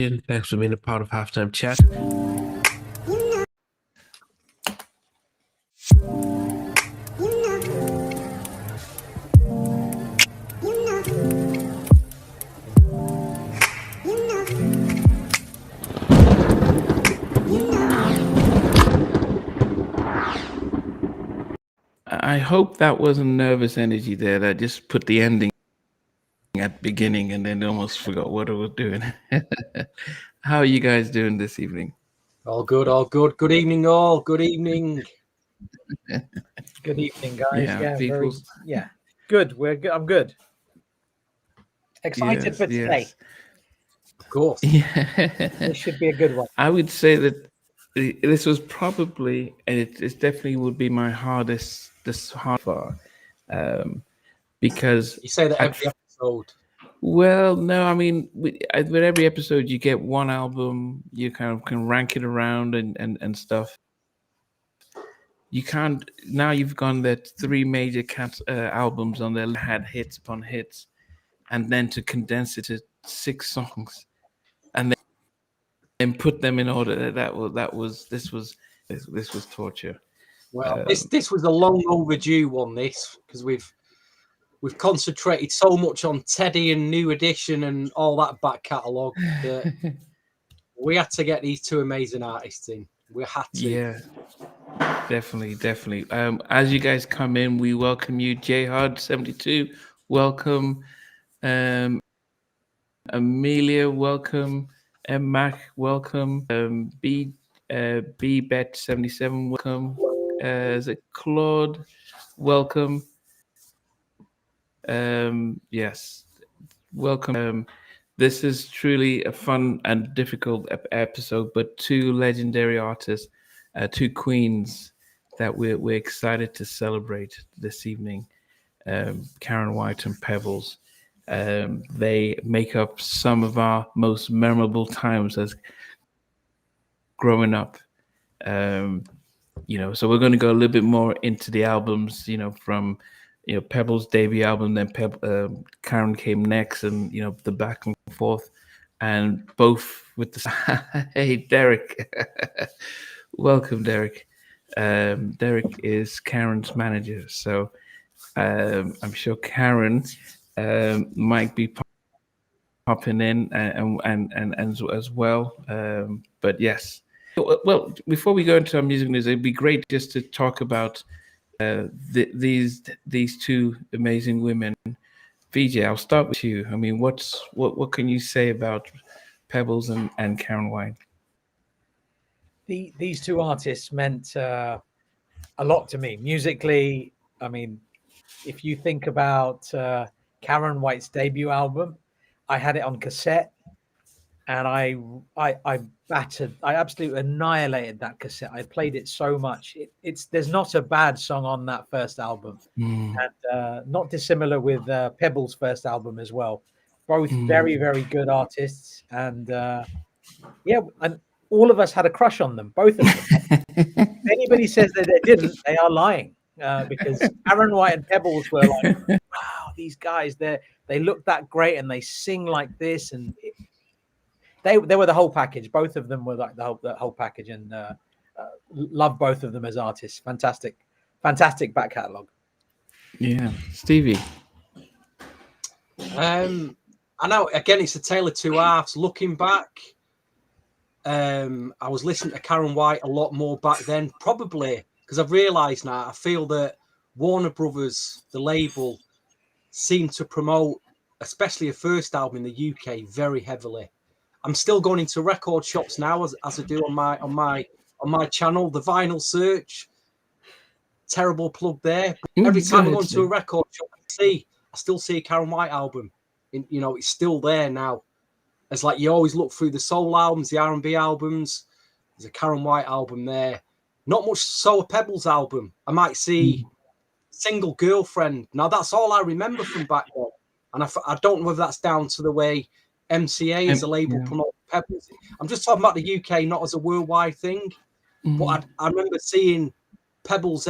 Thanks for being a part of Halftime Chat. I hope that wasn't nervous energy there that just put the ending at the beginning and then almost forgot what I was doing. How are you guys doing this evening? All good, all good. Good evening, all. Good evening. Good evening, guys. Yeah, Good. We're good. I'm good. Excited for today. Of course. Yeah. This should be a good one. I would say that this was probably, and it definitely would be my hardest this hard far, because You say that every episode. Well, no, I mean, with every episode you get one album, you kind of can rank it around and stuff. You can't now. You've gone that three major albums on there had hits upon hits, and then to condense it to 6 songs, and then put them in order. This was torture. Well, this was a long overdue one. This because we've concentrated so much on Teddy and New Edition and all that back catalogue that we had to get these two amazing artists in. We had to. Yeah, definitely. As you guys come in, we welcome you, JHard72. Welcome, Amelia. Welcome, Mac. Welcome, BBet77. Welcome. Is it Claude? Welcome. Yes, welcome. This is truly a fun and difficult episode, but two legendary artists, two queens that we're excited to celebrate this evening. Karyn White and Pebbles. They make up some of our most memorable times as growing up. So we're going to go a little bit more into the albums, from Pebbles' debut album, then Karyn came next, and the back and forth, and both with the hey Derek, welcome Derek. Derek is Karyn's manager, so I'm sure Karyn might be popping in and as well. But yes, well, before we go into our music news, it'd be great just to talk about these two amazing women. VJ, I'll start with you. I mean, what can you say about Pebbles and Karyn White? These two artists meant a lot to me musically. I mean, if you think about Karyn White's debut album, I had it on cassette, and I absolutely annihilated that cassette. I played it so much. There's not a bad song on that first album, and not dissimilar with Pebbles' first album as well. Both very, very good artists, and and all of us had a crush on them, both of them. If anybody says that they didn't, they are lying, because Karyn White and Pebbles were like, wow, these guys, they look that great and they sing like this, and they were the whole package. Both of them were like the whole package, and love both of them as artists. Fantastic back catalogue. Yeah, Stevie. I know. Again, it's a tale of two halves. Looking back, I was listening to Karyn White a lot more back then, probably because I've realised now. I feel that Warner Brothers, the label, seemed to promote, especially a first album in the UK, very heavily. I'm still going into record shops now, as I do on my channel. The vinyl search, terrible plug there. But every time I go into a record shop, I still see a Karyn White album. It's still there now. It's like you always look through the soul albums, the R&B albums. There's a Karyn White album there. Not much so a Pebbles album. I might see Single Girlfriend. Now that's all I remember from back then, and I don't know whether that's down to the way MCA as a label promote Pebbles. I'm just talking about the UK, not as a worldwide thing. But I remember seeing Pebbles'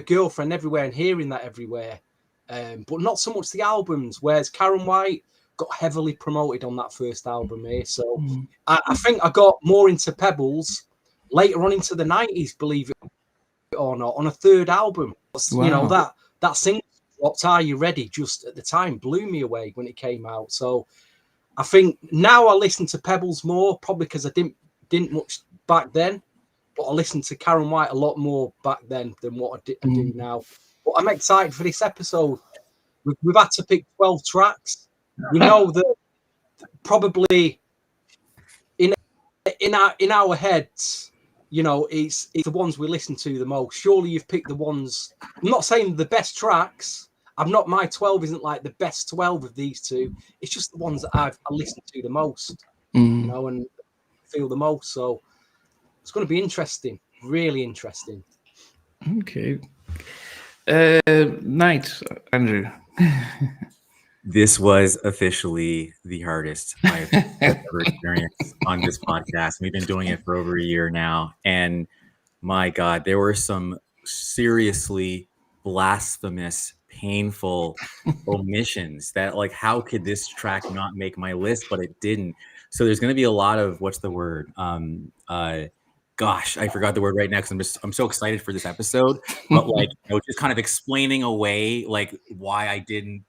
Girlfriend everywhere and hearing that everywhere, but not so much the albums. Whereas Karyn White got heavily promoted on that first album here. So I think I got more into Pebbles later on into the 90s, believe it or not, on a third album. Wow. You know, that single dropped, Are You Ready, just at the time blew me away when it came out. So I think now I listen to Pebbles more, probably because I didn't much back then, but I listened to Karyn White a lot more back then than what I do now. But I'm excited for this episode. We've had to pick 12 tracks. We know that probably in our heads, you know, it's the ones we listen to the most. Surely you've picked the ones. I'm not saying the best tracks. My 12 isn't like the best 12 of these two. It's just the ones that I listen to the most, you know, and feel the most. So it's going to be interesting, really interesting. Okay. Night, Andrew. This was officially the hardest I've ever experienced on this podcast. We've been doing it for over a year now. And my God, there were some seriously blasphemous, painful omissions that, like, how could this track not make my list? But it didn't. So there's going to be a lot of, what's the word? Gosh, I forgot the word right now because I'm so excited for this episode. But like, you know, just kind of explaining away like why the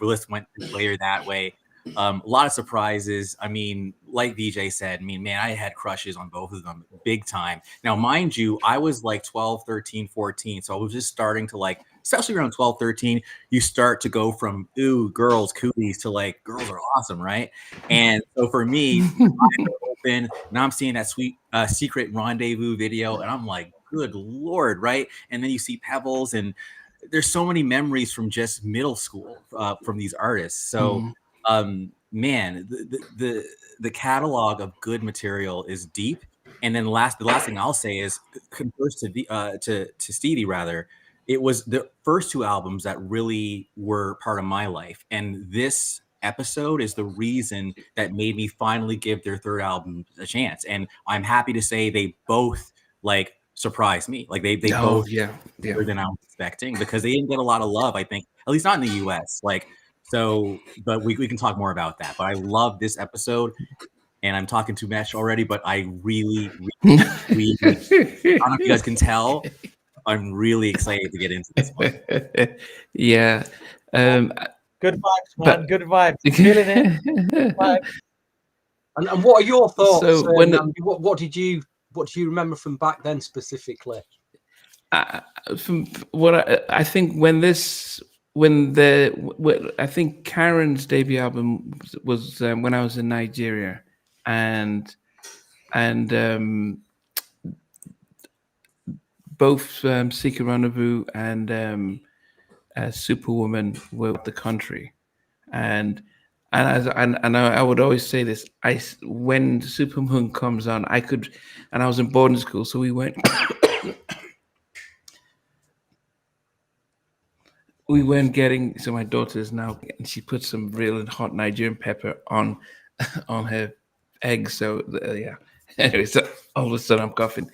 list went this way or that way. A lot of surprises. I mean, like DJ said, I mean, man, I had crushes on both of them big time. Now, mind you, I was like 12, 13, 14. So I was just starting to like, especially around 12, 13, you start to go from, ooh, girls, cooties to like, girls are awesome, right? And so for me, open, now I'm seeing that sweet secret Rendezvous video and I'm like, good Lord, right? And then you see Pebbles and there's so many memories from just middle school from these artists. So, man, the catalog of good material is deep. And then the last thing I'll say is, converse to Stevie rather, it was the first two albums that really were part of my life, and this episode is the reason that made me finally give their third album a chance. And I'm happy to say they both like surprised me. Like they both better than I was expecting, because they didn't get a lot of love, I think, at least not in the US. Like, so, but we can talk more about that. But I love this episode, and I'm talking too much already, but I really, I don't know if you guys can tell, I'm really excited to get into this one. Yeah. Good vibes, man. Good vibes. Feeling it. Vibes. And what are your thoughts? So what do you remember from back then specifically? From what I think I think Karyn's debut album was when I was in Nigeria, and both Secret Rendezvous and Superwoman were the country, and I would always say this: when Superwoman comes on, and I was in boarding school, so we went. We weren't getting, so my daughter is now, and she put some real hot Nigerian pepper on her eggs. So yeah. Anyway, so all of a sudden I'm coughing.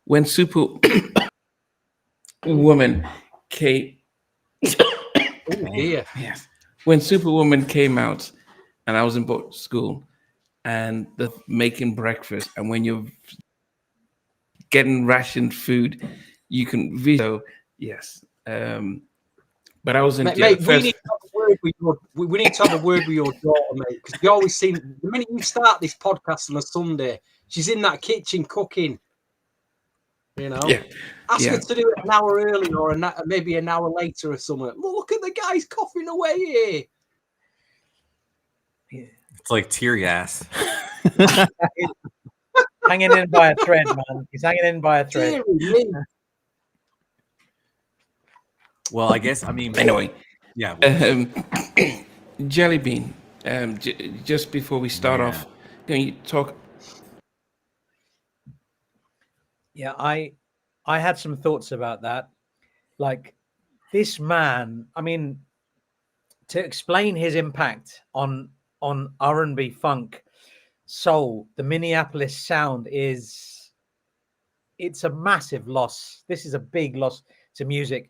When Superwoman came, yes. When Superwoman came out, and I was in school, and making breakfast, and when you're getting rationed food, you can so yes. But I was in mate, we need to have a word with your daughter, mate, because you always seem, the minute you start this podcast on a Sunday, she's in that kitchen cooking. You know, ask her to do it an hour early or maybe an hour later or something. Look at the guy's coughing away here. It's like tear gas. Hanging in by a thread, man. He's hanging in by a thread. Well, I guess, I mean, anyway, yeah. Jellybean. Just before we start off, can you talk? Yeah, I had some thoughts about that. Like, this man, I mean, to explain his impact on R&B, funk, soul, the Minneapolis sound it's a massive loss. This is a big loss to music.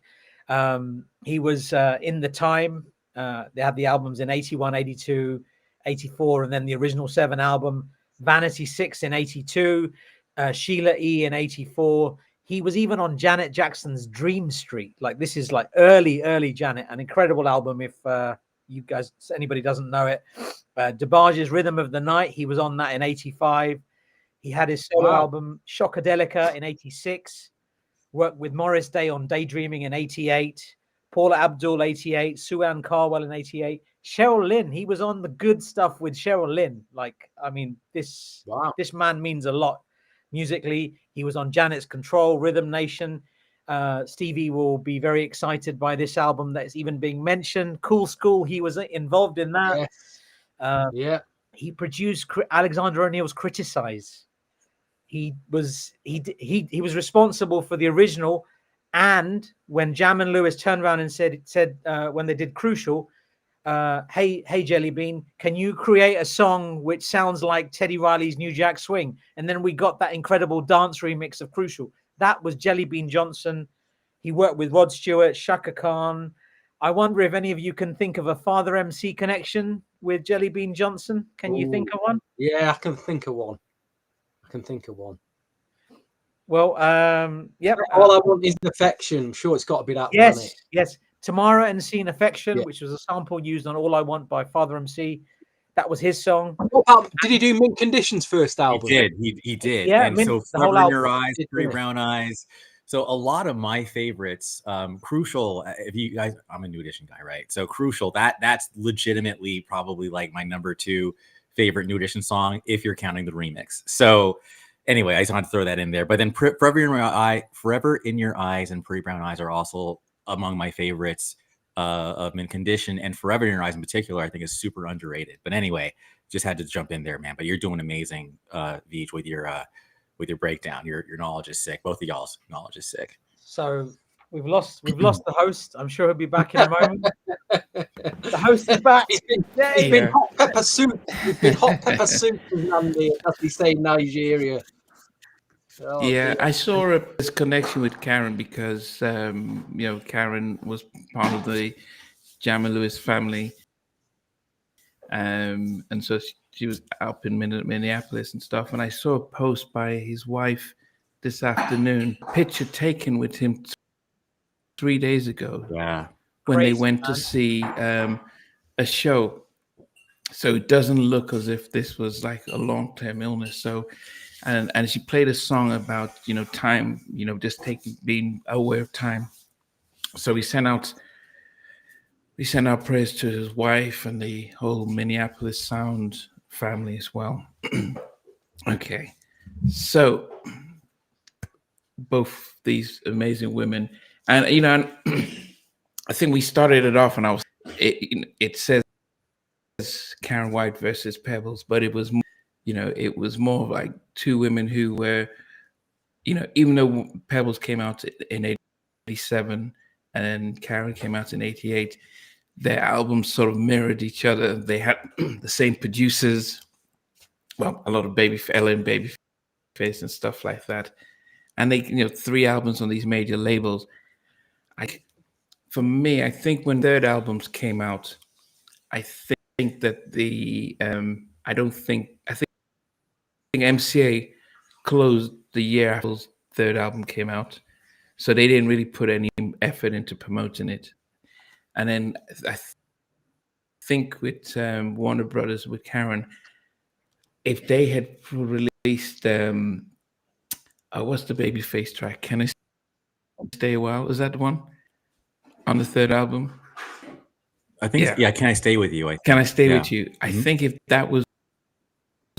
He was in the time, they had the albums in 81, 82, 84, and then the original 7 album, Vanity 6 in 82, Sheila E in 84. He was even on Janet Jackson's Dream Street. Like, this is like early Janet, an incredible album. If you guys, anybody doesn't know it, DeBarge's Rhythm of the Night, he was on that in 85. He had his solo album Shockadelica in 86, worked with Morris Day on Daydreaming in 88, Paula Abdul 88, Sue-Ann Carwell in 88, Cheryl Lynn, he was on the good stuff with Cheryl Lynn. Like, I mean, this man means a lot musically. He was on Janet's Control, Rhythm Nation. Stevie will be very excited by this album that's even being mentioned. Cool School, he was involved in that. Yes. He produced Alexander O'Neal's Criticize. He was responsible for the original, and when Jam and Lewis turned around and said when they did Crucial, hey Jellybean, can you create a song which sounds like Teddy Riley's New Jack Swing? And then we got that incredible dance remix of Crucial. That was Jellybean Johnson. He worked with Rod Stewart, Shaka Khan. I wonder if any of you can think of a Father MC connection with Jellybean Johnson. Can you think of one? Yeah, I can think of one. Well, yeah. All I Want Is Affection. I'm sure it's got to be that one. Yes. Tamara and Seen Affection, which was a sample used on All I Want by Father MC. That was his song. Did he do Mint Conditions' first album? He did. Yeah, and Mint, so the whole Forever in Your album. Eyes, Pretty Brown Eyes. So a lot of my favorites, Crucial, if you guys, I'm a New Edition guy, right? So Crucial, that's legitimately probably like my number 2 favorite New Edition song, if you're counting the remix. So anyway, I just wanted to throw that in there. But then Forever in Your Eyes and Pretty Brown Eyes are also among my favorites of Mint Condition, and Forever in Your Eyes in particular, I think is super underrated. But anyway, just had to jump in there, man. But you're doing amazing, Veej, with your breakdown. Your knowledge is sick. Both of y'all's knowledge is sick. So we've lost the host. I'm sure he'll be back in a moment. The host is back. It's been hot pepper soup. It's been hot pepper soup with Nandi, as we say in Nigeria. Oh, yeah, I saw this connection with Karyn because Karyn was part of the Jam and Lewis family, and so she was up in Minneapolis and stuff. And I saw a post by his wife this afternoon, picture taken with him 3 days ago. Yeah, when they went to see a show. So it doesn't look as if this was like a long-term illness. So. And she played a song about, time, just being aware of time. So we sent out prayers to his wife and the whole Minneapolis Sound family as well. Okay. So both these amazing women, and, I think we started it off and it says Karyn White versus Pebbles, but it was more, it was more like 2 women who were, even though Pebbles came out in 87 and Karyn came out in 88, their albums sort of mirrored each other. They had the same producers, well, a lot of Babyface and stuff like that. And they, 3 albums on these major labels. For me, I think when third albums came out, I think that I think MCA closed the year after his third album came out, so they didn't really put any effort into promoting it. And then I think with Warner Brothers, with Karyn, if they had released what's the Babyface track? Can I Stay a While? Is that the one on the third album? I think Can I Stay With You? Can I Stay With You? I think if that was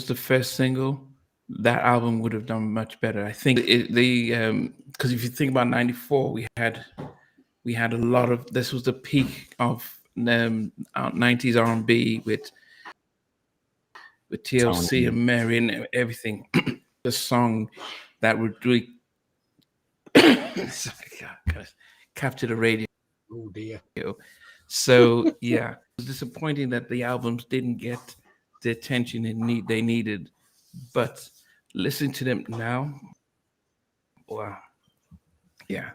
the first single, that album would have done much better. I think because if you think about 94, we had a lot of, this was the peak of 90s R&B with TLC and Mary and everything. The song that would really capture the radio. Oh dear. So yeah, it was disappointing that the albums didn't get the attention they needed, but listening to them now, wow, yeah.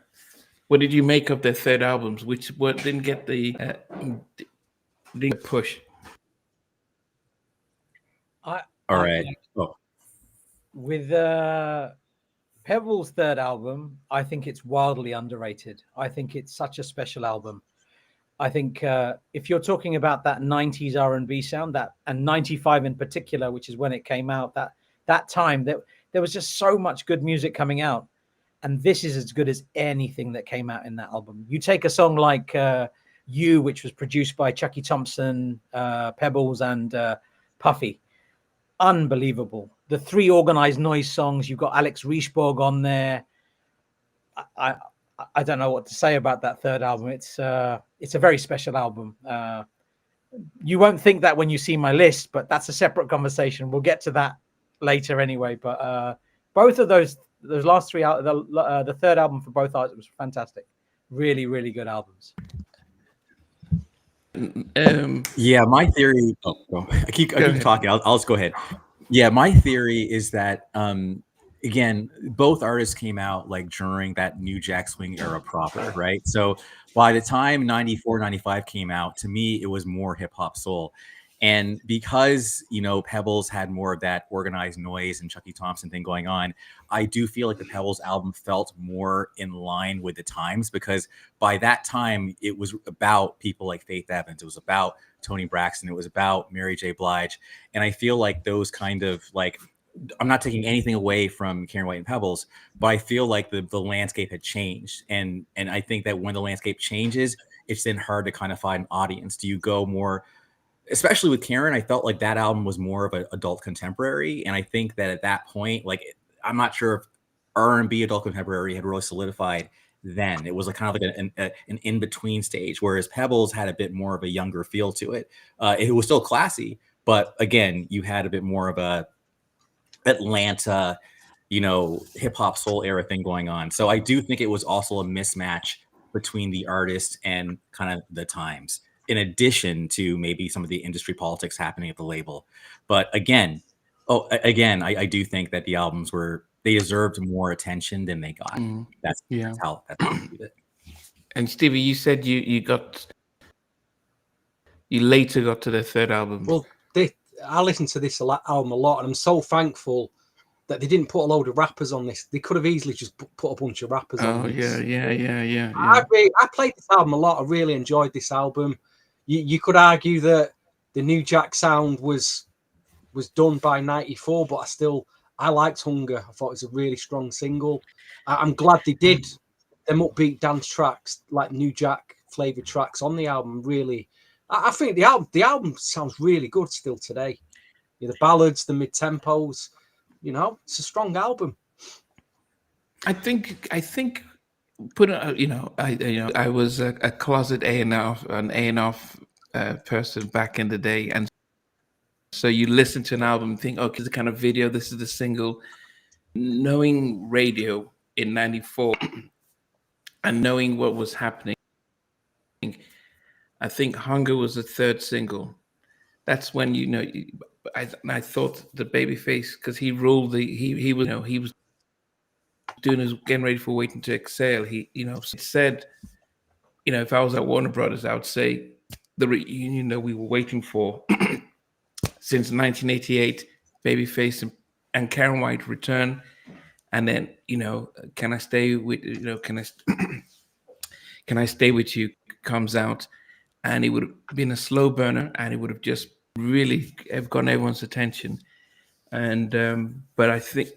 What did you make of their third albums? What didn't get the push? All right. Oh. With Pebbles' third album, I think it's wildly underrated. I think it's such a special album. I think if you're talking about that 90s R&B sound, that and 95 in particular, which is when it came out, that time there was just so much good music coming out. And this is as good as anything that came out in that album. You take a song like You, which was produced by Chucky Thompson, Pebbles, and Puffy. Unbelievable. The 3 Organized Noise songs, you've got Alex Riesborg on there. I don't know what to say about that third album. It's a very special album. You won't think that when you see my list, but that's a separate conversation. We'll get to that later anyway. But both of those last 3 out, the third album for both artists was fantastic. Really, really good albums. Yeah, my theory. I keep talking. I'll just go ahead. Yeah, my theory is that again, both artists came out like during that new Jack Swing era proper, right? So by the time 94, 95 came out, to me, it was more hip hop soul. And because, you know, Pebbles had more of that Organized Noise and Chucky Thompson thing going on, I do feel like the Pebbles album felt more in line with the times, because by that time it was about people like Faith Evans. It was about Toni Braxton. It was about Mary J. Blige. And I feel like those kind of like, I'm not taking anything away from Karyn White and Pebbles, but I feel like the landscape had changed. And I think that when the landscape changes, it's then hard to kind of find an audience. Do you go more, especially with Karyn, I felt like that album was more of an adult contemporary. And I think that at that point, like, I'm not sure if R&B adult contemporary had really solidified then. It was like kind of like an in-between stage, whereas Pebbles had a bit more of a younger feel to it. It was still classy, but again, you had a bit more of a Atlanta, you know, hip hop soul era thing going on. So I do think it was also a mismatch between the artist and kind of the times, in addition to maybe some of the industry politics happening at the label. But again, I do think that the albums they deserved more attention than they got. That's how I viewed it. And Stevie, you said you later got to the third album. Well, I listened to this album a lot, and I'm so thankful that they didn't put a load of rappers on this. They could have easily just put a bunch of rappers on this. Yeah. I played this album a lot. I really enjoyed this album. You could argue that the new Jack sound was done by 94, but I liked Hungah. I thought it was a really strong single. I'm glad they did them upbeat dance tracks, like new Jack flavored tracks on the album. Really, I think the album sounds really good still today. The ballads, the mid tempos, it's a strong album. I think I was a closet A&R person back in the day, and so you listen to an album and think, okay, the kind of video, this is the single. Knowing radio in 94 and knowing what was happening, I think Hungah was the third single. That's when I thought the Babyface, because he ruled he was doing his getting ready for Waiting to Exhale. He said, if I was at Warner Brothers, I would say the reunion that we were waiting for since 1988, Babyface and Karyn White return, and then Can I Stay with Can I Stay with You comes out, and it would have been a slow burner, and it would have just really have gotten everyone's attention. And but I think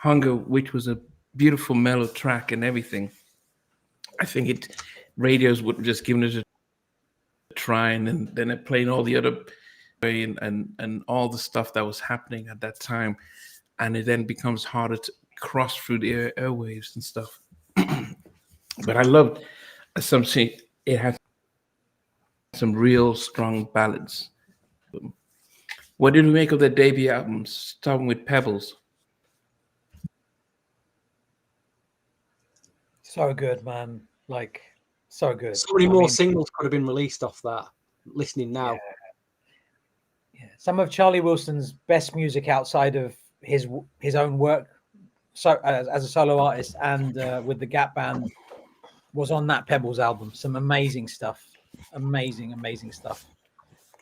Hungah, which was a beautiful mellow track and everything, I think radios would have just given it a try, and then it played all the other and all the stuff that was happening at that time, and it then becomes harder to cross through the airwaves and stuff. But I loved something. It had some real strong ballads. What did we make of their debut albums, starting with Pebbles? So good, man. Like, so good. So many more singles could have been released off that. Listening now. Yeah. Some of Charlie Wilson's best music outside of his own work, so as a solo artist and with the Gap Band, was on that Pebbles album. Some amazing stuff. Amazing stuff.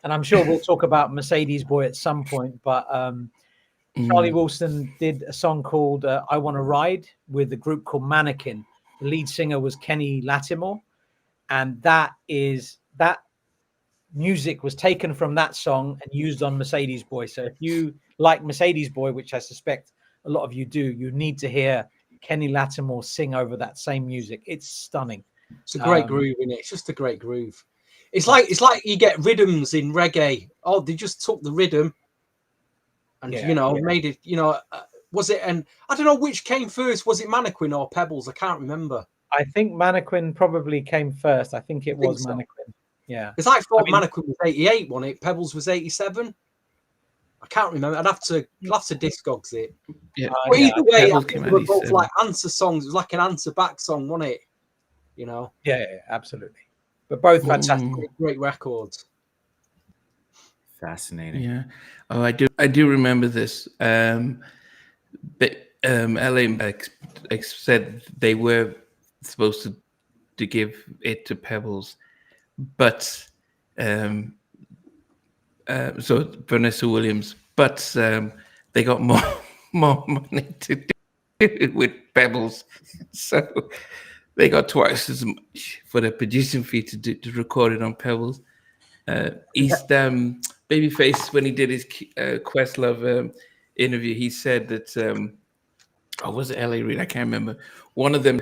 And I'm sure we'll talk about Mercedes Boy at some point, but Charlie Wilson did a song called I Want to Ride with a group called Mannequin. The lead singer was Kenny Lattimore. And that music was taken from that song and used on Mercedes Boy. So if you like Mercedes Boy, which I suspect a lot of you do, you need to hear Kenny Lattimore sing over that same music. It's stunning. It's a great groove, isn't it? It's just a great groove. It's like you get rhythms in reggae. Oh, they just took the rhythm and made it. Was it? And I don't know which came first. Was it Mannequin or Pebbles? I can't remember. I think Mannequin probably came first. I think it was Mannequin. Yeah, because I thought Mannequin was 88, wasn't it? Pebbles was 87. I can't remember. I'll have to discogs it. Yeah. But either way, I think they were both like answer songs. It was like an answer back song, wasn't it? Yeah, absolutely. But both fantastic, great records. Fascinating. Yeah. Oh, I do remember this. But LA said they were supposed to give it to Pebbles, but so Vanessa Williams, but they got more money to do it with Pebbles, so they got twice as much for the producing fee to record it on Pebbles. Babyface, when he did his Questlove interview, he said that was it L.A. Reid? I can't remember. One of them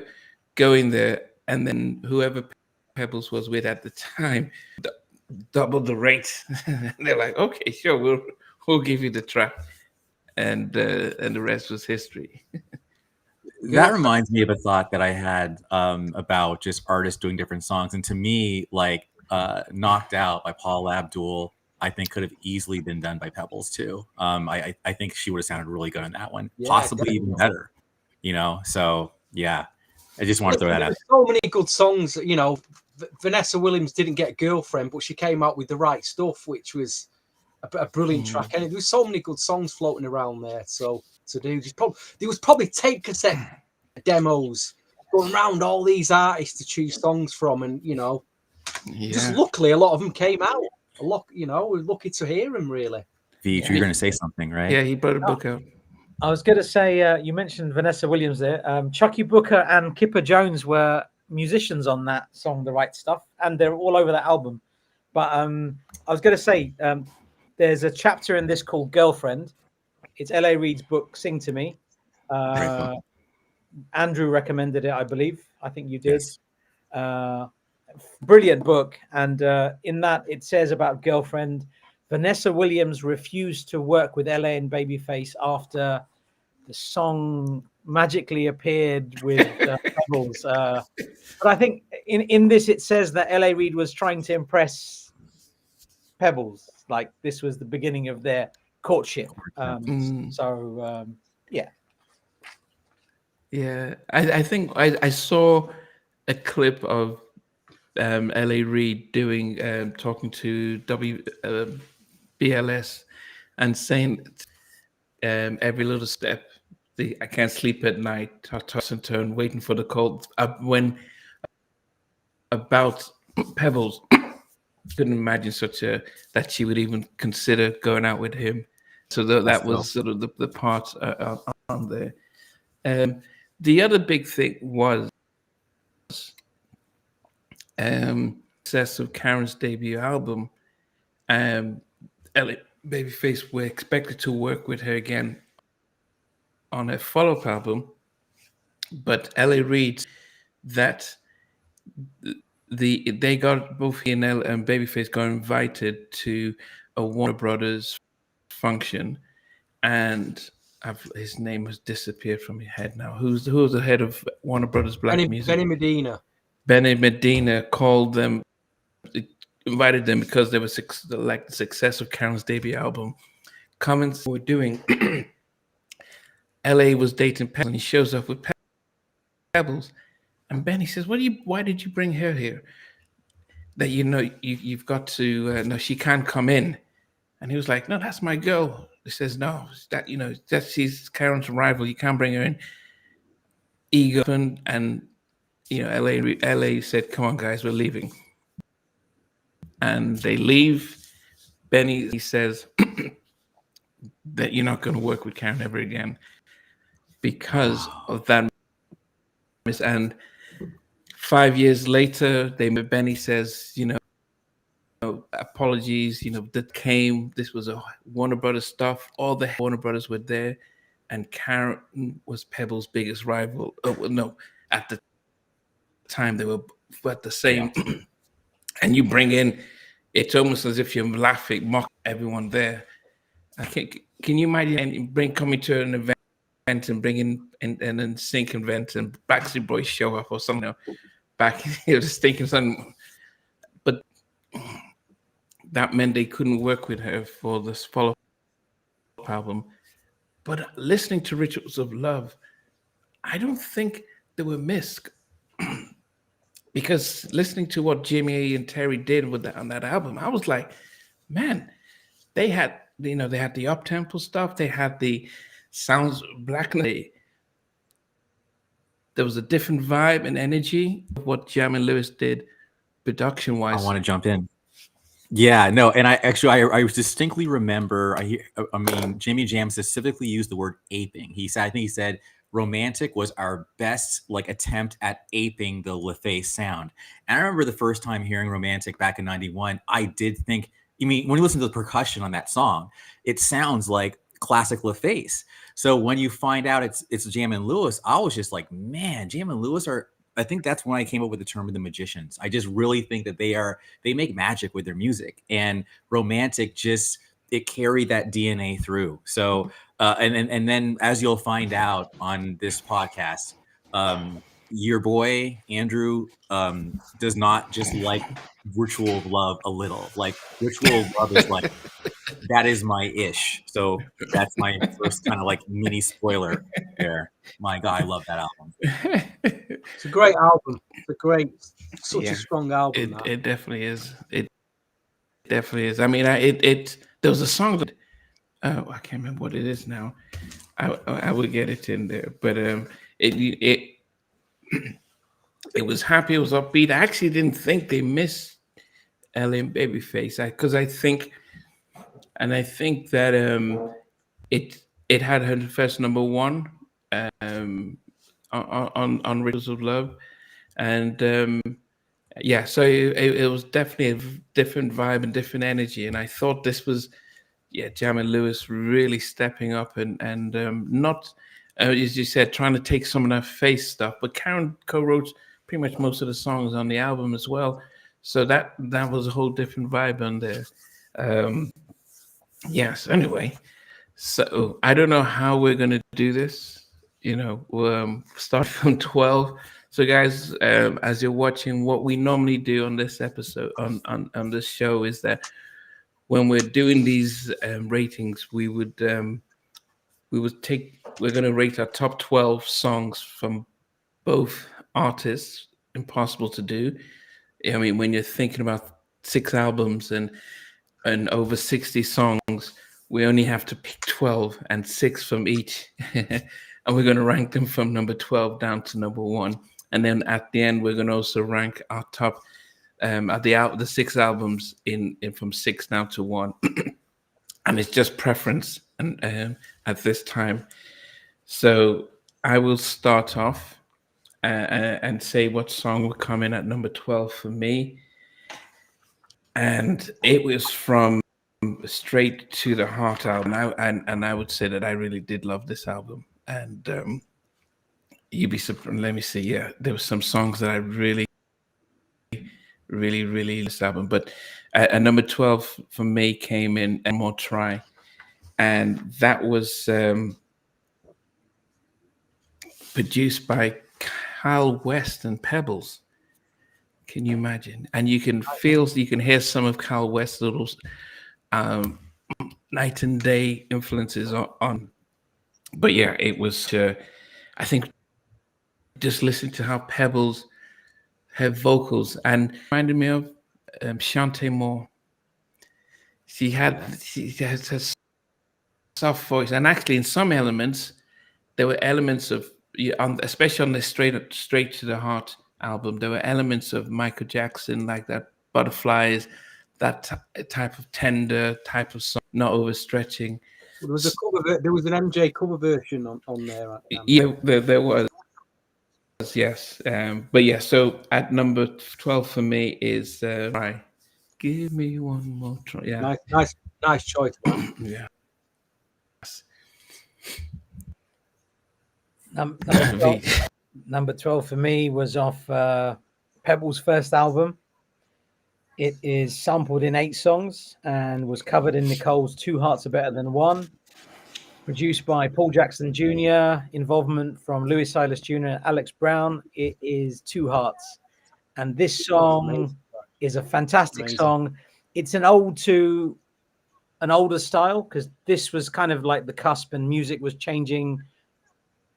going there, and then whoever Pebbles was with at the time doubled the rate. They're like, okay, sure, we'll give you the track, and the rest was history. That reminds me of a thought that I had about just artists doing different songs, and to me, like "Knocked Out" by Paula Abdul, I think could have easily been done by Pebbles too. I think she would have sounded really good on that one, possibly even better. So yeah, I just want to throw that out. So many good songs. Vanessa Williams didn't get Girlfriend, but she came out with The Right Stuff, which was a brilliant track. And there was so many good songs floating around there. So to do, there was probably tape cassette demos going around all these artists to choose songs from, and just luckily a lot of them came out. A lot, we're lucky to hear them. Really, Veej, you're going to say something, right? Yeah, he brought a book out. I was going to say, you mentioned Vanessa Williams there. Chucky Booker and Kipper Jones were musicians on that song, The Right Stuff, and they're all over that album. But I was going to say, there's a chapter in this called Girlfriend. It's L.A. Reid's book, Sing to Me. Andrew recommended it, I believe. I think you did. Yes. Brilliant book. And in that, it says about Girlfriend, Vanessa Williams refused to work with LA and Babyface after the song magically appeared with Pebbles. But I think in this, it says that L.A. Reid was trying to impress Pebbles. Like this was the beginning of their courtship. Yeah. Yeah, I think I saw a clip of L.A. Reid doing talking to BLS and saying every little step. I can't sleep at night, toss and turn, waiting for the call. When about Pebbles, couldn't imagine that she would even consider going out with him. So that was sort of the part on there. The other big thing was success of Karyn's debut album. Babyface were expected to work with her again on a follow-up album, but L.A. Reid that they got both he and Babyface got invited to a Warner Brothers function, and his name has disappeared from your head now. Who's the head of Warner Brothers Black Music? Benny Medina. Benny Medina called them, invited them because they were the success of Karyn's debut album. Comments were doing. LA was dating Pebbles, and he shows up with Pebbles, and Benny says, "Why did you bring her here? That you've got to no, she can't come in." And he was like, "No, that's my girl." He says, "No, that she's Karyn's rival. You can't bring her in." Ego and LA said, "Come on, guys, we're leaving." And they leave. Benny, he says, that you're not going to work with Karyn ever again because of that. And 5 years later, Benny says, apologies, this was a Warner Brothers stuff. All the Warner Brothers were there, and Karyn was Pebbles' biggest rival. Oh, well, no, at the time they were at the same. Yeah. And you bring in, it's almost as if you're laughing, mock everyone there. Can you imagine coming to an event and bringing and then Sync event and Backstreet Boys show up or something? Back here, just thinking something, but that meant they couldn't work with her for this follow-up album. But listening to Rituals of Love, I don't think they were missed. Because listening to what Jimmy and Terry did on that album, I was like, man, they had the up-tempo stuff, they had the sounds blackness. There was a different vibe and energy of what Jam and Lewis did production-wise. I want to jump in. Yeah, no, and I distinctly remember. I mean, Jimmy Jam specifically used the word aping. I think he said Romantic was our best attempt at aping the LaFace sound. And I remember the first time hearing Romantic back in '91, I did think, when you listen to the percussion on that song, it sounds like classic LaFace. So when you find out it's Jam and Lewis, I was just like, man, Jam and Lewis I think that's when I came up with the term of the magicians. I just really think that they make magic with their music, and Romantic it carried that DNA through. So, and then as you'll find out on this podcast, your boy Andrew does not just like Ritual of Love a little. Ritual of Love is that is my ish. So that's my first kind of mini spoiler there. My God, I love that album. It's a great album. It's such a strong album. It definitely is. It definitely is. I mean, there was a song that I can't remember what it is now. I will get it in there, but it was happy. It was upbeat. I actually didn't think they missed LA and Babyface because I think that it had her first number one on Rituals of Love, and so it was definitely a different vibe and different energy. And I thought this was Jam and Lewis really stepping up and not as you said, trying to take some of that face stuff. But Karyn co-wrote pretty much most of the songs on the album as well, so that was a whole different vibe on there. Yes. Anyway, so I don't know how we're gonna do this. Start from 12. So, guys, as you're watching, what we normally do on this episode on this show is that when we're doing these ratings, we're going to rate our top 12 songs from both artists. Impossible to do. I mean, when you're thinking about 6 albums and over 60 songs, we only have to pick 12 and 6 from each. And we're going to rank them from number 12 down to number 1. And then at the end, we're going to also rank our top the 6 albums in from 6 down to 1. And it's just preference and at this time. So I will start off and say what song will come in at number 12 for me. And it was from Straight to the Heart album. And I would say that I really did love this album. And you'd be surprised. Let me see. Yeah, there were some songs that I really this album. But at number 12 for me came in "And More Try," and that was produced by Kyle West and Pebbles. Can you imagine? And you can hear some of Kyle West's little night and day influences on. But yeah, it was. I think just listening to how Pebbles, her vocals, and reminded me of Shantae Moore. She has a soft voice, and actually, in some elements, there were elements of, especially on the Straight to the Heart album, there were elements of Michael Jackson, like that Butterflies, that type of tender type of song, not overstretching. There was a cover. There was an MJ cover version on there. Yeah, there was. Yes, but yeah. So at number 12 for me is try. Give me one more try. Yeah, nice choice. yeah. Number 12 for me was off Pebbles' first album. It is sampled in 8 songs and was covered in Nicole's Two Hearts Are Better Than One. Produced by Paul Jackson Jr., involvement from Louis Silas Jr. and Alex Brown. It is Two Hearts. And this song is a fantastic song. It's an ode to an older style, because this was kind of like the cusp and music was changing.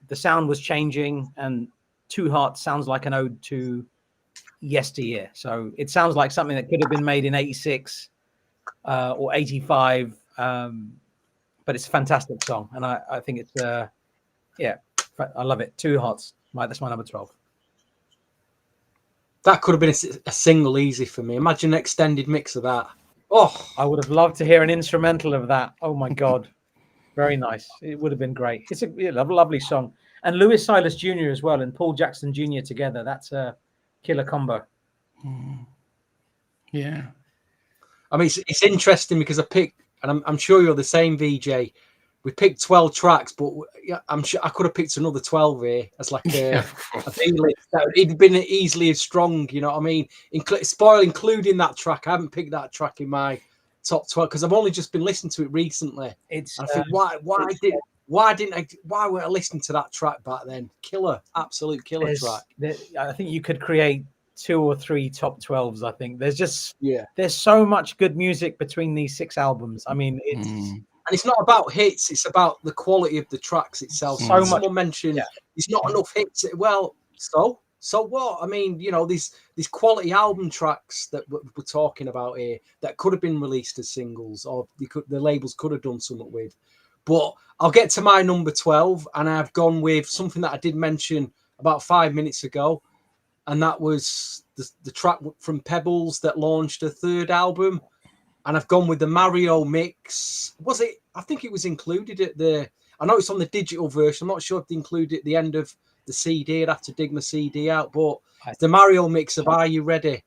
The sound was changing, and Two Hearts sounds like an ode to yesteryear. So it sounds like something that could have been made in 86 or 85. But it's a fantastic song, and I think it's I love it. Two Hearts, that's my number 12. That could have been a single easy for me. Imagine an extended mix of that. Oh, I would have loved to hear an instrumental of that. Oh my god, very nice. It would have been great. It's a lovely song, and Louis Silas Jr. as well, and Paul Jackson Jr. together. That's a killer combo. Yeah, I mean, it's interesting because I picked, and I'm sure you're the same, VJ. We picked 12 tracks, but I'm sure I could have picked another 12 here as like a playlist. It'd been easily as strong, you know what I mean? Including that track. I haven't picked that track in my top 12 because I've only just been listening to it recently. I think why weren't I listening to that track back then? Absolute killer track. I think you could create 2 or 3 top 12s. I think there's so much good music between these 6 albums. I mean, and it's not about hits; it's about the quality of the tracks itself. Someone mentioned there's not enough hits. Well, so what? I mean, you know, these quality album tracks that we're talking about here that could have been released as singles, or the labels could have done something with. But I'll get to my number 12, and I've gone with something that I did mention about 5 minutes ago, and that was the track from Pebbles that launched a 3rd album. And I've gone with the Mario mix. Was it? I think it was included at I know it's on the digital version. I'm not sure if they included it at the end of the CD. I'd have to dig my CD out. But the Mario mix of Are You Ready?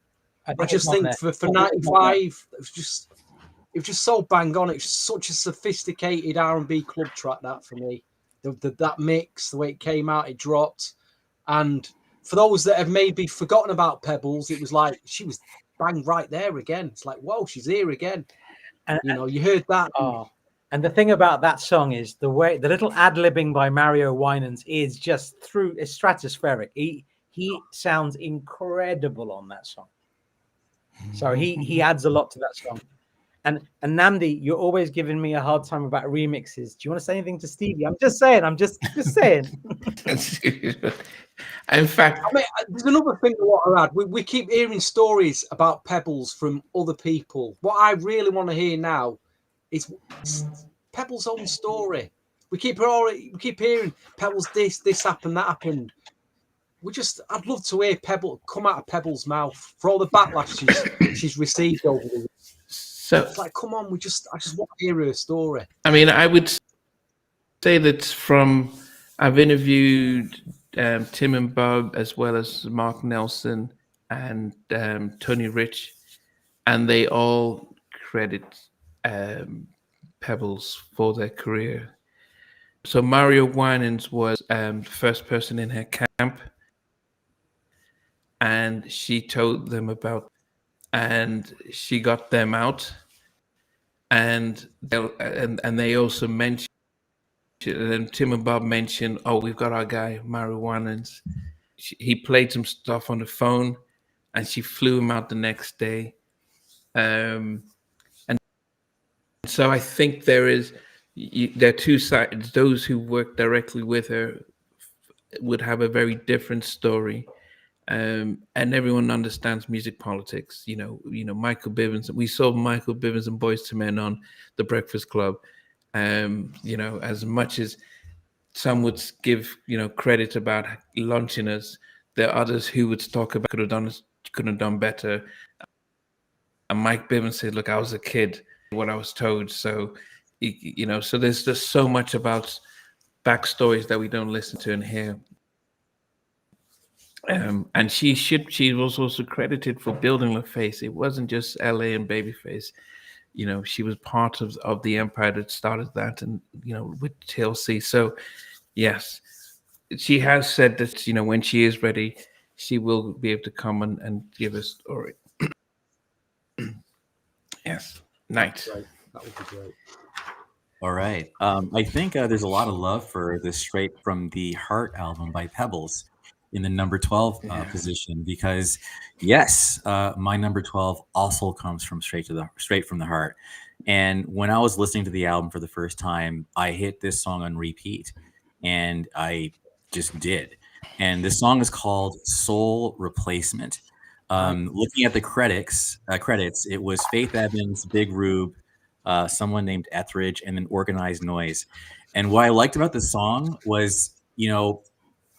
I just think for 95, it was just so bang on. It's such a sophisticated R&B club track, that for me. That mix, the way it came out, it dropped. And for those that have maybe forgotten about Pebbles, it was like she was bang right there again. It's like, whoa, she's here again. And you know, you heard that. And the thing about that song is the little ad-libbing by Mario Winans is just it's stratospheric. He sounds incredible on that song. So he adds a lot to that song. And Namdi, you're always giving me a hard time about remixes. Do you want to say anything to Stevie? I'm just saying. In fact, I mean, there's another thing I want to add. We keep hearing stories about Pebbles from other people. What I really want to hear now is Pebbles' own story. We keep hearing Pebbles this happened, that happened. I'd love to hear Pebbles come out of Pebbles' mouth for all the backlash she's received over the years. So it's like, come on, I just want to hear her story. I mean, I would say that I've interviewed Tim and Bob, as well as Mark Nelson and Tony Rich, and they all credit Pebbles for their career. So Mario Winans was the first person in her camp, and she told them about, and she got them out, and they also mentioned. And Tim and Bob mentioned, we've got our guy, Mario Winans. He played some stuff on the phone, and she flew him out the next day. And so I think there are 2 sides. Those who work directly with her would have a very different story. And everyone understands music politics. You know, Michael Bivins. We saw Michael Bivins and Boyz II Men on The Breakfast Club. You know, as much as some would give, credit about launching us, there are others who would talk about could have done better. And Mike Bivins said, "Look, I was a kid, what I was told." So you know, so there's just so much about backstories that we don't listen to and hear. And she was also credited for building the face. It wasn't just LA and Babyface. You know, she was part of the empire that started that, and you know, with TLC. So yes, she has said that, you know, when she is ready, she will be able to come and give a story. Yes, night. Right. That would be great. All right. I think there's a lot of love for the Straight from the Heart album by Pebbles in the number 12 position, because yes, my number 12 also comes from Straight from the Heart. And when I was listening to the album for the first time, I hit this song on repeat, and I just did. And this song is called Soul Replacement. Looking at the credits, it was Faith Evans, Big Rube, someone named Etheridge, and then Organized Noise. And what I liked about the song was, you know,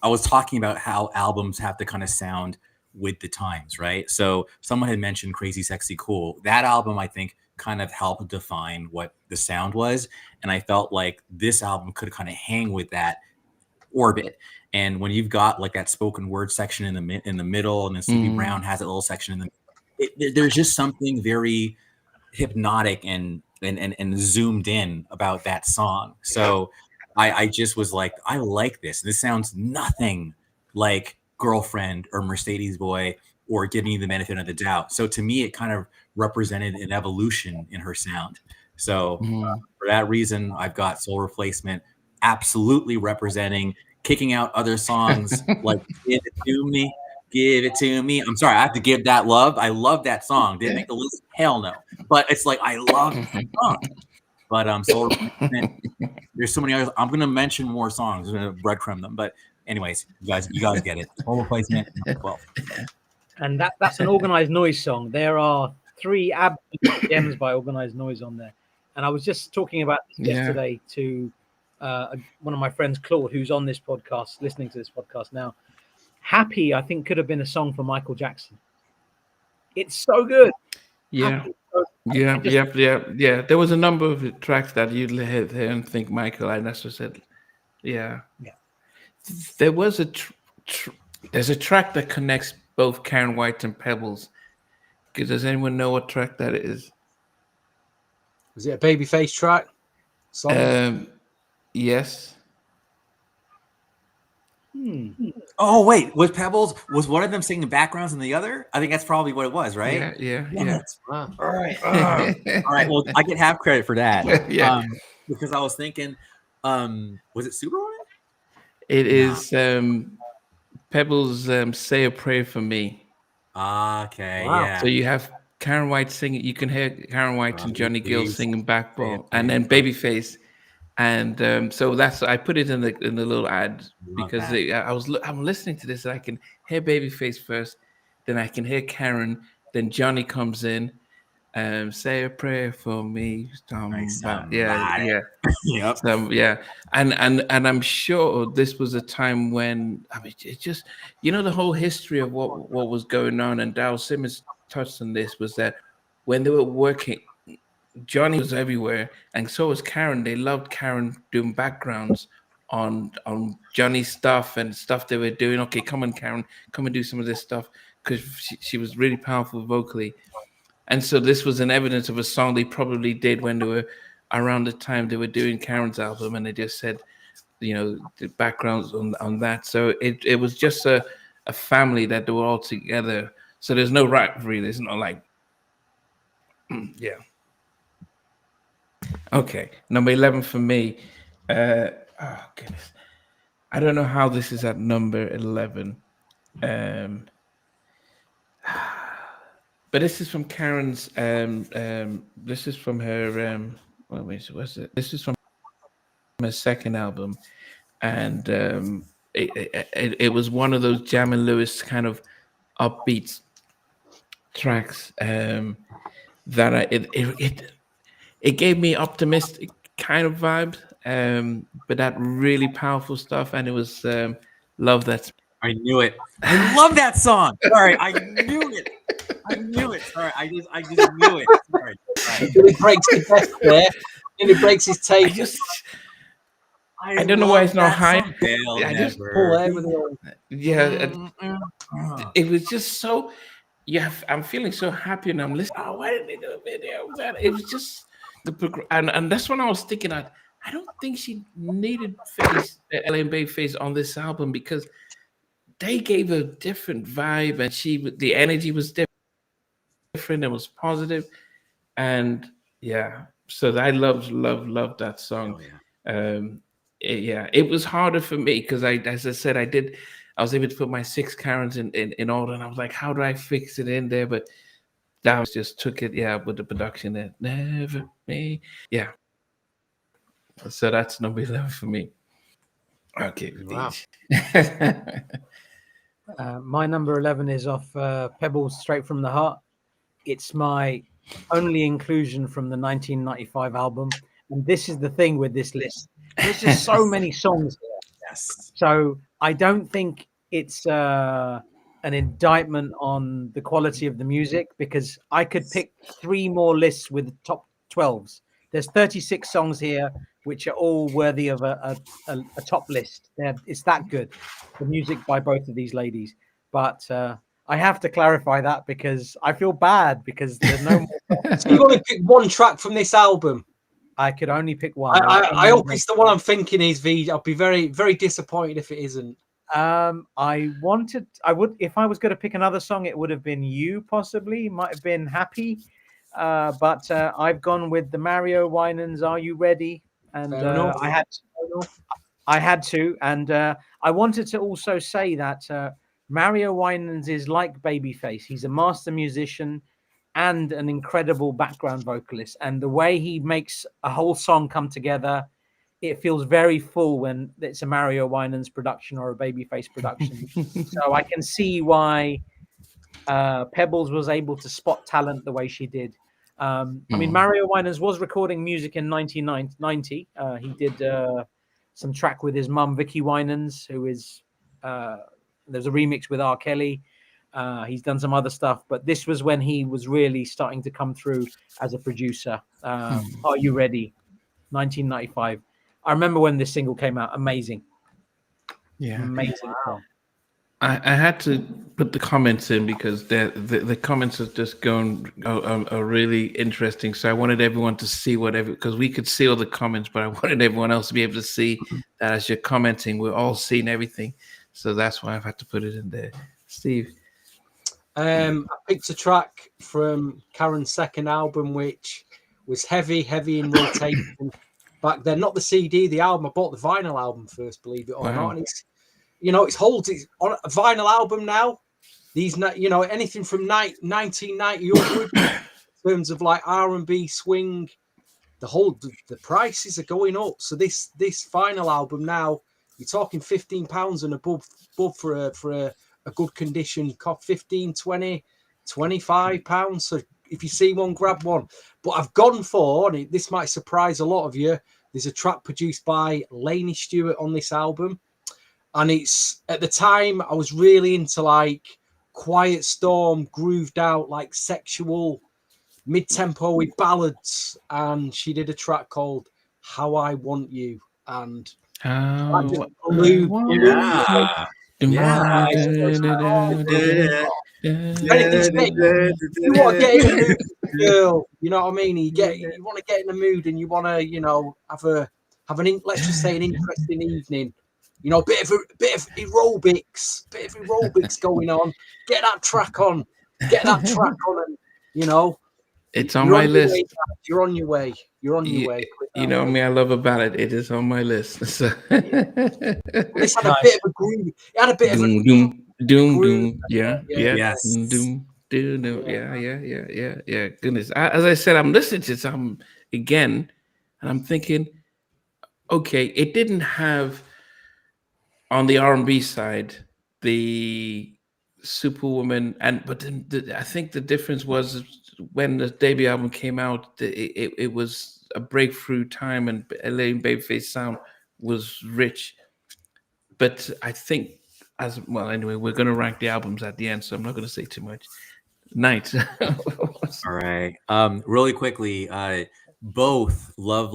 I was talking about how albums have to kind of sound with the times, right? So someone had mentioned Crazy, Sexy, Cool. That album, I think, kind of helped define what the sound was. And I felt like this album could kind of hang with that orbit. And when you've got like that spoken word section in the middle, and then Sleepy Brown has that little section in there's just something very hypnotic and zoomed in about that song. So I just was like, I like this. This sounds nothing like Girlfriend or Mercedes Boy or Giving You the Benefit of the Doubt. So to me, it kind of represented an evolution in her sound. So for that reason, I've got Soul Replacement absolutely representing, kicking out other songs like Give It To Me, Give It To Me. I'm sorry, I have to give that love. I love that song. Didn't make the list? Hell no. But it's like, I love that song. But Soul Replacement, there's so many others. I'm going to mention more songs. I'm going to breadcrumb them. But anyways, you guys get it. Soul Replacement, 12. And that's an Organized Noise song. There are 3 absolute gems by Organized Noise on there. And I was just talking about this yesterday to one of my friends, Claude, who's on this podcast, listening to this podcast now. Happy, I think, could have been a song for Michael Jackson. It's so good. Yeah. Yeah. There was a number of tracks that you'd hear and think Michael, and that's what I said. Yeah. There was there's a track that connects both Karyn White and Pebbles. Does anyone know what track that is? Was it a Babyface track? Yes. Oh wait, was Pebbles, was one of them singing backgrounds and the other? I think that's probably what it was, right? Yeah. All right. All right. Well, I get half credit for that. Because I was thinking, was it Superwoman? It is Pebbles' "Say a Prayer for Me." Okay. Wow. Yeah. So you have Karyn White singing. You can hear Karyn White and Johnny Gill singing backbone, and then Babyface. And so I put it in the little ad because I'm listening to this and I can hear Babyface first, then I can hear Karyn, then Johnny comes in, say a prayer for me. Yeah. Yep. And I'm sure this was a time when, I mean, it just, you know, the whole history of what was going on, and Darryl Simmons touched on this, was that when they were working, Johnny was everywhere, and so was Karyn. They loved Karyn doing backgrounds on Johnny's stuff and stuff they were doing. Okay, come on, Karyn, come and do some of this stuff, because she was really powerful vocally. And so this was an evidence of a song they probably did when they were around the time they were doing Karyn's album, and they just said, you know, the backgrounds on that. So it was just a family that they were all together. So there's no rivalry. There's not like, yeah. Okay, number 11 for me. Oh goodness, I don't know how this is at number 11. But this is from Karyn's. This is from her. What's it? This is from her second album, and it was one of those Jam and Lewis kind of upbeat tracks that it gave me optimistic kind of vibes, but that really powerful stuff, and it was Love That's. I knew it. I love that song. Sorry, I knew it. Sorry, I just knew it. Sorry. It breaks the desk there. And he breaks his tape. I don't know why it's not high. I just pull out with the it was just so. Yeah, I'm feeling so happy, and I'm listening. Oh, why didn't they do a video? Man, it was just and that's when I was thinking. I don't think she needed LA and Babyface on this album because they gave a different vibe, and the energy was different. It was positive, and yeah. So I loved that song. Oh, yeah. It was harder for me because as I said, I was able to put my 6 Karens in order, and I was like, how do I fix it in there? But that was just took it, with the production that never me. Yeah. So that's number 11 for me. Okay. Wow. My number 11 is off Pebbles, Straight from the Heart. It's my only inclusion from the 1995 album. And this is the thing with this list. There's just so many songs here. Yes. So I don't think it's an indictment on the quality of the music, because I could pick 3 more lists with top 12s. There's 36 songs here, which are all worthy of a top list. It's that good, the music by both of these ladies. But I have to clarify that because I feel bad because there's no more. So you've only picked one track from this album. I could only pick one. I hope it's the one I'm thinking is V. I'll be very, very disappointed if it isn't. I would, if I was going to pick another song, it would have been You, possibly. Might have been Happy. But I've gone with the Mario Winans Are You Ready? And I had to. And I wanted to also say that Mario Winans is like Babyface. He's a master musician and an incredible background vocalist. And the way he makes a whole song come together, it feels very full when it's a Mario Winans production or a Babyface production. So I can see why Pebbles was able to spot talent the way she did. I mean, Mario Winans was recording music in 1990. He did some track with his mum, Vicky Winans, who is... there's a remix with R. Kelly. He's done some other stuff, but this was when he was really starting to come through as a producer. Are You Ready? 1995. I remember when this single came out. Amazing. Yeah. Amazing. Wow. I had to put the comments in because the comments are just are really interesting. So I wanted everyone to see because we could see all the comments, but I wanted everyone else to be able to see that as you're commenting, we're all seeing everything. So that's why I've had to put it in there. Steve. I picked a track from Karyn's second album, which was heavy in rotation back then. Not the CD, the album. I bought the vinyl album first, believe it or not. And it's, it's on a vinyl album now. These, anything from 1990 onward, in terms of like R&B, swing, the prices are going up. So this vinyl album now, you're talking £15 and above for a good condition, cost 15, 20, £25. So if you see one, grab one. But I've gone for, and this might surprise a lot of you, there's a track produced by Lainey Stewart on this album. And it's, at the time, I was really into like Quiet Storm, grooved out, like sexual, mid-tempo with ballads. And she did a track called How I Want You. And You want to get in the mood, girl. You know what I mean? You want to get in the mood, and you want to, have let's just say an interesting evening. A bit of aerobics, going on. Get that track on, and it's on my list. You're on your way. You know me, I love a ballad. It is on my list. So. This had a bit of a groove. It had a bit of a doom. Yeah. Yes. Doom. Yeah. Goodness. As I said, I'm listening to some again, and I'm thinking, okay, it didn't have on the R&B side the Superwoman, but I think the difference was when the debut album came out, it was a breakthrough time, and LA and Babyface sound was rich. But I think anyway, we're going to rank the albums at the end, so I'm not going to say too much. Night. All right. Really quickly, both love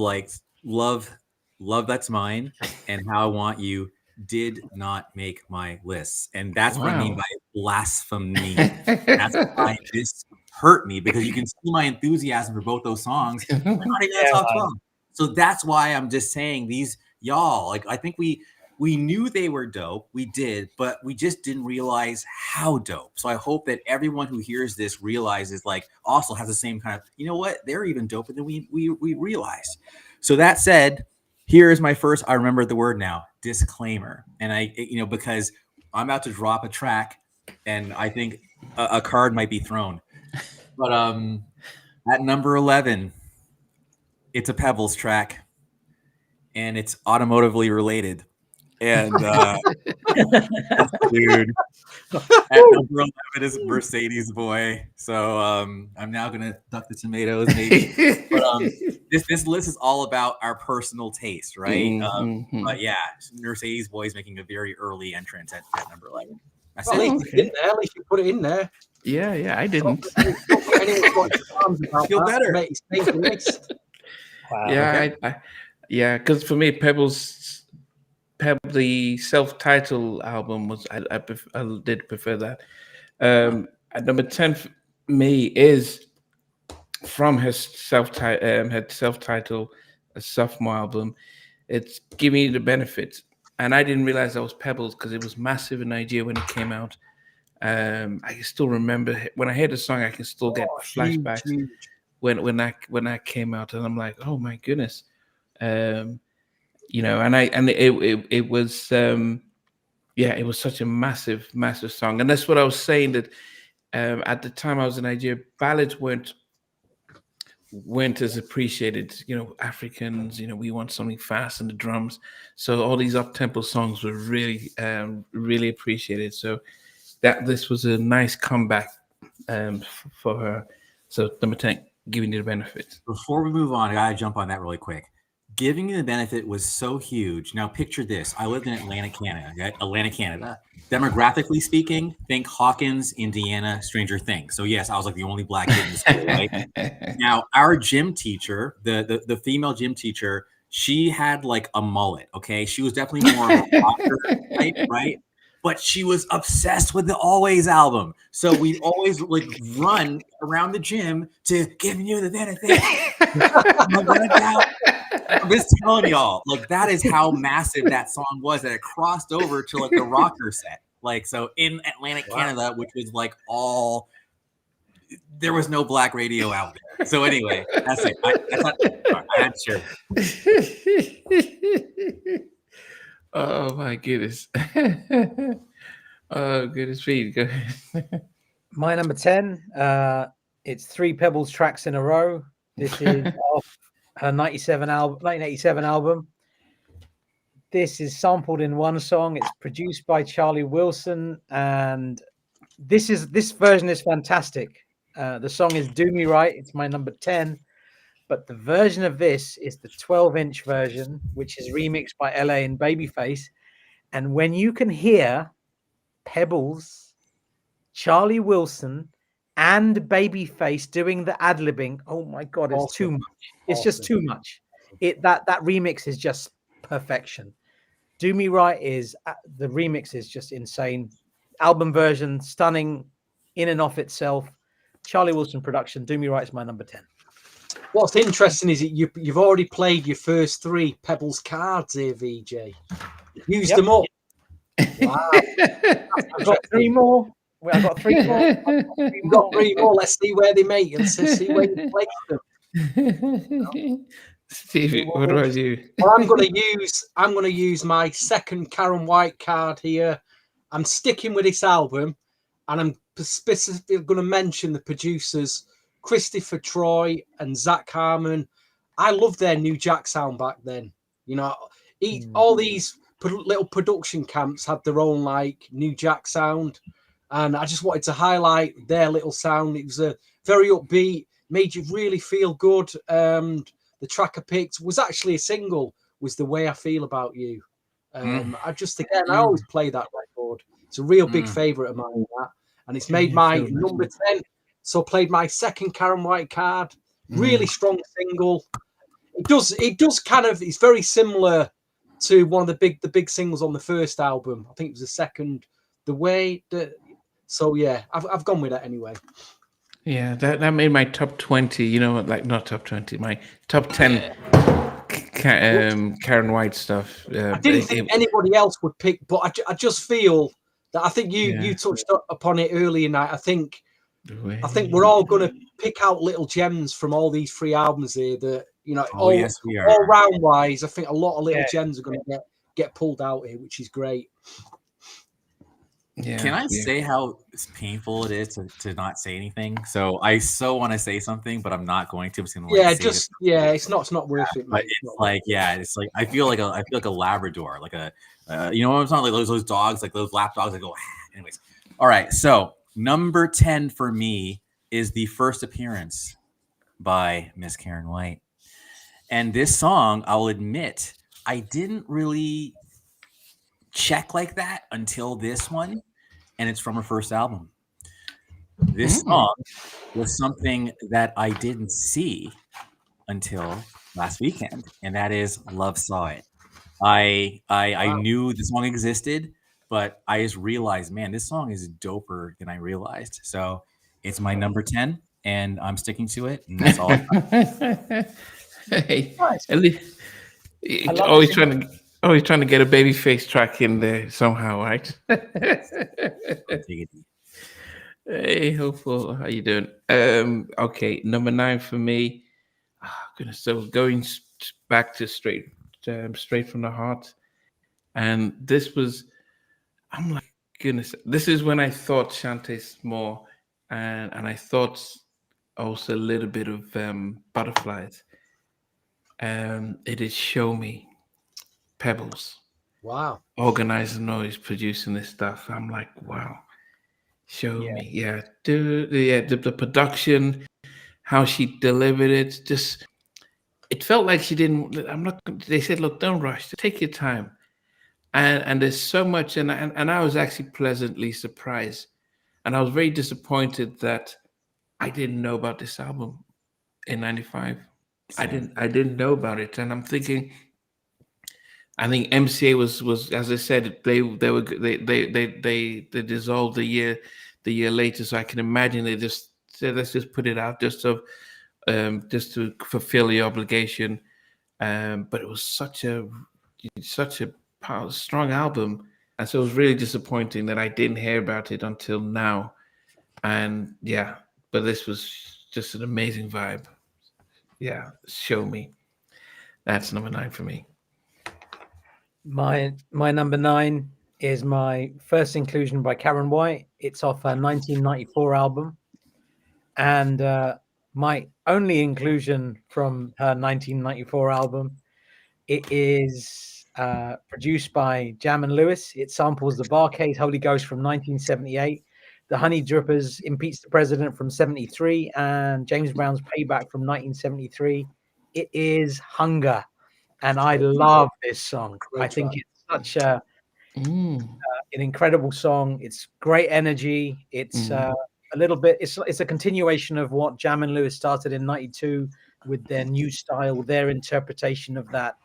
that's mine and How I Want You did not make my lists, and that's what I mean Wow. by blasphemy. That's why this hurt me, because you can see my enthusiasm for both those songs. They're not even in the top 12. So that's why I'm just saying these, y'all, like, I think we knew they were dope. We did, but we just didn't realize how dope. So I hope that everyone who hears this realizes, like, also has the same kind of, you know what, they're even doper than we realized. So that said, here is my first, I remember the word now, disclaimer. And because I'm about to drop a track and I think a card might be thrown. But at number 11, it's a Pebbles track and it's automotively related. And dude, at number 11 is Mercedes Boy. So I'm now gonna duck the tomatoes, maybe. But this list is all about our personal taste, right? But yeah, Mercedes Boy is making a very early entrance at number 11. That's Well, it. at least you put it in there. Yeah, I didn't. I feel better. Wow. Yeah, okay. Because for me, the self-titled album was I did prefer that. At number 10 for me is from her self-titled sophomore album. It's Give Me the Benefits, and I didn't realize that was Pebbles because it was massive in Nigeria when it came out. I can still remember when I hear the song. I can still get flashbacks huge. when that came out, and I'm like, oh my goodness. It was it was such a massive song, and that's what I was saying, that at the time I was in Nigeria, ballads weren't as appreciated. Africans, we want something fast in the drums, so all these up-tempo songs were really really appreciated. So this was a nice comeback for her. So number 10, Giving You the Benefit. Before we move on, I gotta jump on that really quick. Giving You the Benefit was so huge. Now picture this. I lived in Atlanta, Canada. Demographically speaking, think Hawkins, Indiana, Stranger Things. So yes, I was like the only black kid in the school, right? Now, our gym teacher, the female gym teacher, she had like a mullet, okay? She was definitely more of a rocker type, right? But she was obsessed with the Always album. So we'd always like run around the gym to Giving You the Benefit. I'm just telling y'all, like, that is how massive that song was, that it crossed over to like the rocker set. Like, so in Atlantic Canada, which was like there was no black radio out there. So anyway, that's it. I'm sure. Oh my goodness. Oh goodness me. Go ahead. My number 10, it's 3 Pebbles tracks in a row. This is off her 1987 album. This is sampled in one song. It's produced by Charlie Wilson, and this version is fantastic. The song is Do Me Right. It's my number 10. But the version of this is the 12-inch version, which is remixed by LA and Babyface. And when you can hear Pebbles, Charlie Wilson, and Babyface doing the ad-libbing, oh my God, it's too much. It's just too much. That remix is just perfection. Do Me Right the remix is just insane. Album version, stunning in and of itself. Charlie Wilson production. Do Me Right is my number 10. What's interesting is that you've already played your first 3 Pebbles cards here, VJ. Used them up. Wow. I've got 3 more. I've got 3 more. You've got 3 more. Let's see where they make it. Let's see where you place them. Stevie, what about you? Well, I'm gonna use my second Karyn White card here. I'm sticking with this album, and I'm specifically going to mention the producers Christopher Troy and Zach Harmon. I loved their New Jack sound back then. All these little production camps had their own like New Jack sound, and I just wanted to highlight their little sound. It was a very upbeat, made you really feel good. The track I picked was actually a single, was The Way I Feel About You. I always play that record. It's a real big favorite of mine, that, and it's made my number 10. So played my second Karyn White card. Really strong single. It does kind of. It's very similar to one of the big singles on the first album. I think it was the second. The way that. So yeah, I've gone with that anyway. Yeah, that made my top 20. You know, like not top 20, my top 10. Karyn White stuff. I didn't think anybody else would pick, but I just feel that I think you touched upon it earlier night. I think we're all going to pick out little gems from all these 3 albums here that, you know, yes, we are. all round wise, I think a lot of little gems are going to get pulled out here, which is great. Yeah, Can I say how painful it is to not say anything? So I so want to say something, but I'm not going to. I'm just going to it's not worth it, mate. But it's like I feel like a Labrador, like a you know what I'm talking, like those dogs, like those lap dogs that go. Anyways, all right. So number 10 for me is the first appearance by Miss Karyn White, and this song, I'll admit, I didn't really check like that until this one, and it's from her first album. This song was something that I didn't see until last weekend, and that is Love Saw It. I knew the song existed, but I just realized, man, this song is doper than I realized. So it's my number 10, and I'm sticking to it, and that's all. Hey, at least always trying to get a Babyface track in there somehow, right? Hey, hopeful. How you doing? Okay, number 9 for me. Oh, goodness, so going back to straight from the heart, and this was. I'm like, goodness, this is when I thought Shantae's more, and I thought also a little bit of Butterflies. It is Show Me, Pebbles. Wow. Organized Noise producing this stuff. I'm like, wow. Show Me. Yeah. The production, how she delivered it, just it felt like she didn't. They said, look, don't rush. Take your time. And there's so much, and I was actually pleasantly surprised. And I was very disappointed that I didn't know about this album in '95. I didn't know about it, and I'm thinking. I think MCA was as I said, they dissolved the year later. So I can imagine they just said, let's just put it out just to fulfill the obligation. But it was such a strong album, and so it was really disappointing that I didn't hear about it until now. And yeah, but this was just an amazing vibe. Yeah, Show Me. That's number 9 for me. My number 9 is my first inclusion by Karyn White. It's off her 1994 album, and my only inclusion from her 1994 album. It is produced by Jam and Lewis. It samples the Barcade Holy Ghost from 1978, the Honey Drippers Impeach the President from 73, and James Brown's Payback from 1973. It is Hungah, and I love this song. I think it's such an incredible song. It's great energy. It's a little bit. It's a continuation of what Jam and Lewis started in '92 with their new style, their interpretation of that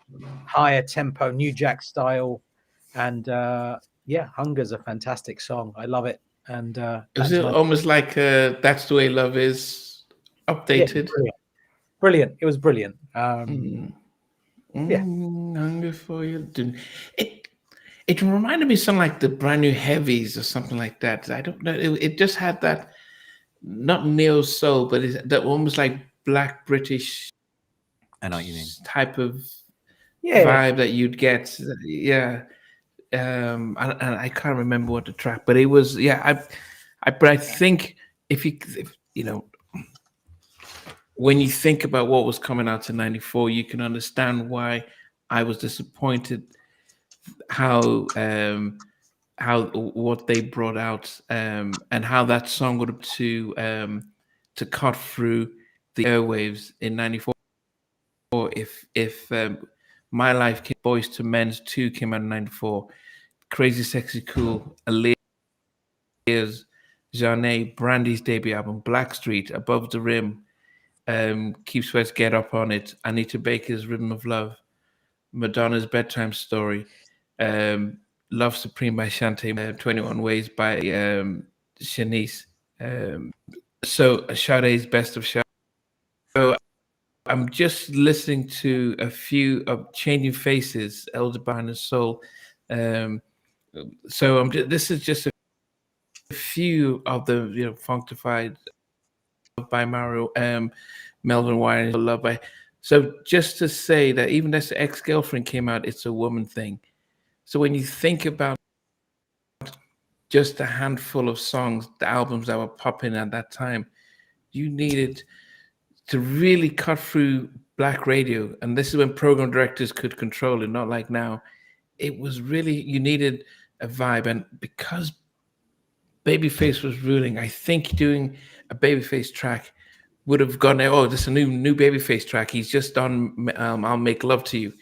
higher tempo New Jack style. And Hungah's a fantastic song. I love it. And is it almost like That's the Way Love Is updated? Yeah, brilliant. It was brilliant. Hungah for You. It reminded me of something like the Brand New Heavies or something like that. I don't know. It just had that, not neo soul, but it's that almost like Black British. I know what you mean. Type of vibe that you'd get. Yeah. And I can't remember what the track, but it was. Yeah. But I think if you know, when you think about what was coming out in '94, you can understand why I was disappointed how what they brought out and how that song would have to cut through the airwaves in '94. If My Life, Boys to Men's 2 came out in '94, Crazy Sexy Cool, Aaliyah's, Zhané, Brandy's debut album, Blackstreet, Above the Rim, Keith Sweat's Get Up on It, Anita Baker's Rhythm of Love, Madonna's Bedtime Story, Love Supreme by Shantae, 21 Ways by Shanice, so Sade's Best of Sade. So I'm just listening to a few of Changing Faces, Elder Behind the Soul. So this is just a few of the Functified by Mario, Melvin Wine, Love by. So just to say that even as the Ex-Girlfriend came out, it's a woman thing. So when you think about just a handful of songs, the albums that were popping at that time, you needed to really cut through black radio. And this is when program directors could control it, not like now. It was really, you needed a vibe. And because Babyface was ruling, I think doing a Babyface track would have gone, oh, this is a new Babyface track. He's just on I'll Make Love to You.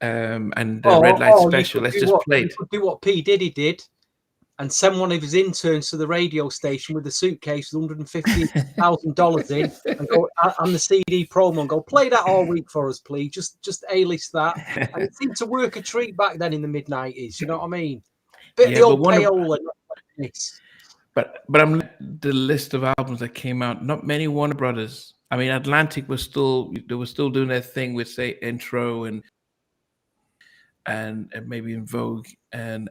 And Red Light Special. Let's just play it. You could do what P. Diddy did and send one of his interns to the radio station with a suitcase with $150,000 in and go on the CD promo and go, play that all week for us, please. Just A-list that. And it seemed to work a treat back then in the mid-90s. You know what I mean? Bit of the old payola. But I'm the list of albums that came out. Not many Warner Brothers. I mean, Atlantic was still doing their thing with, say, Intro and maybe In Vogue and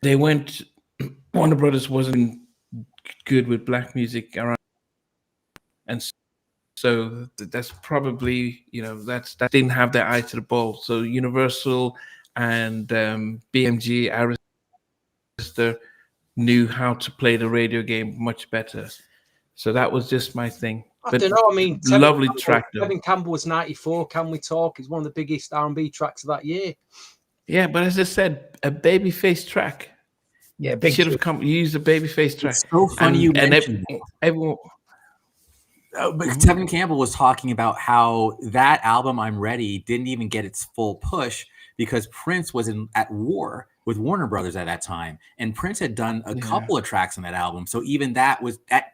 they went. Warner Brothers wasn't good with black music around, and so that's probably that didn't have their eye to the ball. So Universal and BMG, Arista knew how to play the radio game much better. So that was just my thing. I don't know. I mean, lovely track though. Tevin Campbell was 94. Can We Talk? It's one of the biggest R&B tracks of that year. Yeah, but as I said, a Babyface track. Yeah, big should have used a Babyface track. It's so funny you mentioned everyone. But Tevin Campbell was talking about how that album, I'm Ready, didn't even get its full push because Prince was at war with Warner Brothers at that time, and Prince had done a couple of tracks on that album. So even that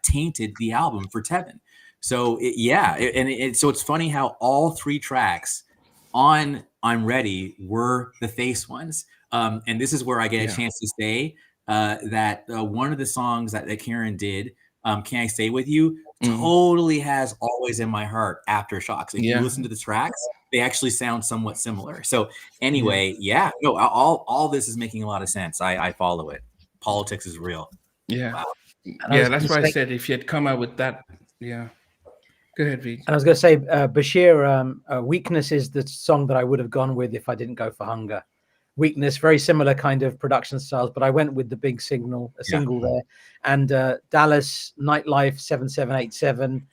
tainted the album for Tevin. So so it's funny how all three tracks on I'm Ready were the Face ones. And this is where I get a chance to say that one of the songs that Karyn did, Can I Stay With You, totally has Always in My Heart Aftershocks. If you listen to the tracks, they actually sound somewhat similar. So anyway, all this is making a lot of sense. I follow it. Politics is real. Yeah. Wow. Yeah, that's why I said if you had come out with that, Go ahead, Reed. And I was going to say, Bashir, Weakness is the song that I would have gone with if I didn't go for Hungah. Weakness, very similar kind of production styles, but I went with the big single there. And Dallas Nightlife 7787.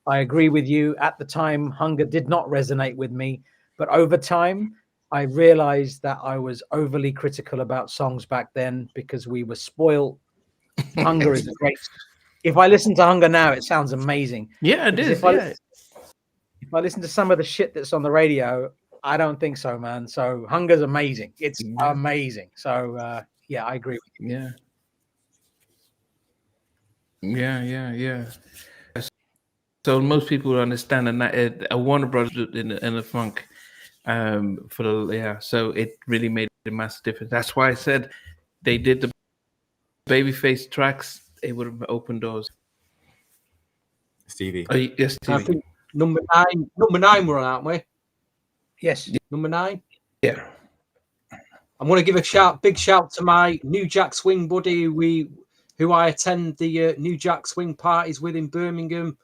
I agree with you. At the time, Hungah did not resonate with me, but over time, I realized that I was overly critical about songs back then because we were spoiled. Hungah is great. If I listen to Hungah now, it sounds amazing. Yeah, it is. If I listen to some of the shit that's on the radio, I don't think so, man. So Hungah's amazing. It's amazing. So I agree with you. Yeah. So most people understand a Warner Brothers in the funk so it really made a massive difference. That's why I said they did the Babyface tracks. It would have opened doors. Stevie. Yes, Stevie. I think number nine we're on, aren't we? Yes. Number 9? Yeah. I'm going to give a big shout to my new Jack Swing buddy who I attend the new Jack Swing parties with in Birmingham.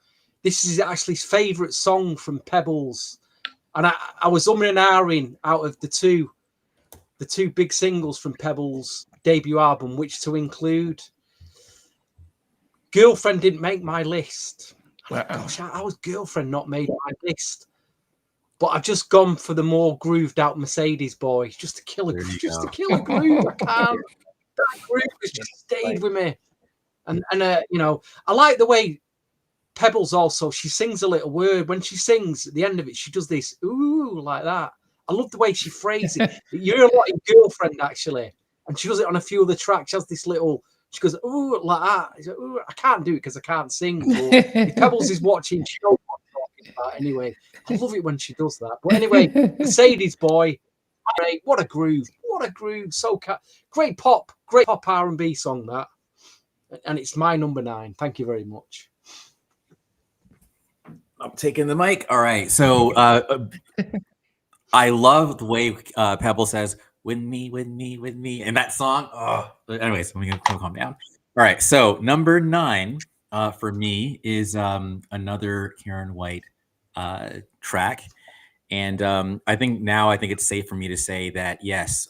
This is actually his favourite song from Pebbles. And I was umming and ahhing out of the two big singles from Pebbles' debut album, which to include. Girlfriend didn't make my list. Wow. Gosh, how was Girlfriend not made my list? But I've just gone for the more grooved out Mercedes Boy, just to kill a groove. I can't. That groove has just stayed with me. And I like the way Pebbles also, she sings a little word. When she sings at the end of it, she does this ooh like that. I love the way she phrases it. You hear a lot in Girlfriend actually, and she does it on a few of the tracks. She has this little She goes, ooh, like that. He's like, ooh, I can't do it because I can't sing. But if Pebbles is watching, she knows what I'm talking about anyway. I love it when she does that. But anyway, Mercedes Boy, great. What a groove. What a groove. Great pop R&B song, that. And it's my number 9. Thank you very much. I'm taking the mic. All right. So I love the way Pebble says, with me, and that song. Oh, anyways, I'm gonna calm down. All right. So number 9 for me is another Karyn White track. And I think it's safe for me to say that, yes,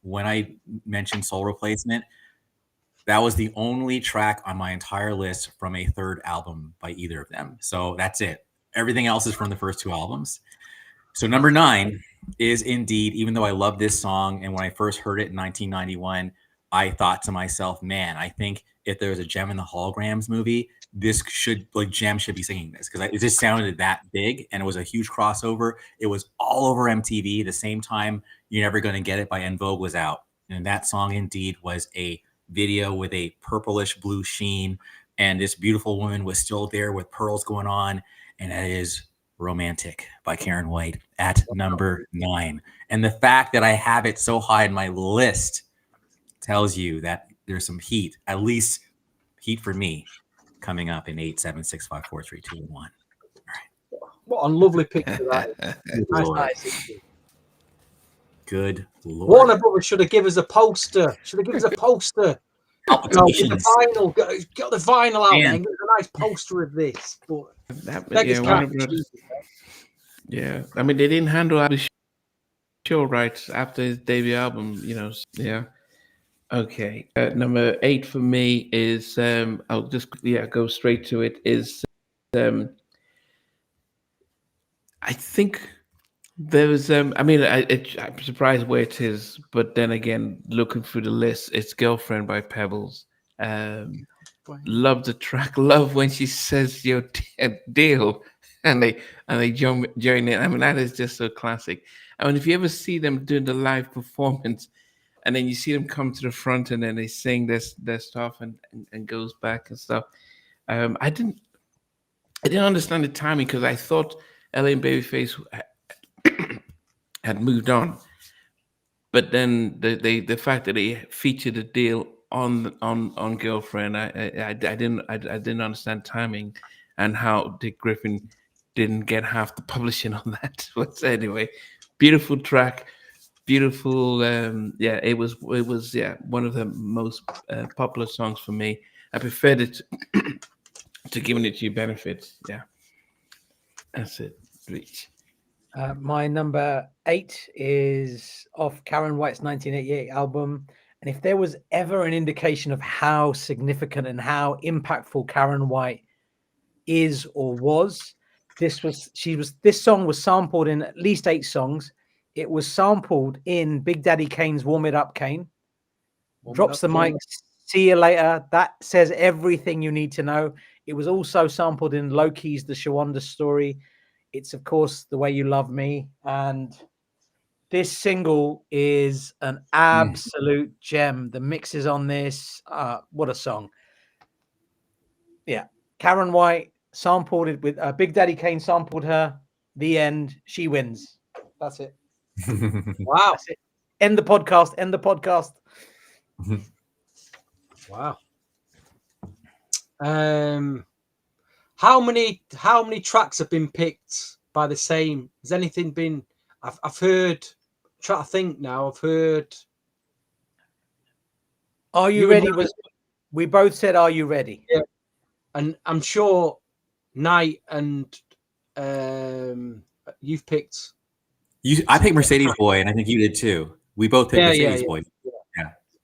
when I mentioned Soul Replacement, that was the only track on my entire list from a third album by either of them. So that's it. Everything else is from the first 2 albums. So number 9 is indeed, even though I love this song, and when I first heard it in 1991, I thought to myself, man, I think if there was a Gem and the Holograms movie, Gem should be singing this, because it just sounded that big, and it was a huge crossover. It was all over MTV the same time You're Never Gonna Get It by En Vogue was out. And that song indeed was a video with a purplish blue sheen, and this beautiful woman was still there with pearls going on, and that is Romantic by Karyn White at number 9. And the fact that I have it so high in my list tells you that there's some heat, at least heat for me, coming up in 8, 7, 6, 5, 4, 3, 2, and 1. All right. What a lovely picture that is. Nice. Good Lord. Warner Brothers should have given us a poster. Got the vinyl out there and get a nice poster of this. But yeah, I mean, they didn't handle the show right after his debut album, Yeah. Okay. Number 8 for me is I'll just go straight to it. Is I think there was I'm surprised where it is, but then again, looking through the list, it's Girlfriend by Pebbles. Love the track. Love when she says your deal, and they join in. I mean, that is just so classic. I mean, if you ever see them doing the live performance, and then you see them come to the front, and then they sing their stuff and goes back and stuff. I didn't understand the timing, because I thought LA and Babyface had moved on, but then the fact that they featured a deal on Girlfriend, I didn't understand timing, and how Dick Griffin didn't get half the publishing on that. But anyway, beautiful track, beautiful. It was one of the most popular songs for me. I preferred it to Giving It to You Benefits. Yeah, that's it. Reach. My number 8 is off Karyn White's 1988 album. And if there was ever an indication of how significant and how impactful Karyn White is or was, this song was sampled in at least 8 songs. It was sampled in Big Daddy Kane's Warm It Up, Kane. Drops the mic, see you later. That says everything you need to know. It was also sampled in Loki's The Shawanda Story. It's, of course, The Way You Love Me. And this single is an absolute gem. The mixes on this, what a song. Yeah. Karyn White sampled it with Big Daddy Kane sampled her. The end. She wins. That's it. Wow. That's it. End the podcast. Wow. How many tracks have been picked by the same? Has anything been? I've heard. Try to think now. I've heard. Are you ready? We both said, "Are you ready?" Yeah, and I'm sure Knight and you've picked. I picked Mercedes Boy, and I think you did too. We both picked Mercedes Boy.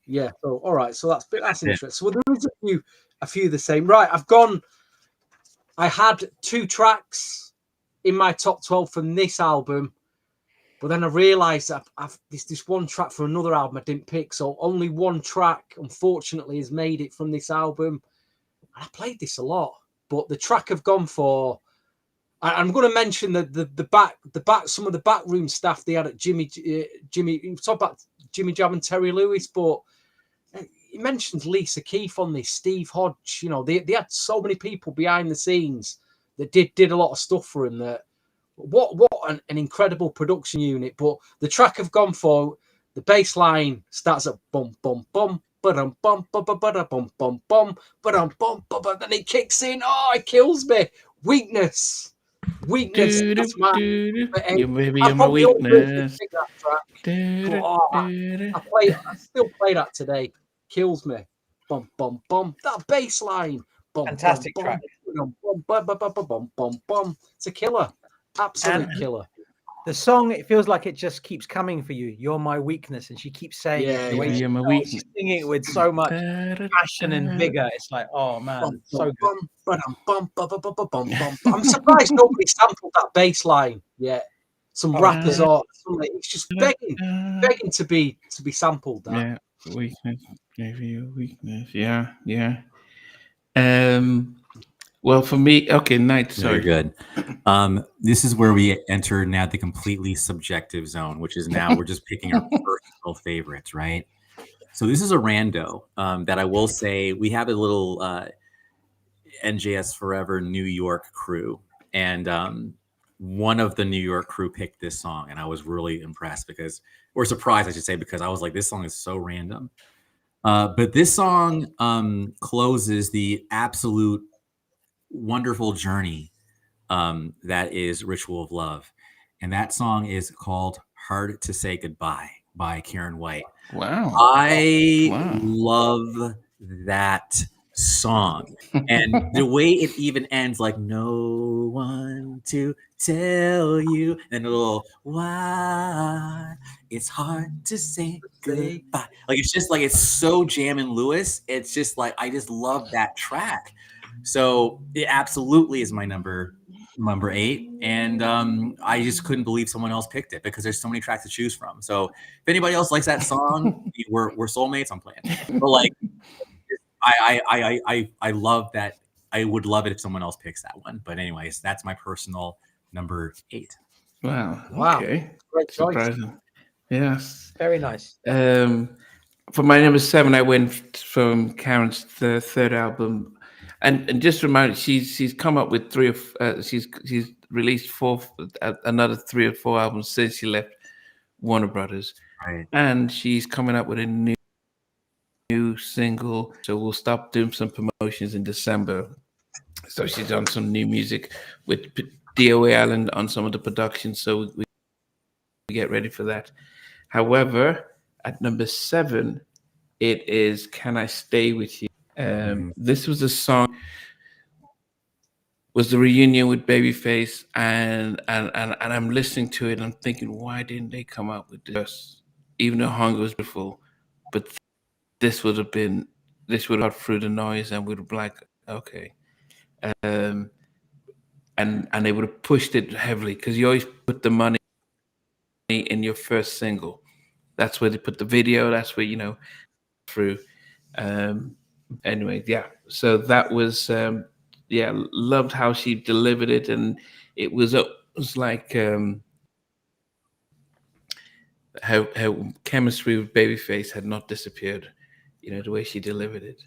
Yeah. So all right. So that's interesting. So there is a few the same. Right. I had 2 tracks in my top 12 from this album, but then I realised I've this one track from another album I didn't pick. So only one track, unfortunately, has made it from this album. And I played this a lot, but the track I've gone for, I'm going to mention the back some of the backroom staff they had at Jimmy. We talked about Jimmy Jam and Terry Lewis, but he mentions Lisa Keith on this, Steve Hodge. You know, they had so many people behind the scenes that did a lot of stuff for him. That what an incredible production unit. But the track I've gone for, the bass line starts at bum bum bum. Bum bum bum bum bum bum bum bum bum, then it kicks in. Oh, it kills me. Weakness. That's my. You maybe you're my weakness. That track. But, I still play that today. Kills me. Bum bum bum. That bass line. Fantastic track. Bum. It's a killer. Absolute killer. The song, it feels like it just keeps coming for you. You're my weakness, and she keeps saying it. The way you're my weakness. She's singing it with so much passion and vigor. It's like, oh man, so good. I'm surprised nobody sampled that bass line yet. Some rappers or something. It's just begging to be sampled. That. Yeah, weakness. Maybe your weakness. Yeah. Well, for me, okay, night. Sorry. Very good. This is where we enter now the completely subjective zone, which is now we're just picking our personal favorites, right? So this is a rando that I will say we have a little NJS Forever New York crew, and one of the New York crew picked this song, and I was really impressed or surprised, I should say, because I was like, this song is so random. But this song closes the absolute wonderful journey that is Ritual of Love, and that song is called Hard to Say Goodbye by Karyn White. Wow. I love that song, and the way it even ends, like no one to tell you, and a little why it's hard to say goodbye. Like it's just like it's so Jam and Lewis. It's just like I just love that track. So it absolutely is my number 8, and I just couldn't believe someone else picked it because there's so many tracks to choose from. So if anybody else likes that song, we're soulmates. I'm playing, but like I love that. I would love it if someone else picks that one. But anyways, that's my personal number 8. Wow. Okay. Great choice. Surprising. Yes. Very nice. For my number 7, I went from Karyn's third album. And just remind, she's come up with she's released another 3 or 4 albums since she left Warner Brothers, right? And she's coming up with a new single. So we'll stop doing some promotions in December. So she's done some new music with DOA Island on some of the production. So we get ready for that. However, at number 7, it is "Can I Stay With You." This was a song, was the reunion with Babyface, and I'm listening to it and I'm thinking, why didn't they come up with this? Even though Hungah was beautiful, but this would have got through the noise and would have been like, okay. And they would have pushed it heavily because you always put the money in your first single. That's where they put the video, that's where, through. Anyway, yeah. So that was, loved how she delivered it, and it was like her chemistry with Babyface had not disappeared, the way she delivered it.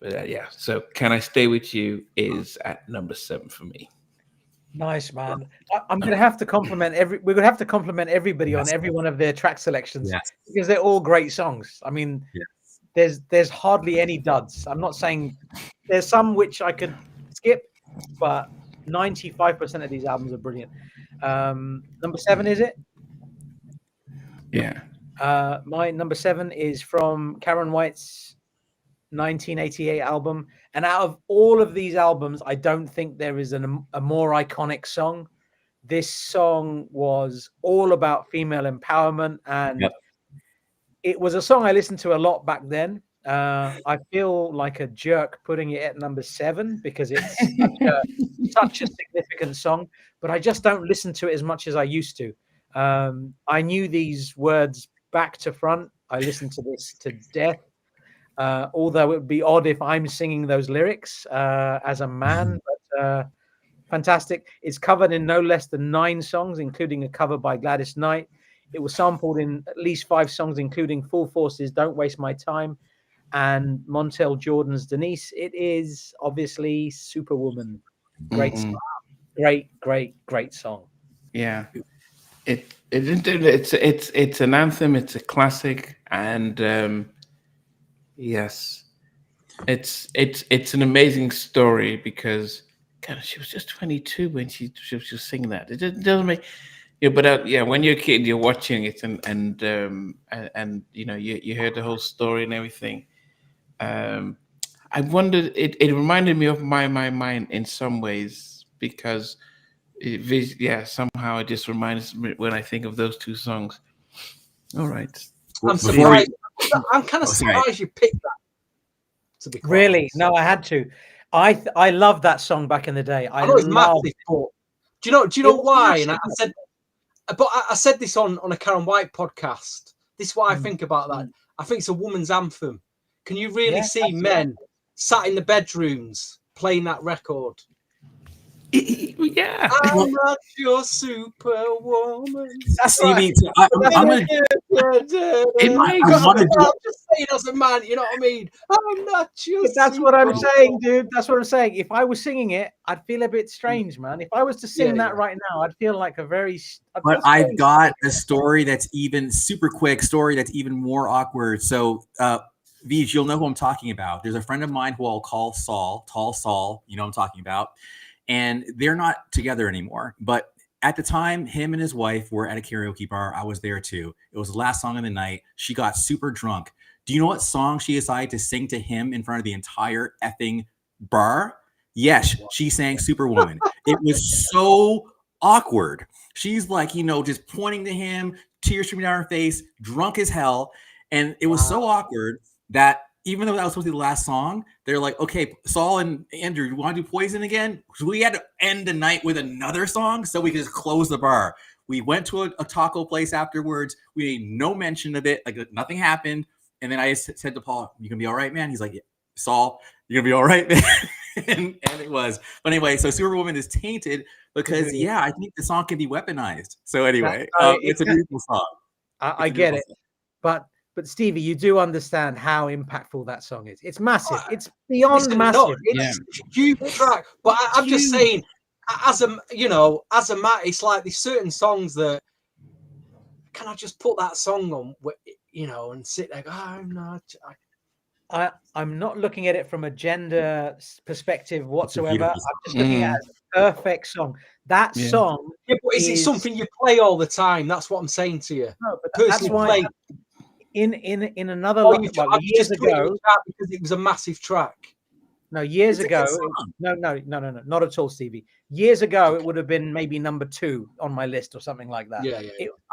But so "Can I Stay With You" is at number 7 for me. Nice, man. I'm gonna have to compliment we're gonna have to compliment everybody on every one of their track selections because they're all great songs. I mean. There's hardly any duds. I'm not saying there's some which I could skip, but 95% of these albums are brilliant. Number 7, is it? Yeah. My number 7 is from Karyn White's 1988 album. And out of all of these albums, I don't think there is a more iconic song. This song was all about female empowerment, and it was a song I listened to a lot back then. I feel like a jerk putting it at number 7 because it's such a significant song, but I just don't listen to it as much as I used to. I knew these words back to front. I listened to this to death, although it would be odd if I'm singing those lyrics as a man, but fantastic. It's covered in no less than 9 songs, including a cover by Gladys Knight. It was sampled in at least 5 songs, including Full Force's "Don't Waste My Time." and Montel Jordan's Denise, it is obviously Superwoman. Great song. Great song. Yeah. It's an anthem, it's a classic, and yes. It's an amazing story because God, she was just 22 when she was singing that. It doesn't make but when you're a kid, you're watching it and you heard the whole story and everything. I wondered. It reminded me of my mind in some ways because somehow it just reminds me when I think of those two songs. All right. I'm surprised. I'm kind of surprised you picked that. To be really honest. No, I had to. I loved that song back in the day. I know it's massive, but do you know why? And I said this on a Karyn White podcast. This is what I think about that. I think it's a woman's anthem. Can you really see men sat in the bedrooms playing that record? Yeah, I'm not your Superwoman. I'm just saying as a man, you know what I mean? I'm not your That's what I'm saying, dude. That's what I'm saying. If I was singing it, I'd feel a bit strange, man. If I was to sing that right now, I'd feel like a very. But I've got a story that's even super quick story that's even more awkward. So, Vij, you'll know who I'm talking about. There's a friend of mine who I'll call Saul, Tall Saul. You know what I'm talking about. And they're not together anymore. But at the time, him and his wife were at a karaoke bar. I was there too. It was the last song of the night. She got super drunk. Do you know what song she decided to sing to him in front of the entire effing bar? Yes, she sang Superwoman. It was so awkward. She's like, just pointing to him, tears streaming down her face, drunk as hell. And it was so awkward that even though that was supposed to be the last song, they're like, okay, Saul and Andrew, you want to do Poison again? So we had to end the night with another song so we could just close the bar. We went to a taco place afterwards. We made no mention of it. Like nothing happened. And then I said to Paul, you gonna be all right, man? He's like, yeah. Saul, you're gonna be all right, man. and it was. But anyway, so Superwoman is tainted because, I think the song can be weaponized. So anyway, it's a beautiful song. I get it. But Stevie, you do understand how impactful that song is. It's massive. It's beyond massive. It's a huge track. But I'm just saying, as a man, it's like there's certain songs that can I just put that song on, and sit there. I'm not looking at it from a gender perspective whatsoever. I'm just looking at it as a perfect song. That song. Yeah, but is it something you play all the time? That's what I'm saying to you. No, but that's why. In another years ago, because it was a massive track. No, years ago, no, not at all, Stevie. Years ago, it would have been maybe number 2 on my list or something like that.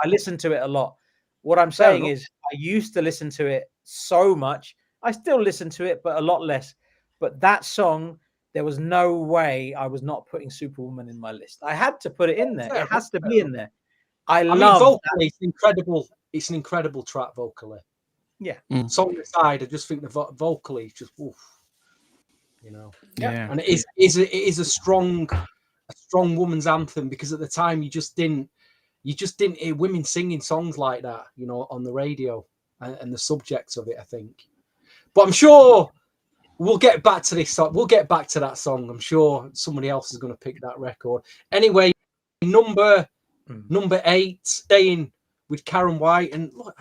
I listened to it a lot. What I'm saying is, I used to listen to it so much. I still listen to it, but a lot less. But that song, there was no way I was not putting Superwoman in my list. I had to put it in there. It has to be in there. I love vocally, it's incredible. It's an incredible track vocally. Yeah. Song aside, I just think the vocally is just oof. Yeah. And it is a strong woman's anthem because at the time you just didn't hear women singing songs like that, on the radio and the subjects of it, I think. But I'm sure we'll get back to this song. We'll get back to that song. I'm sure somebody else is going to pick that record. Anyway, number 8, staying with Karyn White, and look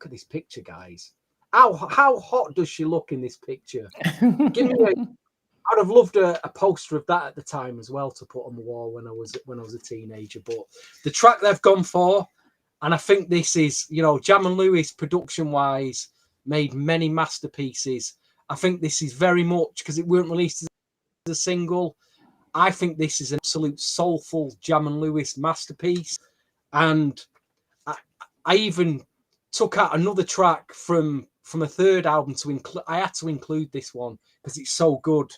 at this picture, guys. How hot does she look in this picture? I'd have loved a poster of that at the time as well to put on the wall when I was a teenager. But the track they've gone for, and I think this is, Jam and Lewis production wise made many masterpieces. I think this is very much because it weren't released as a single. I think this is an absolute soulful Jam and Lewis masterpiece, and I even took out another track from a third album to include. I had to include this one because it's so good.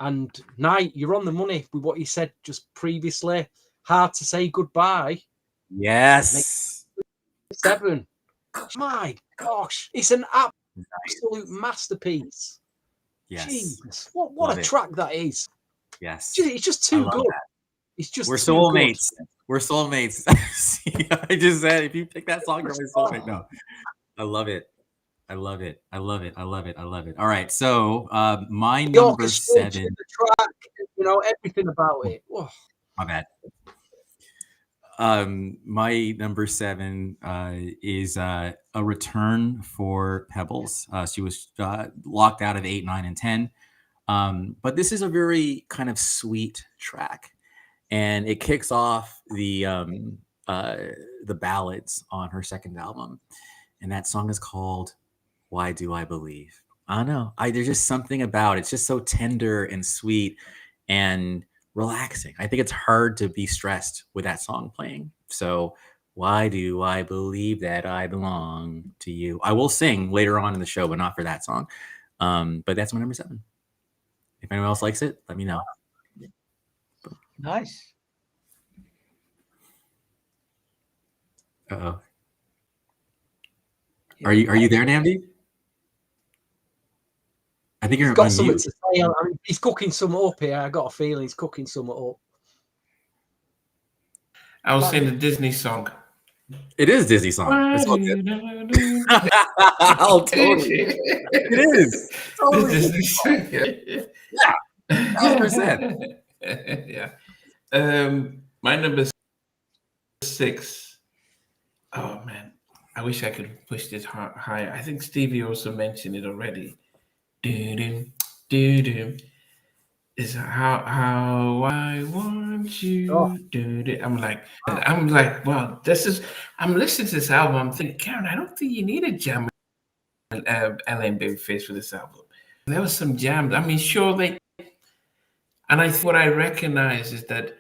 And Knight, you're on the money with what you said just previously. Hard to Say Goodbye. Yes. 7. My gosh, it's an absolute masterpiece. Yes. Jesus, what a track that is. Yes. It's just too good. That. It's just we're soulmates. We're soulmates. I just said if you pick that song, you're my soulmate. No, I love it. I love it. I love it. I love it. I love it. All right. So my The number orchestration, 7. the track, you know, everything about it. Oh. My bad. My number 7 is a return for Pebbles. She was locked out of 8, 9, and 10. But this is a very kind of sweet track, and it kicks off the ballads on her second album, and that song is called "Why Do I Believe." I don't know. There's just something about it. It's just so tender and sweet and relaxing. I think it's hard to be stressed with that song playing. So, why do I believe that I belong to you? I will sing later on in the show, but not for that song. But that's my number 7. If anyone else likes it, let me know. Nice. Uh-oh. Are you there, Namdi? I think you're He's got on something mute. to say. I mean, he's cooking something up here. I got a feeling he's cooking something up. I was saying the Disney song. It is Disney song. It's all good. Oh, totally. It is. Totally. Disney song. Yeah. 100%. Yeah. My number 6. Oh man, I wish I could push this higher. I think Stevie also mentioned it already. Do-do, do-do. Is how I want you. Oh. Do-do. I'm like, well, I'm listening to this album. I'm thinking, Karyn, I don't think you need a jam with LA and Babyface for this album. There was some jams. I mean, sure and I think what I recognize is that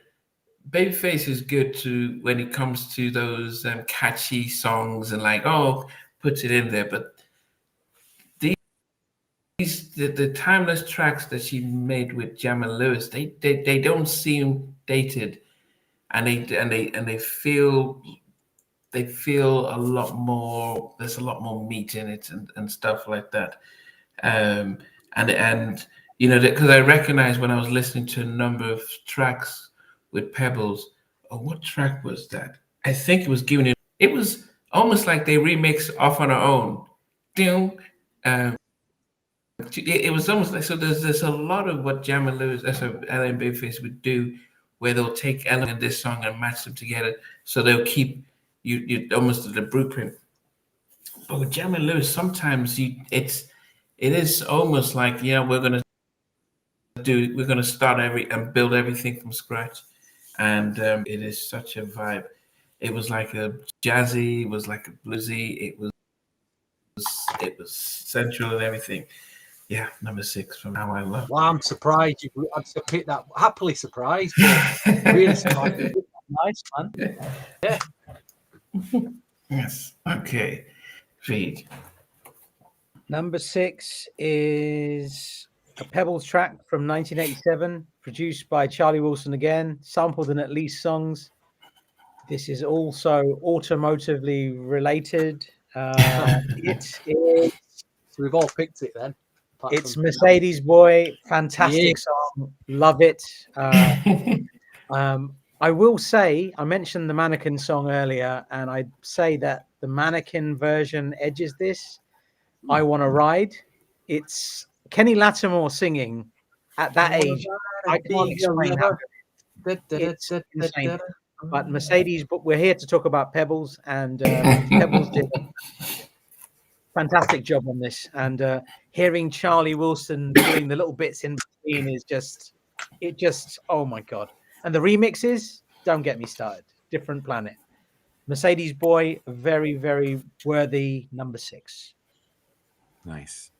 Babyface is good to when it comes to those catchy songs and like, puts it in there. But the timeless tracks that she made with Jam and Lewis, they don't seem dated, and they feel a lot more. There's a lot more meat in it and stuff like that. And you know, because I recognize when I was listening to a number of tracks with Pebbles. Oh, what track was that? I think it was giving it. It was almost like they remixed Off on Our Own. It was almost like, so there's a lot of what Jam and Lewis, LA and Babyface would do, where they'll take elements in this song and match them together, so they'll keep you almost the blueprint. But with Jam and Lewis, sometimes it is almost like, yeah, we're gonna start and build everything from scratch, and it is such a vibe. It was like a jazzy, it was like a bluesy, it was central and everything. Yeah, number 6 from How I Love. Well, I'm surprised you had to pick that. Happily surprised, but really surprised. Nice, man. Yeah. Yes. Okay. Read. Number 6 is a Pebbles track from 1987, produced by Charlie Wilson again, sampled in at least songs. This is also automotively related. It is. So we've all picked it then. It's Mercedes Boy, fantastic song, love it. I will say, I mentioned the Mannequin song earlier, and I'd say that the Mannequin version edges this. I Want to Ride. It's Kenny Lattimore singing at that age. I can't explain how good it's insane. But Mercedes, but we're here to talk about Pebbles, and Pebbles did a fantastic job on this. And hearing Charlie Wilson doing the little bits in between is just, oh my God. And the remixes, don't get me started. Different planet. Mercedes Boy, very, very worthy number 6. Nice.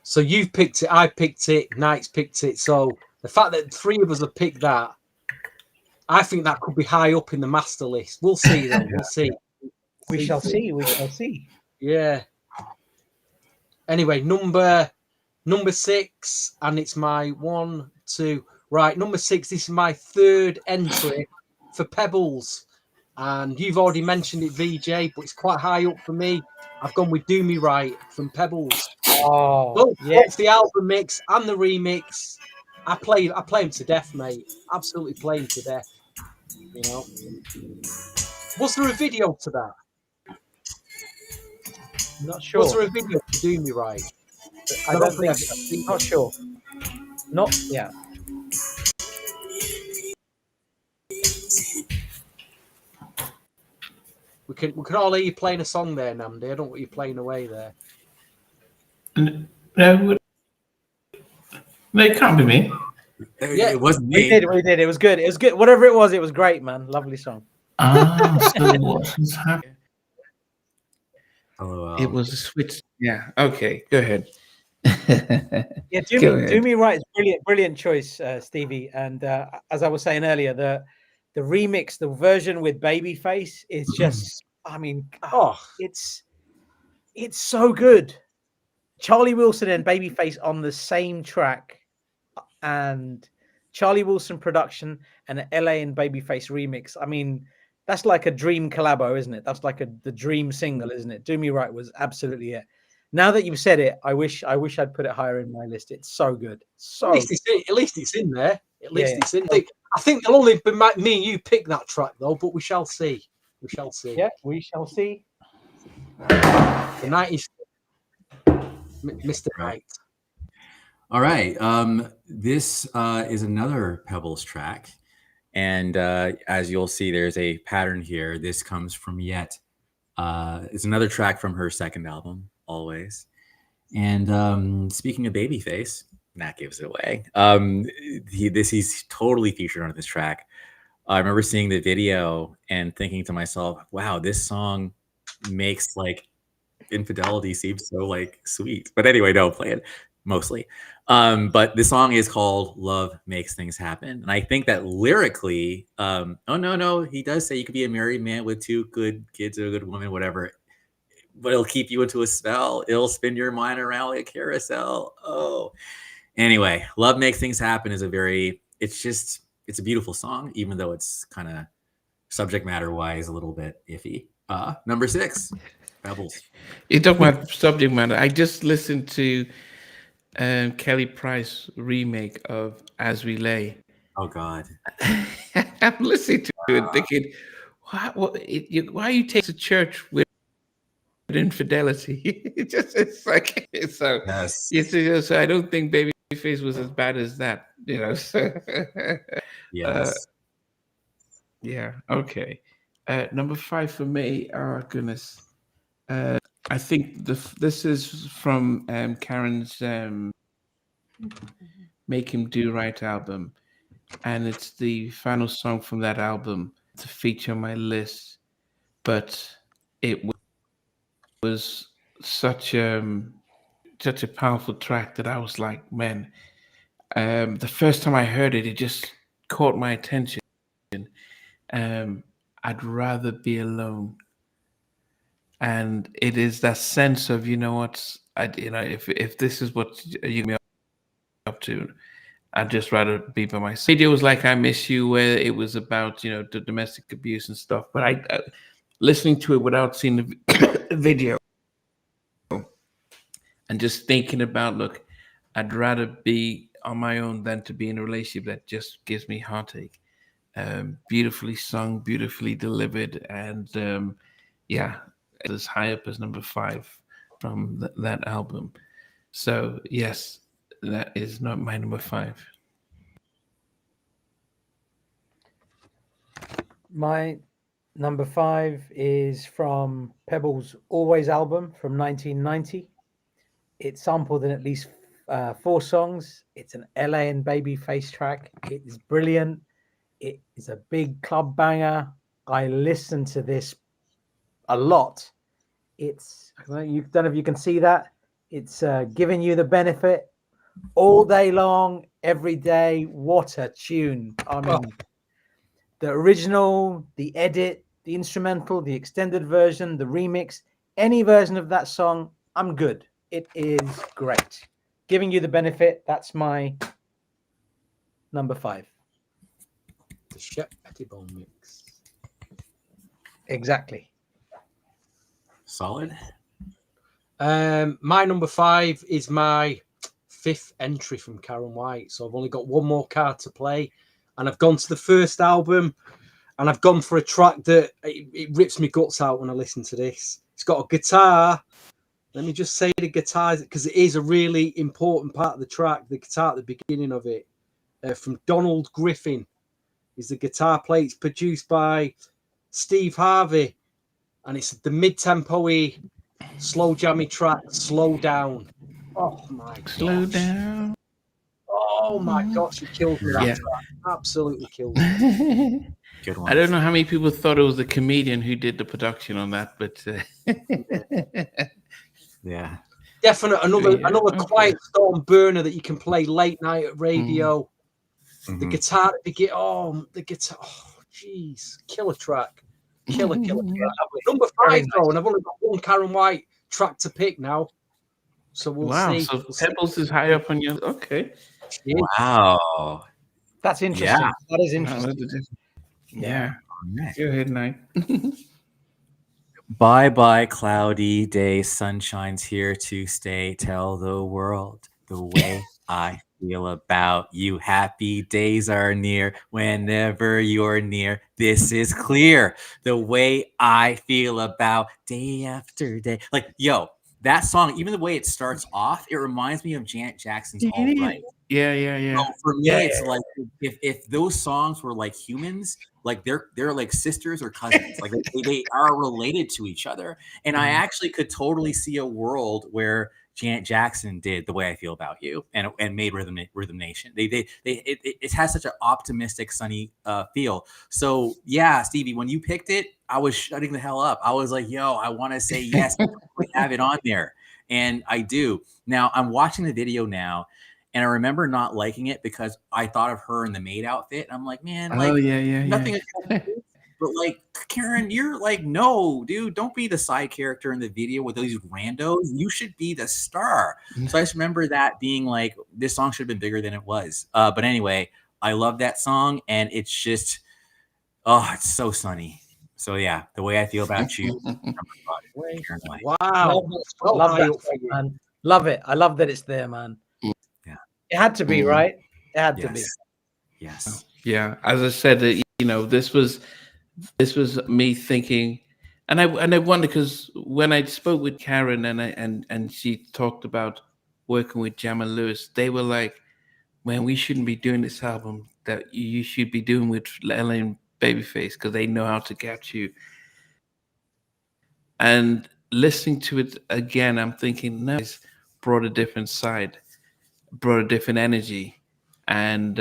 So you've picked it, I picked it, Knight's picked it. So the fact that 3 of us have picked that, I think that could be high up in the master list. We'll see then. We'll see. We shall see. We shall see. Yeah. Anyway, number 6, and it's my 1, 2. Right, number 6. This is my 3rd entry for Pebbles, and you've already mentioned it, VJ, but it's quite high up for me. I've gone with "Do Me Right" from Pebbles. Oh, both the album mix and the remix. I play them to death, mate. Absolutely play them to death. You know. Was there a video to that? Not sure. Was there a video to Do Me Right? I don't think so. Not sure. Not yeah. We can all hear you playing a song there, Namdi. I don't want you playing away there. No, it can't be me. Yeah, it wasn't me. We did. It was good. It was good. Whatever it was great, man. Lovely song. So what has happened? Oh, It was a switch. Yeah. Okay. Go ahead. Yeah, Do Me Right is brilliant choice, Stevie. And as I was saying earlier, the remix, the version with Babyface is just, I mean, it's so good. Charlie Wilson and Babyface on the same track, and Charlie Wilson production and an LA and Babyface remix. I mean, that's like a dream collabo, isn't it? That's like the dream single, isn't it? Do Me Right was absolutely it. Now that you've said it, I wish I'd put it higher in my list. It's so good. So at least it's in there. At least it's in there. I think there'll only be me and you pick that track though, but we shall see. We shall see. Yeah, we shall see. The 90s, Mr. Right. All right. This is another Pebbles track. And as you'll see, there's a pattern here. This comes from Yet. It's another track from her second album, Always. And speaking of Babyface, that gives it away. He's totally featured on this track. I remember seeing the video and thinking to myself, wow, this song makes like infidelity seem so like sweet. But anyway, don't play it mostly. But the song is called Love Makes Things Happen. And I think that lyrically, oh no, he does say you could be a married man with 2 good kids or a good woman, whatever, but it'll keep you into a spell. It'll spin your mind around like a carousel. Oh, anyway, Love Makes Things Happen is it's a beautiful song, even though it's kind of subject matter wise a little bit iffy. Number 6, Pebbles. You talk about subject matter. I just listened to Kelly Price remake of As We Lay. Oh God. I'm listening to it thinking, why are you taking to church with infidelity? It's like so. Yes. So I don't think Babyface was as bad as that, So Yes. yeah. Okay. Number 5 for me. Oh goodness. I think this is from Karyn's Make Him Do Right album, and it's the final song from that album to feature on my list. But it was such a powerful track that I was like, man. The first time I heard it, it just caught my attention. I'd rather be alone. And it is that sense of, if this is what you're me up to, I'd just rather be by myself. Video was like I Miss You, where it was about, the domestic abuse and stuff. But I listening to it without seeing the video and just thinking about, look, I'd rather be on my own than to be in a relationship that just gives me heartache. Beautifully sung, beautifully delivered, and as high up as number 5 from that album. So yes, that is not my number 5. My number 5 is from Pebbles' Always album from 1990. It's sampled in at least 4 songs. It's an LA and Babyface track. It is brilliant. It is a big club banger. I listen to this a lot. I don't know if you can see that. It's giving you the benefit all day long, every day. What a tune. I mean, the original, the edit, the instrumental, the extended version, the remix, any version of that song, I'm good. It is great. Giving you the benefit, that's my number 5. The Shep Pettibone mix. Exactly. Solid. My number 5 is my 5th entry from Karyn White. So I've only got one more card to play. And I've gone to the first album. And I've gone for a track that it rips me guts out when I listen to this. It's got a guitar Let me just say the guitars, because it is a really important part of the track. The guitar at the beginning of it, from Donald Griffin, is the guitar player. It's produced by Steve Harvey, and it's the mid-tempo-y, slow jammy track, Slow Down. Oh my gosh. Slow down. Oh my gosh, he killed me that Yeah. track. Absolutely killed me. Good one. I don't know how many people thought it was the comedian who did the production on that, but Yeah. Definite another Yeah, okay. quiet storm burner that you can play late night at radio. The guitar, the guitar. Oh, jeez, killer track, killer. Number 5 though, and I've only got one Karyn White track to pick now, so we'll wow. see. So Pebbles is high up on your. Okay. Wow. That's interesting. Yeah. That is Wow, interesting. yeah. Right. Go ahead, Knight. Bye bye, cloudy day. Sunshine's here to stay. Tell the world the way I feel about you. Happy days are near whenever you're near. This is clear. The way I feel about day after day. Like, yo, that song, even the way it starts off, it reminds me of Janet Jackson's All Right. Yeah. So for me, it's like if those songs were like humans, like they're like sisters or cousins, like they are related to each other. And I actually could totally see a world where Janet Jackson did The Way I Feel About You and made Rhythm Nation. It has such an optimistic, sunny feel. So yeah, Stevie, when you picked it, I was shutting the hell up. I was like, yo, I want to say yes, we have it on there, and I do. Now I'm watching the video now. And I remember not liking it because I thought of her in the maid outfit. I'm like, man, like, nothing. But like, Karyn, you're like, no, dude, don't be the side character in the video with these randos. You should be the star. So I just remember that being like, this song should have been bigger than it was. But anyway, I love that song, and it's just, oh, it's so sunny. So yeah, The Way I Feel About You. Wow, Love that song, man. Love it. I love that it's there, man. It had to be, right? It had to be. Yes. Yeah. As I said, this was me thinking, and I wonder, because when I spoke with Karyn and she talked about working with Jam and Lewis, they were like, "Man, we shouldn't be doing this album. That you should be doing with LA and Babyface, because they know how to capture you." And listening to it again, I'm thinking, no, it's brought a different side, brought a different energy, and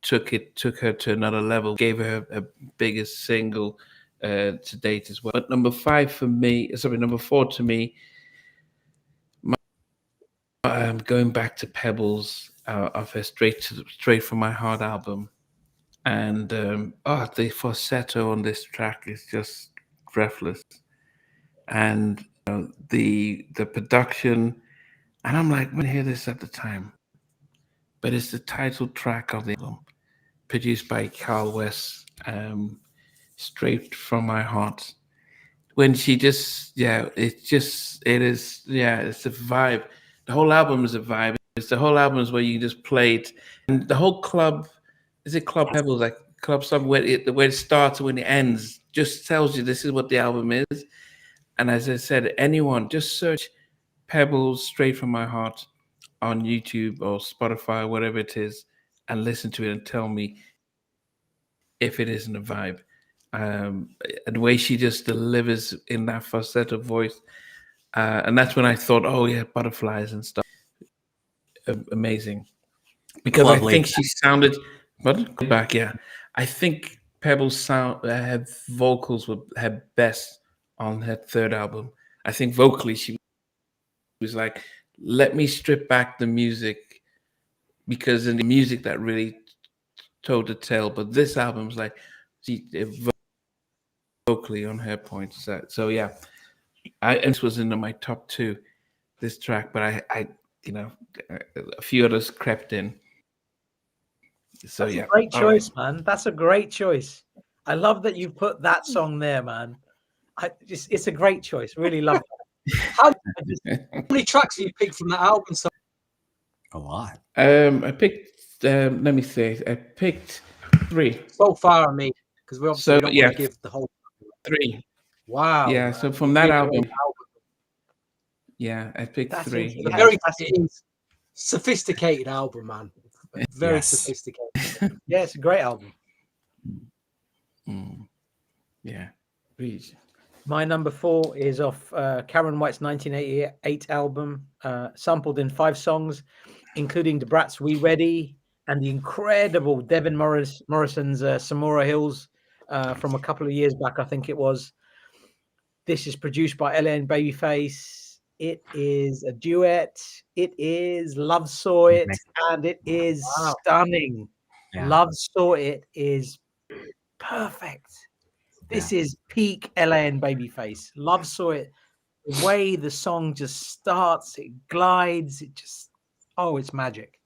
took her to another level, gave her a biggest single to date as well. But number 4 to me, going back to Pebbles, of her Straight from My Heart album, and the falsetto on this track is just breathless, and the production, and I'm like, I didn't hear this at the time, but it's the title track of the album, produced by Carl West, Straight from My Heart. When she just, it's a vibe. The whole album is a vibe. It's the whole album is where you just play it. And the whole club, is it Club Pebbles, like club song, where it starts and when it ends, just tells you this is what the album is. And as I said, anyone, just search Pebbles Straight from My Heart on YouTube or Spotify, whatever it is, and listen to it and tell me if it isn't a vibe. And the way she just delivers in that falsetto voice. And that's when I thought, oh yeah, butterflies and stuff. Amazing. Because I think she sounded, but go back, yeah. I think Pebbles sound her vocals were her best on her third album. I think vocally she was like, let me strip back the music, because in the music that really told the tale. But this album's like she vocally on her points. So yeah, this was in my top 2, this track, but I a few others crept in. So That's yeah, a great choice, man. That's a great choice. I love that you put that song there, man. It's a great choice. Really love it. How many tracks have you picked from that album? So A lot. I picked. Let me see. I picked 3 so far, because we obviously don't want to give the whole 3. Wow. Yeah. So from that album, Yeah, I picked That's three. interesting. A very sophisticated album, man. Very sophisticated. Yeah, it's a great album. Yeah, please. My number 4 is off Karyn White's 1988 album, sampled in 5 songs, including the Brat's We Ready and the incredible Devin Morrison's Samora Hills from a couple of years back, I think it was. This is produced by LA and Babyface. It is a duet. It is Love Saw It, and it is stunning. Yeah. Love Saw It is perfect. This is peak LA and Babyface. Love Saw It. The way the song just starts, it glides, it just, it's magic.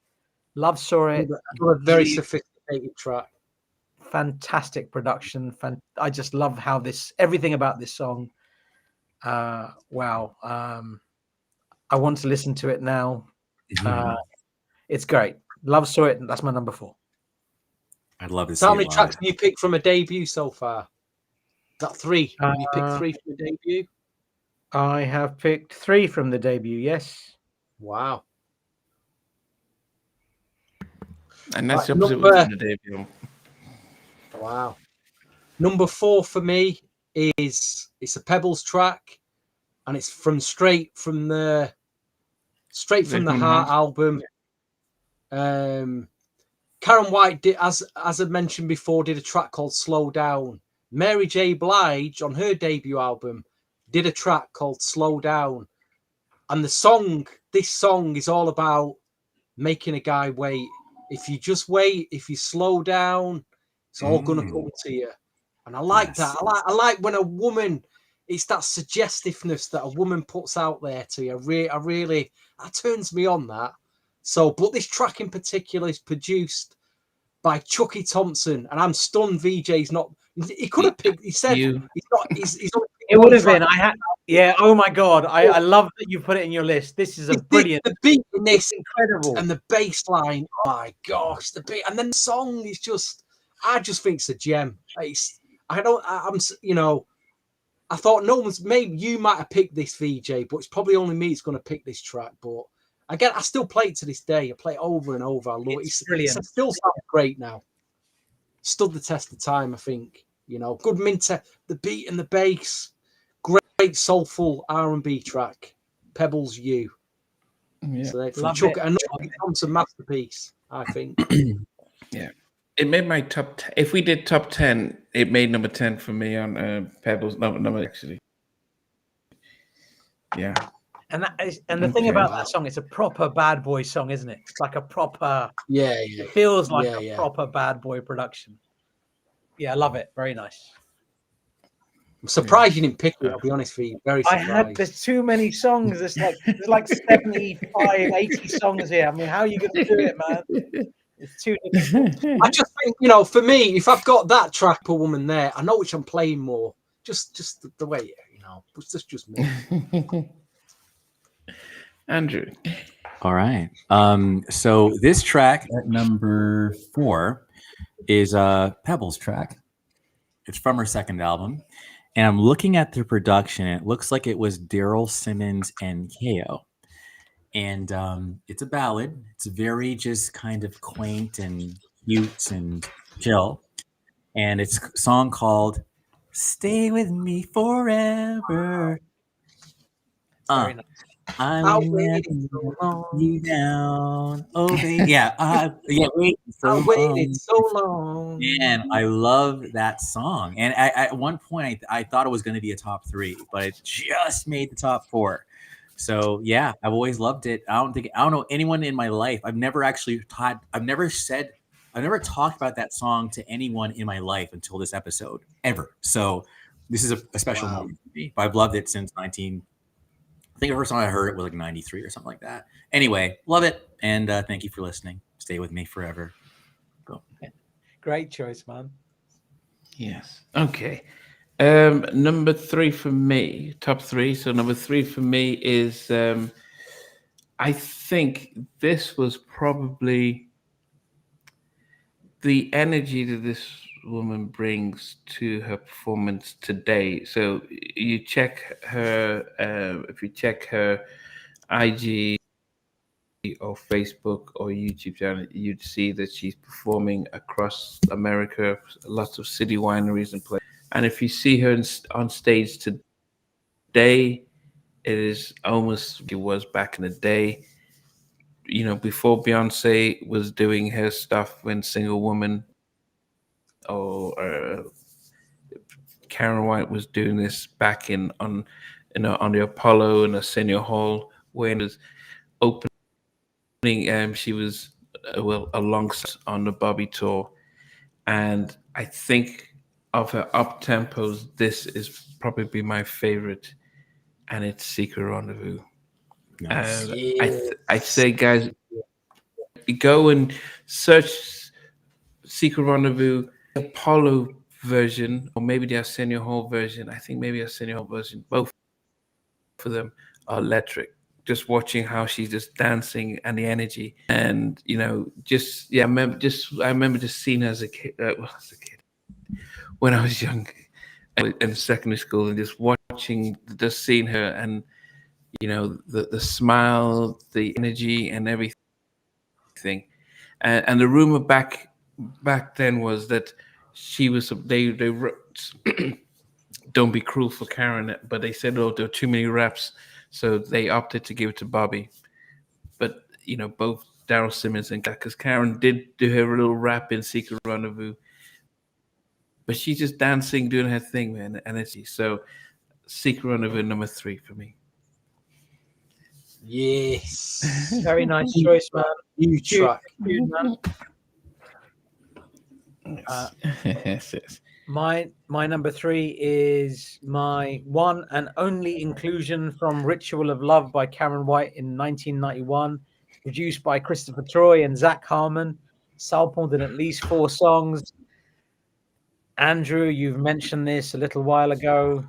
Love Saw It. A very sophisticated track. Fantastic production. I just love how everything about this song. Wow. I want to listen to it now. It's great. Love Saw It. That's my number 4. I'd love to see how many tracks have you picked from a debut so far? Is that 3? Have you picked 3 from the debut? I have picked 3 from the debut, yes. Wow. And that's the opposite from the debut. Wow. Number 4 for me it's a Pebbles track, and it's straight from the Heart album. Karyn White did, as I mentioned before, did a track called Slow Down. Mary J. Blige on her debut album did a track called Slow Down. And this song is all about making a guy wait. If you just wait, if you slow down, it's all gonna come to you. And I like that. I like when a woman, it's that suggestiveness that a woman puts out there to you. I really, that turns me on, that. So, but this track in particular is produced by Chucky Thompson, and I'm stunned VJ's not. He could have picked. He said he's not. He's it would have been. Yeah. Oh my God. I love that you put it in your list. This is a brilliant. The beat in this, incredible, and the bass line. Oh my gosh, the beat, and then the song is just. I just think it's a gem. I thought no one's. Maybe you might have picked this, VJ, but it's probably only me that's going to pick this track. But again, I still play it to this day. I play it over and over. I love it. It's brilliant. It still sounds great now. Stood the test of time, I think. Good minter, the beat and the bass. Great soulful R&B track. Pebbles You. Yeah. So from Chuck, another Thompson masterpiece, I think. Yeah. It made my top 10. If we did top 10, it made number 10 for me on Pebbles. Number actually. Yeah. And the thing about that song, it's a proper bad boy song, isn't it? It's like a proper. Yeah. It feels like a proper bad boy production. Yeah, I love it. Very nice. I'm surprised you didn't pick it, I'll be honest with you. Very surprised. There's too many songs. There's like 75, 80 songs here. I mean, how are you going to do it, man? It's too difficult. I just think, for me, if I've got that track per woman there, I know which I'm playing more. Just the way, it's just me. Andrew. All right. So this track at number 4 is a Pebbles track. It's from her second album. And I'm looking at the production. It looks like it was Daryl Simmons and KO. And it's a ballad. It's very just kind of quaint and cute and chill. And it's a song called Stay With Me Forever. Very nice. I'll never let you down. Oh, baby. Yeah. Waited so long. And I love that song. And at one point, I thought it was going to be a top 3, but it just made the top 4. So yeah, I've always loved it. I don't know anyone in my life. I've never talked about that song to anyone in my life until this episode ever. So this is a special moment for me. But I've loved it since I think the first time I heard it was like 93 or something like that. Anyway, love it. And thank you for listening. Stay with me forever. Go. Great choice, man. Yes. Okay. Number 3 for me, top 3. So number 3 for me is, I think this was probably the energy that this woman brings to her performance today. So you check her, if you check her IG or Facebook or YouTube channel, you'd see that she's performing across America, lots of city wineries and places. And if you see her on stage today, it is almost like it was back in the day. You know, before Beyonce was doing her stuff when Single Woman, or Karyn White was doing this back on the Apollo and Arsenio Hall when it was opening. She was alongside on the Bobby tour, and I think of her up tempos, this is probably my favorite, and it's Secret Rendezvous. Nice. I say, guys, go and search Secret Rendezvous, Apollo version, or maybe the Arsenio Hall version. I think maybe Arsenio Hall version. Both of them are electric. Just watching how she's just dancing and the energy, and I remember just seeing her as a kid. When I was young, in secondary school, and just watching, just seeing her, and the smile, the energy, and everything. And the rumor back then was that she was they wrote "Don't Be Cruel" for Karyn, but they said, oh, there were too many raps, so they opted to give it to Bobby. But both Daryl Simmons and because Karyn did do her little rap in Secret Rendezvous, but she's just dancing, doing her thing, man, and it's so Secret Rendezvous number 3 for me. Yes. Very nice choice, man. New track. Huge, man. Yes. My number 3 is my one and only inclusion from Ritual of Love by Karyn White in 1991, produced by Christopher Troy and Zach Harmon, sampled in at least 4 songs. Andrew, you've mentioned this a little while ago.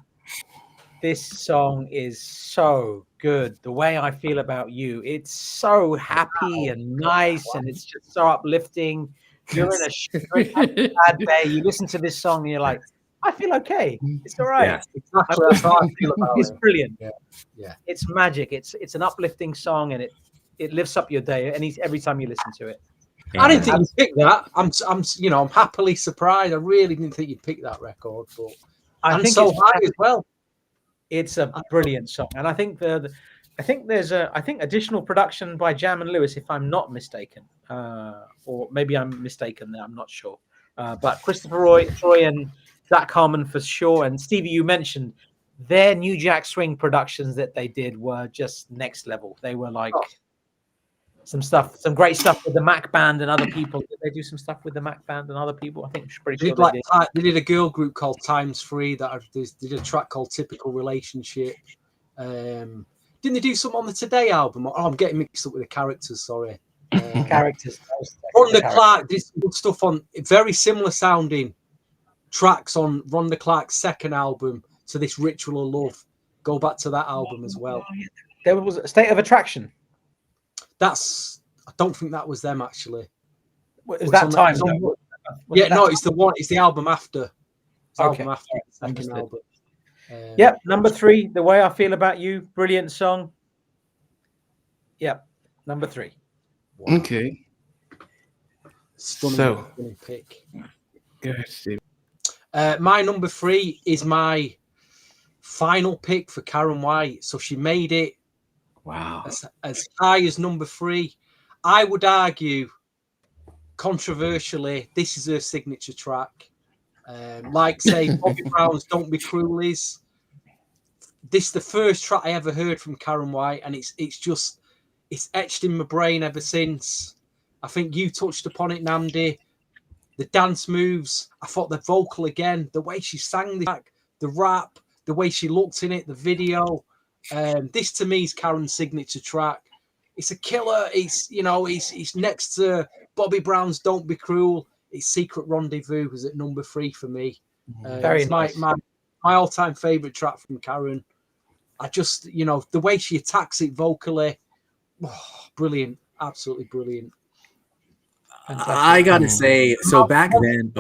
This song is so good. The Way I Feel About You. It's so happy and nice, and it's just so uplifting. You're in a bad day. You listen to this song, and you're like, I feel okay. It's all right. Yeah. Exactly. That's how I feel about It's it. brilliant. Yeah. It's magic. It's an uplifting song, and it lifts up your day every time you listen to it. I didn't think you'd pick that. I'm happily surprised. I really didn't think you'd pick that record, but I think so it's high as well. It's a brilliant song, and I think there's additional production by Jam and Lewis, if I'm not mistaken, or maybe I'm mistaken there. I'm not sure, but Christopher Troy and Zach Harmon for sure. And Stevie, you mentioned their new Jack Swing productions that they did were just next level. They were like some great stuff with the Mac Band and other people. Did they do some stuff with the Mac Band and other people? I think pretty sure they did. They did a girl group called Times 3 that did a track called Typical Relationship. Didn't they do something on the Today album? Oh, I'm getting mixed up with the characters. Sorry. Characters. Rhonda Clark did some good stuff on very similar sounding tracks on Rhonda Clark's second album to this Ritual of Love. Go back to that album as well. There was a State of Attraction. I don't think that was them actually. Is that time? It's the album after. Okay. Album after the second album. Yep, number 3, The Way I Feel About You, brilliant song. Yep, number 3. Wow. Okay. Stunning pick. Go ahead, Steve. My number 3 is my final pick for Karyn White. So she made it. Wow. As high as number 3. I would argue, controversially, this is her signature track. Like, say, Bobby Brown's Don't Be Cruel is. This is the first track I ever heard from Karyn White, and it's etched in my brain ever since. I think you touched upon it, Namdi. The dance moves. I thought the vocal again, the way she sang the track, the rap, the way she looked in it, the video. This to me is Karyn's signature track. It's a killer. It's next to Bobby Brown's Don't Be Cruel. It's Secret Rendezvous was at number 3 for me. Very nice. my all-time favorite track from Karyn. I just, the way she attacks it vocally, brilliant, absolutely brilliant. I gotta say, so back then,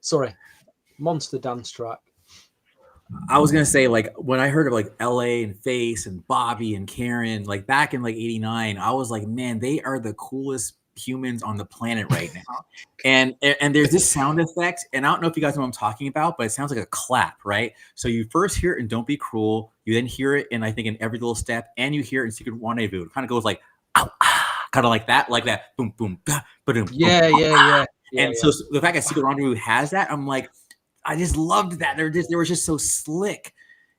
Sorry, monster dance track. I was gonna say, like, when I heard of like LA and Face and Bobby and Karyn, like back in like '89, I was like, man, they are the coolest humans on the planet right now. And there's this sound effect, and I don't know if you guys know what I'm talking about, but it sounds like a clap, right? So you first hear it in Don't Be Cruel, you then hear it in, I think, in Every Little Step, and you hear it in Secret Rendezvous. It kind of goes like, ow, ah, kind of like that, boom, boom, ba-dum, Yeah, boom, yeah. And so the fact that Secret Rendezvous has that, I'm like, I just loved that. They were just so slick.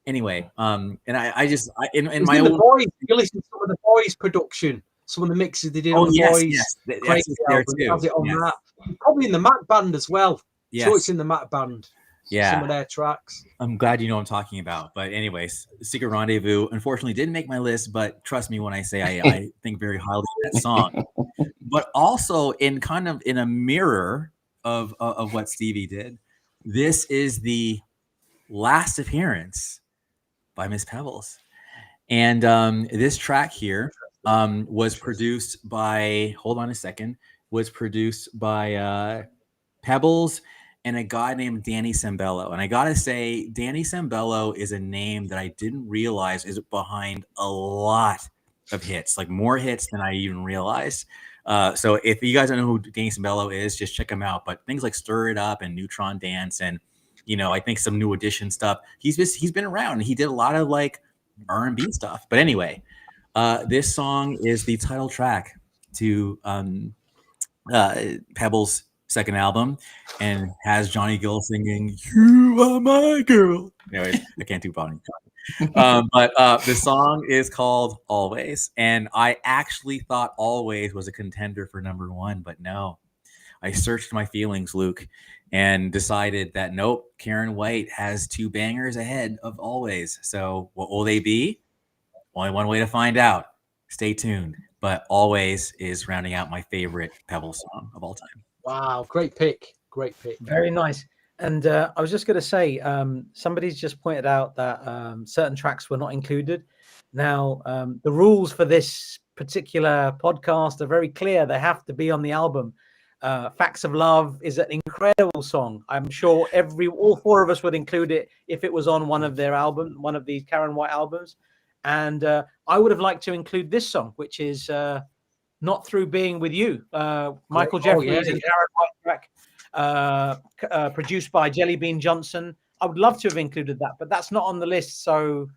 Anyway, and I just in my own. The Boys, you listen to some of the Boys production, some of the mixes they did on the Boys. Yes, Crazy there album. too. It has it on that. Probably in the Mac Band as well. Yes. Sure, it's in the Mac Band. Yeah, some of their tracks. I'm glad you know what I'm talking about. But anyways, Secret Rendezvous unfortunately didn't make my list, but trust me when I say I think very highly of that song. But also in kind of in a mirror of what Stevie did, this is the last appearance by Miss Pebbles. And this track here was produced by, hold on a second, was produced by Pebbles and a guy named Danny Sembello. And I gotta say, Danny Sembello is a name that I didn't realize is behind a lot of hits, like more hits than I even realized. So if you guys don't know who Danny Sembello is, just check him out. But things like Stir It Up and Neutron Dance and, you know, I think some New Edition stuff, he's been around. He did a lot of like R&B stuff. But anyway, this song is the title track to Pebbles' second album and has Johnny Gill singing "You Are My Girl." Anyways, I can't do Bonnie. But the song is called Always, and I actually thought Always was a contender for #1, but no. I searched my feelings, Luke, and decided that nope, Karyn White has 2 bangers ahead of Always. So what will they be? Only one way to find out. Stay tuned. But Always is rounding out my favorite Pebbles song of all time. Wow, great pick. Great pick. Very nice. And I was just going to say, somebody's just pointed out that certain tracks were not included. Now, the rules for this particular podcast are very clear. They have to be on the album. Facts of Love is an incredible song. I'm sure all 4 of us would include it if it was on one of their albums, one of these Karyn White albums. And I would have liked to include this song, which is Not Through Being With You. Michael Jeffries and Karyn White track, produced by Jellybean Johnson. I would love to have included that, but that's not on the list. So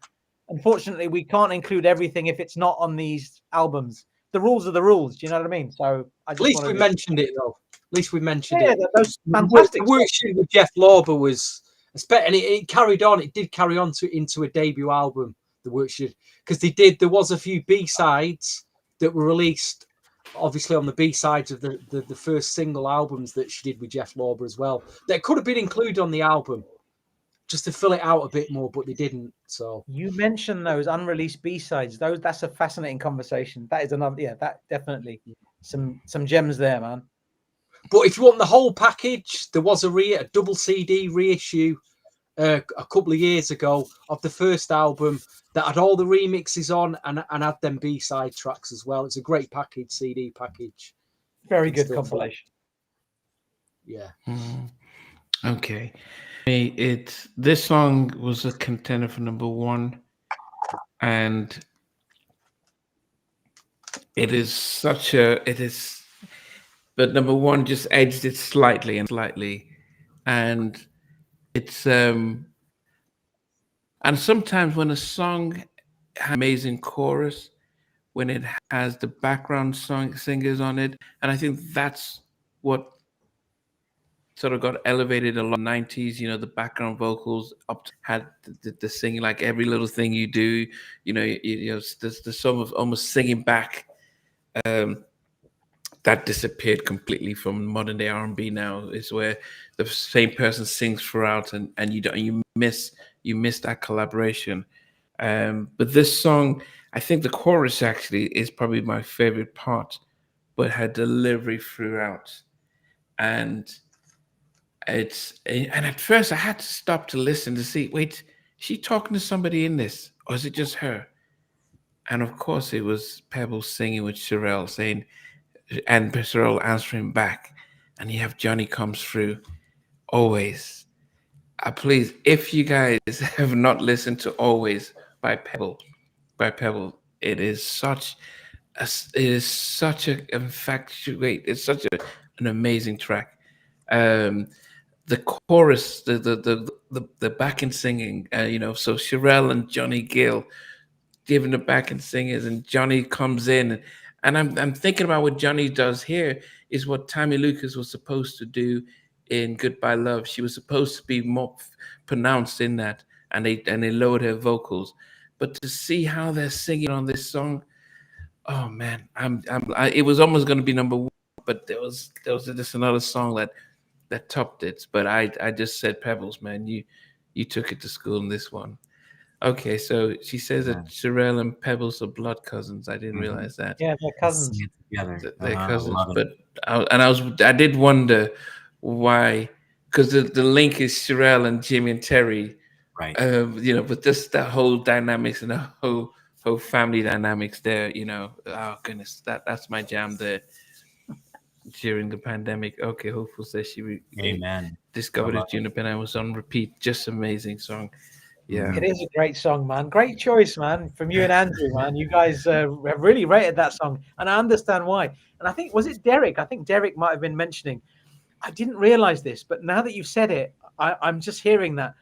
unfortunately, we can't include everything if it's not on these albums. The rules are the rules. Do you know what I mean? So at least we mentioned it, though. At least we mentioned it. Those fantastic. The work she did with Jeff Lorber was, and it carried on. It did carry on into a debut album. The work she did, because there was a few B-sides that were released, obviously on the B-sides of the first single albums that she did with Jeff Lorber as well. That could have been included on the album, just to fill it out a bit more, but they didn't. So you mentioned those unreleased B-sides. That's a fascinating conversation. That is another, that definitely some gems there, man. But if you want the whole package, there was a double CD reissue a couple of years ago of the first album that had all the remixes on and had them B-side tracks as well. It's a great package, CD package. Very good compilation. Yeah. Okay. This song was a contender for #1, and it is, but #1 just edged it slightly, and it's and sometimes when a song has amazing chorus, when it has the background singers on it, and I think that's what sort of got elevated a lot in the 90s, the background vocals had the singing, like Every Little Thing You Do, the song of almost singing back, that disappeared completely from modern day R&B now. Is where the same person sings throughout, and you miss that collaboration. But this song, I think the chorus actually is probably my favorite part, but her delivery throughout, and at first I had to stop to listen to see, wait, is she talking to somebody in this, or is it just her? And of course it was Pebbles singing with Sherelle saying, and Sherelle answering back, and you have Johnny comes through, Always. Please, if you guys have not listened to Always by Pebble, it is such it is such a infatuate. It's such an amazing track. Um, the chorus, the backing singing, so Sherelle and Johnny Gill giving the backing singers, and Johnny comes in, and I'm thinking about what Johnny does here is what Tammy Lucas was supposed to do in Goodbye Love. She was supposed to be more pronounced in that, and they lowered her vocals, but to see how they're singing on this song, oh man, it was almost going to be number one, but there was just another song that topped it. But I just said Pebbles, man. You took it to school in this one. Okay, so she says that Sherelle and Pebbles are blood cousins. I didn't realize that. Yeah, they're cousins. Together. They're cousins. Love But I did wonder why, because the link is Sherelle and Jimmy and Terry. Right. But just that whole dynamics and the whole family dynamics there. Oh goodness, that's my jam there. During the pandemic. Okay, Hopeful says she Amen. discovered it during the pandemic. Was on repeat. Just amazing song. Yeah, it is a great song, man. Great choice, man, from you and Andrew, man. You guys have really rated that song, and I understand why. And I think, was it Derek? I think Derek might have been mentioning. I didn't realize this, but now that you've said it, I'm just hearing that.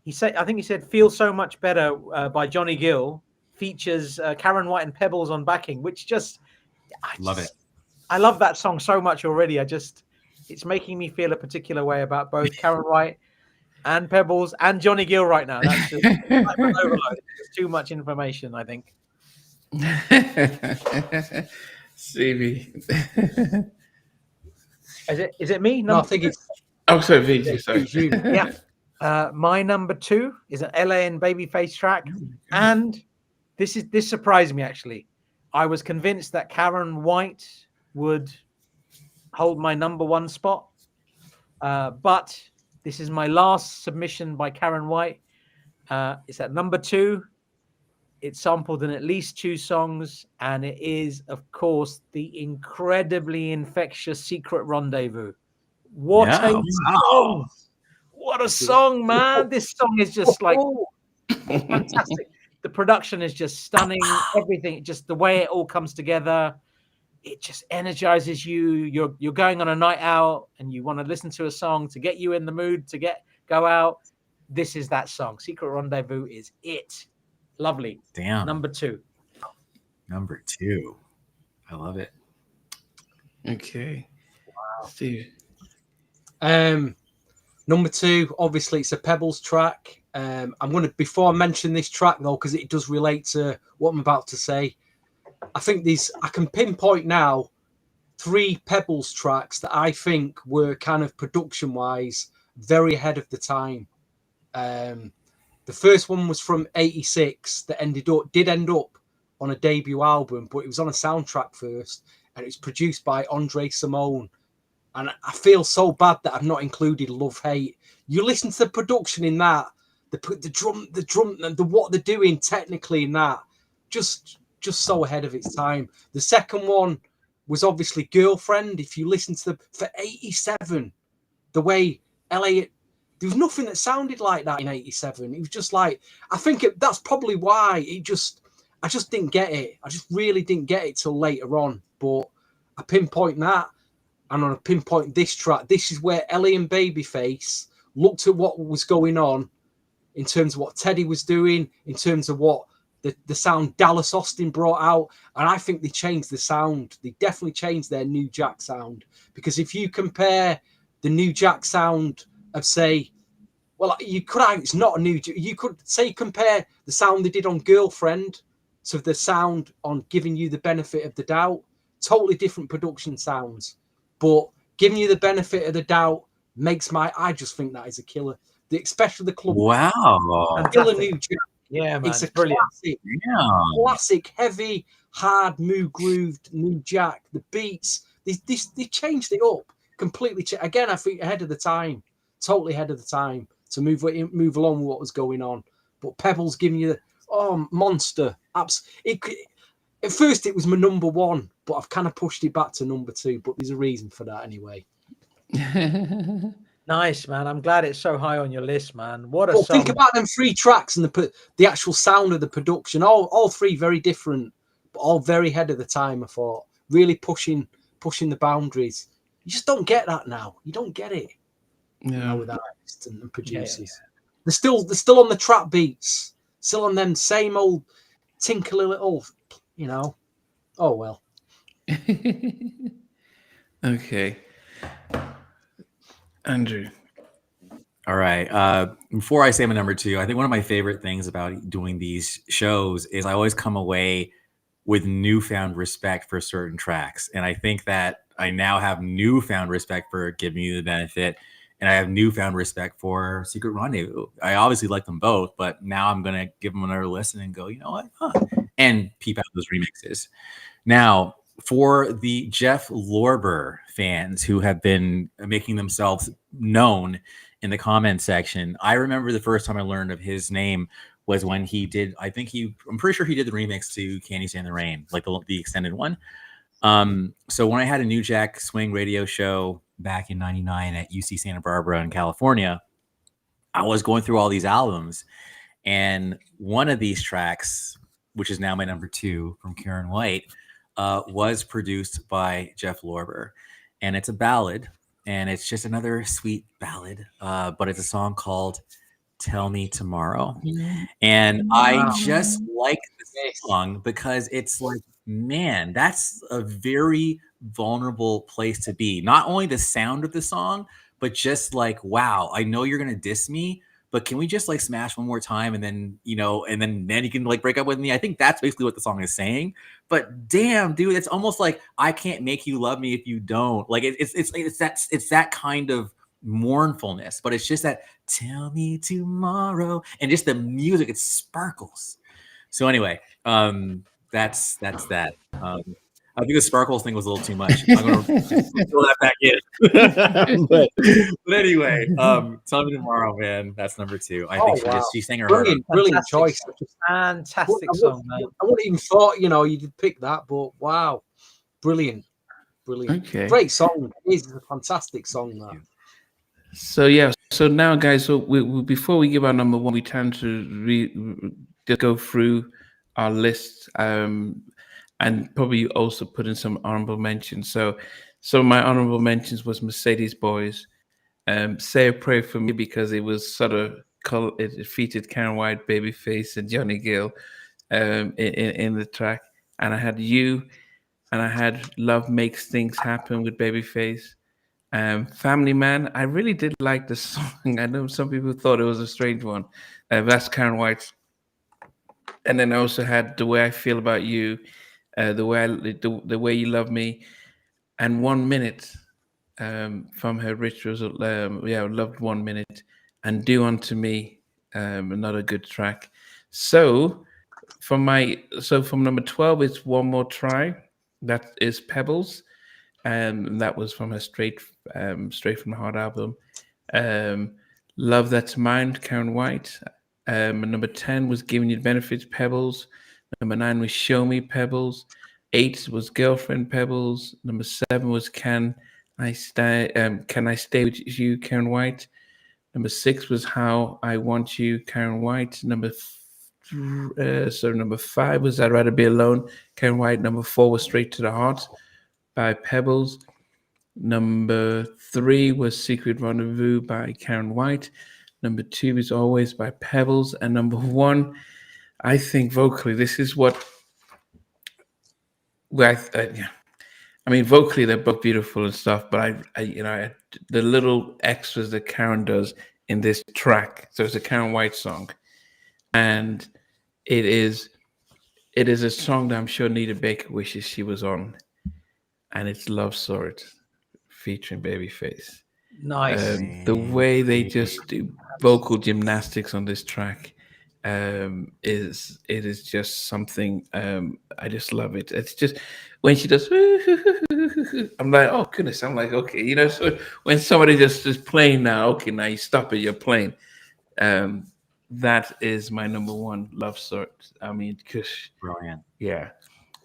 I think he said "Feel So Much Better" by Johnny Gill features Karyn White and Pebbles on backing, which love it. I love that song so much already. It's making me feel a particular way about both Karyn White and Pebbles and Johnny Gill right now. That's just like an overload. It's too much information, I think. CV. Is it me? No, I think it's. Oh, sorry, VJ. Sorry. Yeah. My number 2 is an LA and Babyface track, and this surprised me actually. I was convinced that Karyn White would hold my number 1 spot, but this is my last submission by Karyn White. It's at number 2. It's sampled in at least 2 songs, and it is, of course, the incredibly infectious Secret Rendezvous. What a song! What a song, man! This song is just like fantastic. The production is just stunning. Everything, just the way it all comes together, it just energizes you. You're going on a night out and you want to listen to a song to get you in the mood to go out. This is that song. Secret Rendezvous is it. Lovely. Damn. Number 2. Number 2. I love it. Okay. Wow. Steve. Number 2, obviously it's a Pebbles track. I'm going to, before I mention this track though, because it does relate to what I'm about to say, I think I can pinpoint now 3 Pebbles tracks that I think were kind of production wise very ahead of the time. The first one was from '86 that did end up on a debut album, but it was on a soundtrack first, and it's produced by Andre Simone. And I feel so bad that I've not included Love Hate. You listen to the production in that, the drum, and what they're doing technically in that, just so ahead of its time. The second one was obviously Girlfriend. If you listen to for '87, the way LA. There was nothing that sounded like that in '87. It was just like, I think that's probably why I just didn't get it. I just really didn't get it till later on. But I pinpoint that, and on a pinpoint this track. This is where Ellie and Babyface looked at what was going on in terms of what Teddy was doing, in terms of what the sound Dallas Austin brought out. And I think they changed the sound. They definitely changed their New Jack sound. Because if you compare the New Jack sound of, say, well, it's not a new. You could say compare the sound they did on Girlfriend to the sound on Giving You the Benefit of the Doubt. Totally different production sounds, but Giving You the Benefit of the Doubt I just think that is a killer. Especially the club. Wow. Killer New Jack. Yeah, man. It's a brilliant. Classic, heavy, hard, grooved New Jack. The beats, they changed it up completely. Again, I think ahead of the time. Totally ahead of the time to move along with what was going on. But Pebbles giving you monster. At first it was my number 1, but I've kind of pushed it back to number 2. But there's a reason for that anyway. Nice, man. I'm glad it's so high on your list, man. What a Well, song. think about them 3 tracks and the actual sound of the production. All 3 very different, but all very ahead of the time. I thought really pushing the boundaries. You just don't get that now. You don't get it. Yeah. With artists and producers. They're still on the trap beats, still on them same old tinkly little, Oh well. Okay. Andrew. All right. Before I say my number 2, I think one of my favorite things about doing these shows is I always come away with newfound respect for certain tracks. And I think that I now have newfound respect for Give Me the Benefit, and I have newfound respect for Secret Rendezvous. I obviously like them both, but now I'm going to give them another listen and go, you know what? And peep out those remixes. Now, for the Jeff Lorber fans who have been making themselves known in the comment section, I remember the first time I learned of his name was when he did, I'm pretty sure he did the remix to Can't You Stand the Rain, like the extended one. So when I had a new Jack Swing radio show back in 99 at UC Santa Barbara in California, I was going through all these albums, and one of these tracks, which is now my number 2 from Karyn White, was produced by Jeff Lorber, and it's a ballad, and it's just another sweet ballad, but it's a song called Tell Me Tomorrow. And I just like this song because it's like, man, that's a very vulnerable place to be. Not only the sound of the song, but just like, wow, I know you're gonna diss me, but can we just like smash one more time and then, and then you can like break up with me? I think that's basically what the song is saying. But damn, dude, it's almost like I can't make you love me if you don't. Like it's that kind of mournfulness, but it's just that tell me tomorrow, and just the music, it sparkles. So anyway, that's that. I think the sparkles thing was a little too much. I'm gonna throw that back in. but anyway, tell me tomorrow, man. That's number 2. I think she sang her brilliant choice. Fantastic song, man. I wouldn't even thought you did pick that, but wow, brilliant. Okay. Great song. It's a fantastic song, that. So now, guys, so before we give our number 1, we tend to just go through our list, and probably also put in some honorable mentions. So my honorable mentions was Mercedes Boys, Say a Prayer for Me, because it was sort of it featured Karyn White, Babyface, and Johnny Gill in the track, and I had You, and I had Love Makes Things Happen with Babyface. Family Man, I really did like the song. I know some people thought it was a strange one. That's Karyn White. And then I also had The Way I Feel About You, the way You Love Me, and 1 Minute from her Rituals. Loved 1 Minute, and Do Unto Me, another good track. So from number 12 is One More Try. That is Pebbles. And that was from her Straight from the Heart album. Love That's Mine, Karyn White. Number 10 was Giving You the Benefits, Pebbles. Number 9 was Show Me, Pebbles. 8 was Girlfriend, Pebbles. Number 7 was Can I Stay With You, Karyn White. Number 6 was How I Want You, Karyn White. Number 5 was I'd Rather Be Alone, Karyn White. Number 4 was Straight to the Heart by Pebbles. Number 3 was Secret Rendezvous by Karyn White. Number 2 is Always by Pebbles. And number 1, I think vocally, this is what... vocally they're both beautiful and stuff, but the little extras that Karyn does in this track. So it's a Karyn White song, and it is a song that I'm sure Nita Baker wishes she was on, and it's Love Sword featuring Babyface. Nice. The way they just do vocal gymnastics on this track is just something. I just love it. It's just when she does, I'm like, oh goodness. I'm like, okay, so when somebody just is playing now, okay, now you stop it, you're playing. That is my number 1, Love Sword. I mean, Kush. Brilliant. Yeah.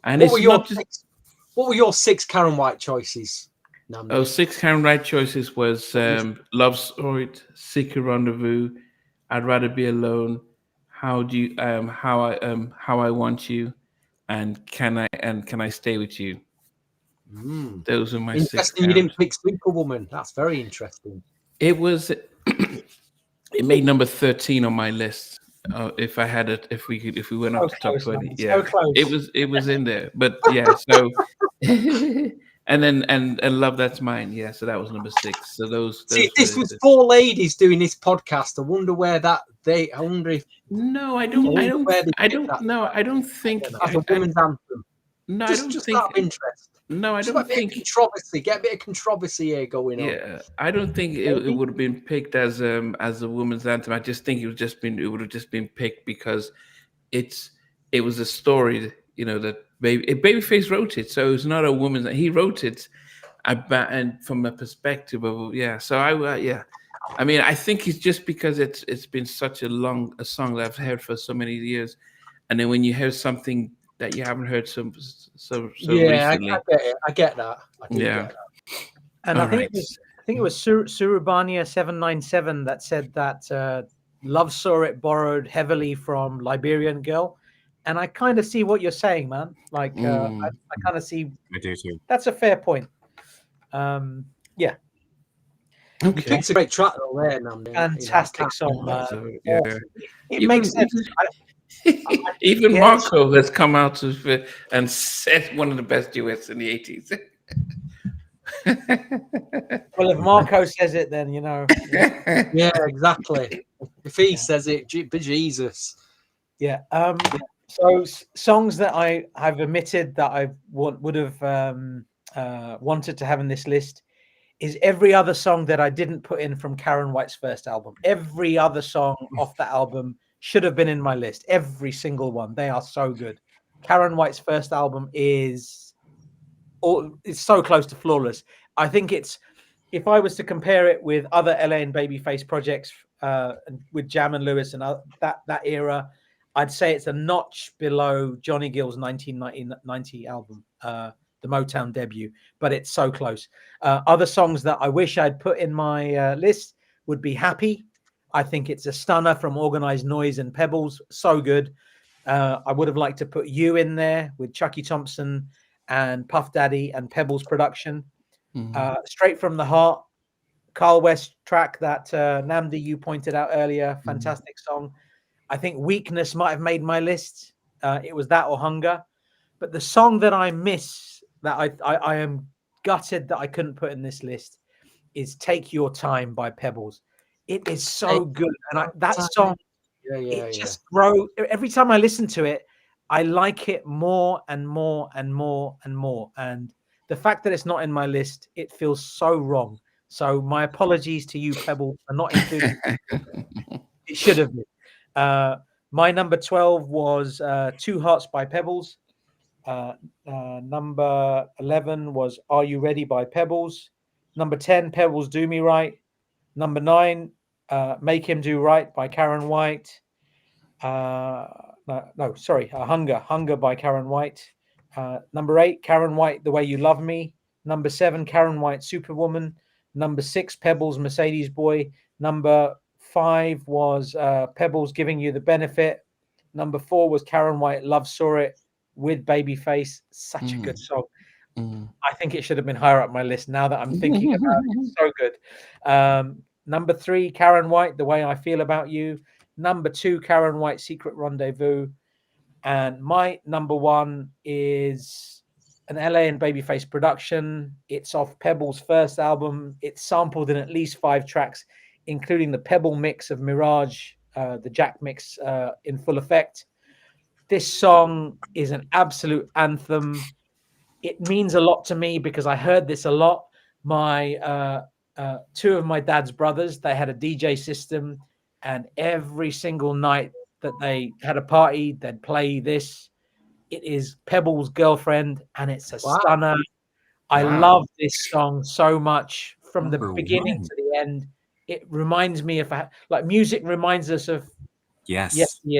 And what were your 6 Karyn White choices? Namdi? 6 Karyn White choices was Love Story, Secret Rendezvous, I'd Rather Be Alone, How I Want You, and Can I Stay With You. Those are my 6 Interesting. You Karens. didn't pick Superwoman. That's very interesting. It was it made number 13 on my list. If I had it, if we went up to top 20, man. yeah, So close. it was in there. But yeah, so and then and Love That's Mine, yeah. So that was number 6. So those See, if this were was 4 ladies doing this podcast, I wonder where I wonder if no, I I don't, wonder where they I picked don't, that. no, I don't think, As a women's anthem. no, I don't Just think, out of interest. no, I Just don't a bit think, of controversy. Get a bit of controversy here going on. yeah, I don't think it would have been picked as a woman's anthem. I just think it would have just been picked because it was a story, that Babyface wrote it, so it's not a woman's. He wrote it, and from a perspective of So I mean, I think it's just because it's been such a song that I've heard for so many years, and then when you hear something that you haven't heard so Yeah, recently, I get it. I get that. I do yeah. get that. And All I think right. it was Surabania 797 that said that Love Saw It borrowed heavily from Liberian Girl, and I kind of see what you're saying, man. Like I kind of see. I do too. That's a fair point. Yeah. You Okay. picked a great track though there, Namdi. Fantastic song, man. So, yeah. Awesome. It makes sense. Even Yeah, Marco has come out and said one of the best duets in the 80s. Well, if Marco says it, then Yeah, exactly. If he says it, Jesus. Yeah. So songs that I have omitted that I would have wanted to have in this list is every other song that I didn't put in from Karyn White's first album. Every other song off that album should have been in my list. Every single one. They are so good. Karyn White's first album it's so close to flawless. I think if I was to compare it with other LA and Babyface projects with Jam and Lewis and that era, I'd say it's a notch below Johnny Gill's 1990 album, the Motown debut, but it's so close. Other songs that I wish I'd put in my list would be Happy. I think it's a stunner from Organized Noise and Pebbles. So good. I would have liked to put You in there with Chucky Thompson and Puff Daddy and Pebbles production. Straight from the Heart, Carl West track that Namdi, you pointed out earlier. Fantastic song. I think Weakness might have made my list. It was that or Hungah. But the song that I miss, that I am gutted that I couldn't put in this list, is Take Your Time by Pebbles. It is so good. And that song, just grows. Every time I listen to it, I like it more and more and more and more. And the fact that it's not in my list, it feels so wrong. So my apologies to you, Pebbles, for not including it. Should have been. My number 12 was Two Hearts by Pebbles. Number 11 was Are You Ready by Pebbles. Number 10, Pebbles Do Me Right. Number 9, Make Him Do Right by Karyn White. Hungah by Karyn White. Number 8, Karyn White, The Way You Love Me. Number 7, Karyn White, Superwoman. Number 6, Pebbles, Mercedes Boy. Number 5 was Pebbles, Giving You the Benefit. Number 4 was Karyn White, Love Saw It with Babyface. Such a good song. I think it should have been higher up my list now that I'm thinking about it. So good. Number 3, Karyn White, The Way I Feel About You. Number 2, Karyn White, Secret Rendezvous. And my number 1 is an LA and Babyface production. It's off Pebbles' first album. It's sampled in at least 5 tracks, including the Pebble mix of Mirage, the Jack mix in full effect. This song is an absolute anthem. It means a lot to me because I heard this a lot. My 2 of my dad's brothers, they had a DJ system, and every single night that they had a party, they'd play this. It is Pebbles' Girlfriend, and it's a stunner. I love this song so much from the beginning to the end. It reminds me of like music reminds us of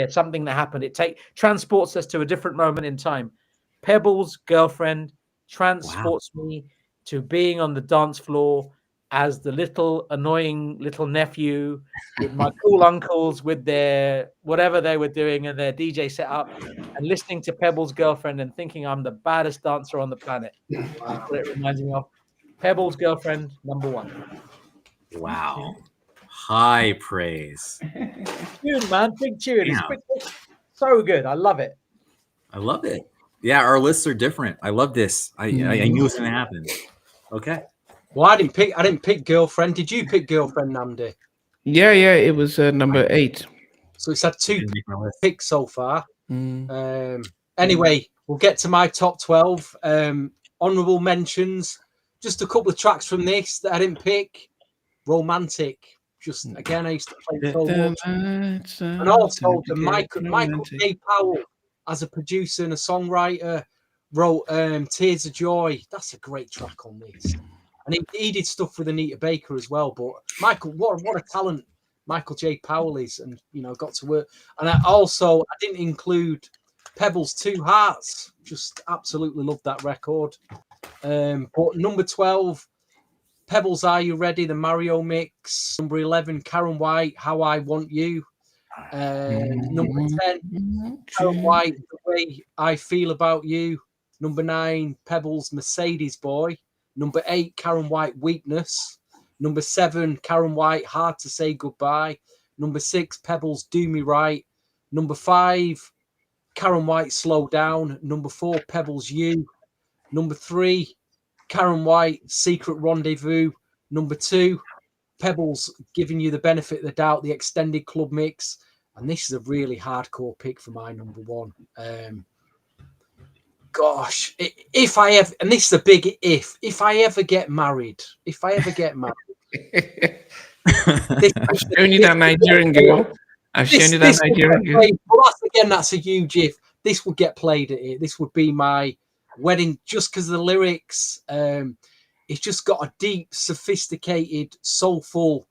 something that happened. It transports us to a different moment in time. Pebbles' Girlfriend transports me to being on the dance floor as the little annoying little nephew with my cool uncles with their whatever they were doing and their DJ setup, and listening to Pebbles' Girlfriend and thinking I'm the baddest dancer on the planet. That's what it reminds me of. Pebbles' Girlfriend, number 1. Wow. High praise. Tune, man. Big tune. Damn. It's so good. I love it. I love it. Yeah, our lists are different. I love this. I knew it was going to happen. Okay. Well, I didn't pick Girlfriend. Did you pick Girlfriend, Namdi? Yeah, it was number 8. So it's had 2 picks so far. Mm. Anyway, we'll get to my top 12. Honorable mentions. Just a couple of tracks from this that I didn't pick. Romantic. Just again, I used to play so much. And also the Michael J. Powell, as a producer and a songwriter, wrote Tears of Joy. That's a great track on this. And he did stuff with Anita Baker as well. But Michael, what a talent Michael J. Powell is, and got to work. And I didn't include Pebbles' Two Hearts. Just absolutely love that record. But number 12, Pebbles, Are You Ready? The Mario mix. Number 11, Karyn White, How I Want You. Number 10, Karyn White, The Way I Feel About You. Number 9, Pebbles, Mercedes Boy. Number 8, Karyn White, Weakness. Number 7, Karyn White, Hard to Say Goodbye. Number 6, Pebbles, Do Me Right. Number 5, Karyn White, Slow Down. Number 4, Pebbles, You. Number 3, Karyn White, Secret Rendezvous. Number 2, Pebbles, Giving You the Benefit of the Doubt, the extended club mix. And this is a really hardcore pick for my number 1. Gosh, if I ever, and this is a big if I ever get married, I've shown you that Nigerian girl. I've shown you that Nigerian girl. Well, that's a huge if. This would get played at it. This would be my wedding just because of the lyrics. It's just got a deep, sophisticated, soulful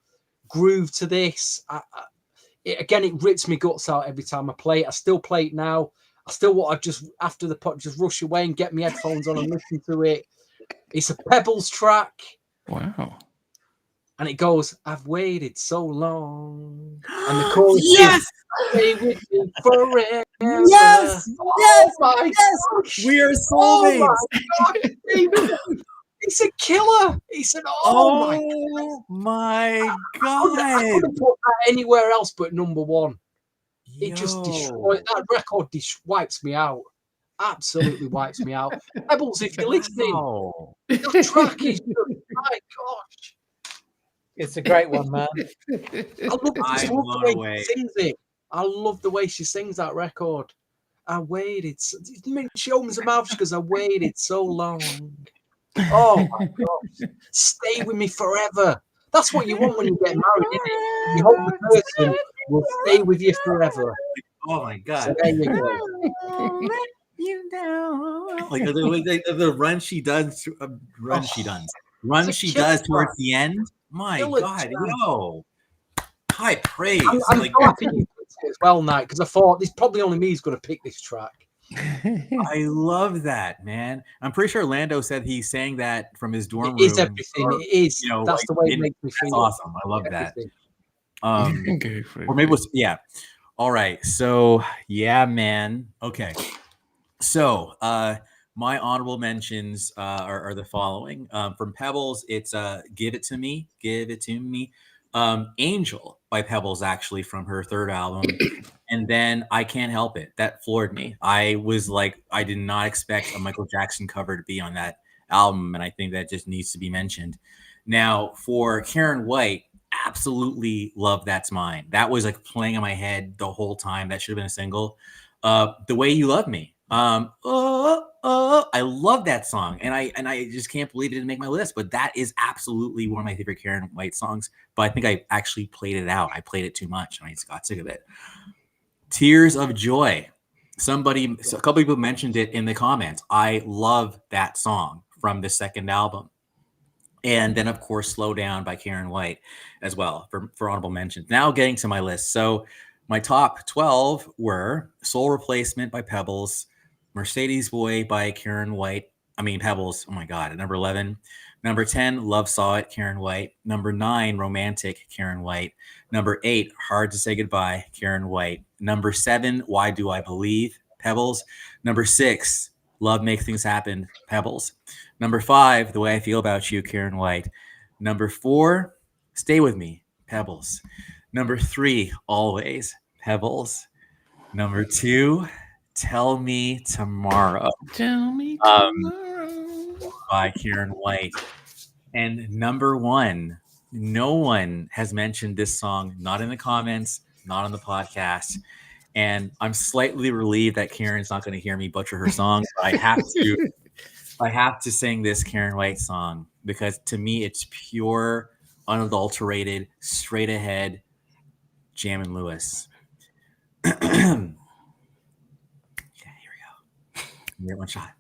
groove to this. It rips me guts out every time I play it. I still play it now. I still want to just, after the pot, just rush away and get my headphones on and listen to it. It's a Pebbles track. Wow. And it goes, I've waited so long. And the chorus is, stay with me forever. Yes! Oh my gosh. We are soulmates. Oh my God. It's a killer. It's an my God. I couldn't put that anywhere else but number 1. It just destroyed that record. Wipes me out. Absolutely wipes me out. Pebbles, if you're listening, that track is just, my gosh. It's a great one, man. I love the way she sings it. I love the way she sings that record. I waited. She opens her mouth because I waited so long. Oh my gosh. Stay with me forever. That's what you want when you get married, isn't it? You hope the person will stay with you forever. Oh my God. So there you go. You down. Like the run she does towards the end. My God, yo. High praise. I'm so happy you picked it as well, Knight, because I thought there's probably only me who's going to pick this track. I love that, man. I'm pretty sure Lando said he sang that from his dorm room. It is everything. It is. That's the way it makes me feel. That's awesome. I love that. Or maybe it was, yeah. All right. So, yeah, man. Okay. So, my honorable mentions are the following. From Pebbles, it's Give It To Me. Give It To Me. Angel by Pebbles, actually, from her third album. And then I Can't Help It. That floored me. I was like, I did not expect a Michael Jackson cover to be on that album. And I think that just needs to be mentioned. Now, for Karyn White, absolutely love That's Mine. That was like playing in my head the whole time. That should have been a single. The Way You Love Me. I love that song, and I just can't believe it didn't make my list. But that is absolutely one of my favorite Karyn White songs. But I think I actually played it out. I played it too much, and I just got sick of it. Tears of Joy. A couple people mentioned it in the comments. I love that song from the second album. And then, of course, Slow Down by Karyn White as well for honorable mentions. Now getting to my list. So my top 12 were Soul Replacement by Pebbles, Mercedes Boy by Karyn White, Pebbles. Oh my God. At number 11. Number 10, Love Saw It, Karyn White. Number 9, Romantic, Karyn White. Number 8, Hard to Say Goodbye, Karyn White. Number 7, Why Do I Believe, Pebbles. Number 6, Love Makes Things Happen, Pebbles. Number 5, The Way I Feel About You, Karyn White. Number 4, Stay With Me, Pebbles. Number 3, Always, Pebbles. Number 2, Tell Me Tomorrow. Tell me tomorrow. By Karyn White. And number 1, no one has mentioned this song, not in the comments, not on the podcast. And I'm slightly relieved that Karyn's not going to hear me butcher her song. But I have to sing this Karyn White song because to me it's pure, unadulterated, straight ahead Jam and Lewis. Okay, here we go. Get one shot.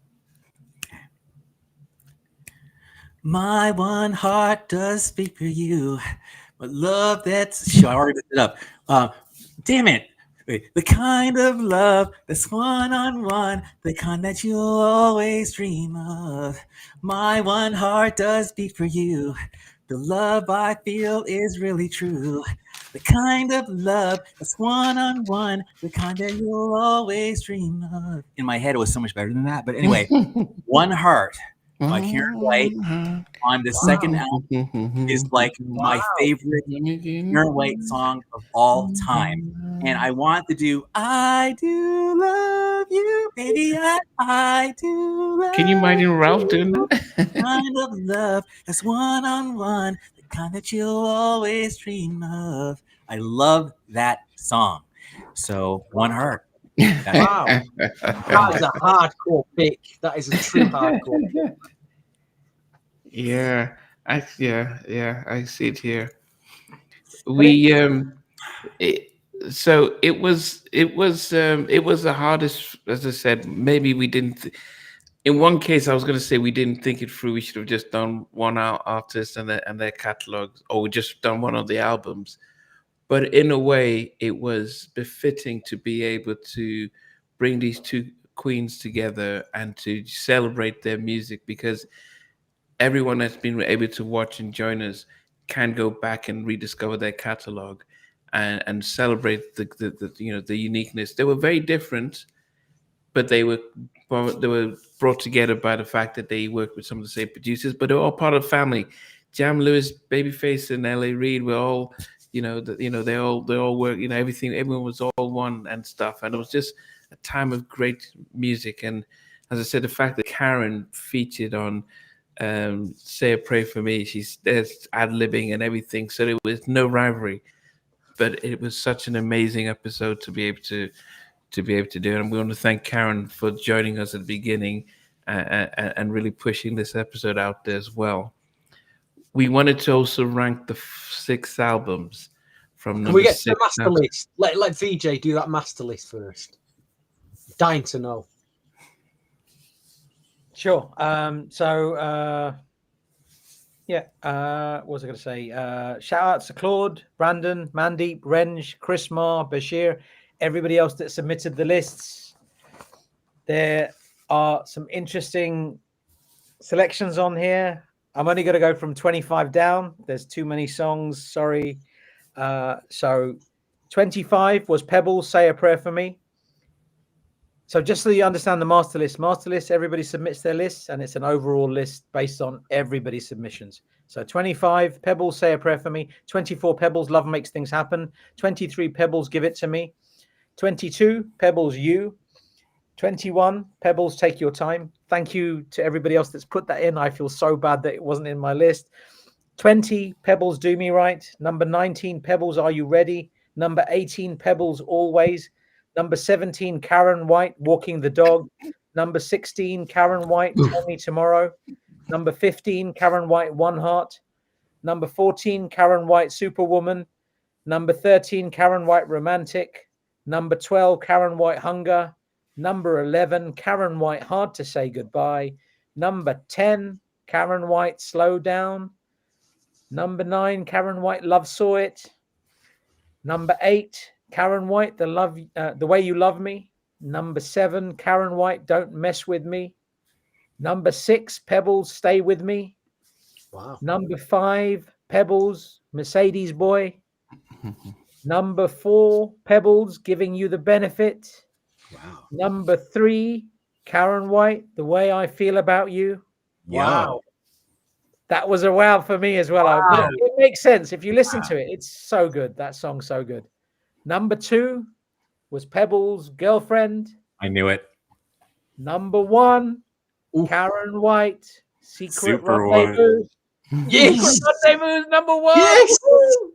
My one heart does speak for you, but love that's... I already messed it up. Damn it. The kind of love that's one-on-one, the kind that you'll always dream of. My one heart does beat for you. The love I feel is really true. The kind of love that's one-on-one, the kind that you'll always dream of. In my head, it was so much better than that. But anyway, One Heart by Karyn White on the second album is like my favorite Karyn White song of all time. And I want to do I Do Love You, baby, I do love you. Can you imagine Ralph doing that? Kind of love that's one-on-one, the kind that you'll always dream of. I love that song. So One Heart. Wow. That is a hardcore pick. That is a true hardcore pick. Yeah, I see it here. So it was the hardest, as I said. Maybe we didn't. In one case, I was going to say we didn't think it through. We should have just done one artist and their catalogs, or we just done one of the albums. But in a way, it was befitting to be able to bring these two queens together and to celebrate their music, because everyone that's been able to watch and join us can go back and rediscover their catalog and celebrate the uniqueness. They were very different, but they were brought together by the fact that they worked with some of the same producers, but they're all part of the family. Jam Lewis, Babyface, and L.A. Reid were all, they all work, everyone was all one and stuff, and it was just a time of great music. And as I said, the fact that Karyn featured on Say a Prayer for Me, there's ad-libbing and everything, so there was no rivalry, but it was such an amazing episode to be able to do it. And we want to thank Karyn for joining us at the beginning and really pushing this episode out there as well. We wanted to also rank the 6 albums from number 6. Can we get to the master list? Let VJ do that master list first. Dying to know. Sure. What was I going to say? Shout outs to Claude, Brandon, Mandeep, Renge, Chris Marr, Bashir, everybody else that submitted the lists. There are some interesting selections on here. I'm only going to go from 25 down. There's too many songs. Sorry. So 25 was Pebbles, Say a Prayer for Me. So just so you understand the master list, everybody submits their lists, and it's an overall list based on everybody's submissions. So 25, Pebbles, Say a Prayer for Me. 24, Pebbles, Love Makes Things Happen. 23, Pebbles, Give It to Me. 22, Pebbles, You. 21, Pebbles, Take Your Time. Thank you to everybody else that's put that in. I feel so bad that it wasn't in my list. 20, Pebbles, Do Me Right. Number 19, Pebbles, Are You Ready? Number 18, Pebbles, Always. Number 17, Karyn White, Walking the Dog. Number 16, Karyn White, Tell Me Tomorrow. Number 15, Karyn White, One Heart. Number 14, Karyn White, Superwoman. Number 13, Karyn White, Romantic. Number 12, Karyn White, Hungah. Number 11, Karyn White, Hard to Say Goodbye. Number 10, Karyn White, Slow Down. Number 9, Karyn White, Love Saw It. Number 8, Karyn White, The Way You Love Me. Number 7, Karyn White, Don't Mess With Me. Number 6, Pebbles, Stay With Me. Wow. Number 5, Pebbles, Mercedes Boy. Number 4, Pebbles, Giving You the Benefit. Wow. Number 3, Karyn White, The Way I Feel About You. Wow. That was a wow for me as well. Wow. But it makes sense. If you listen to it, it's so good. That song's so good. Number 2 was Pebbles' Girlfriend. I knew it. Number 1, Ooh. Karyn White, Secret Superwoman. Rendezvous. Yes. Rendezvous, number 1. Yes. Woo!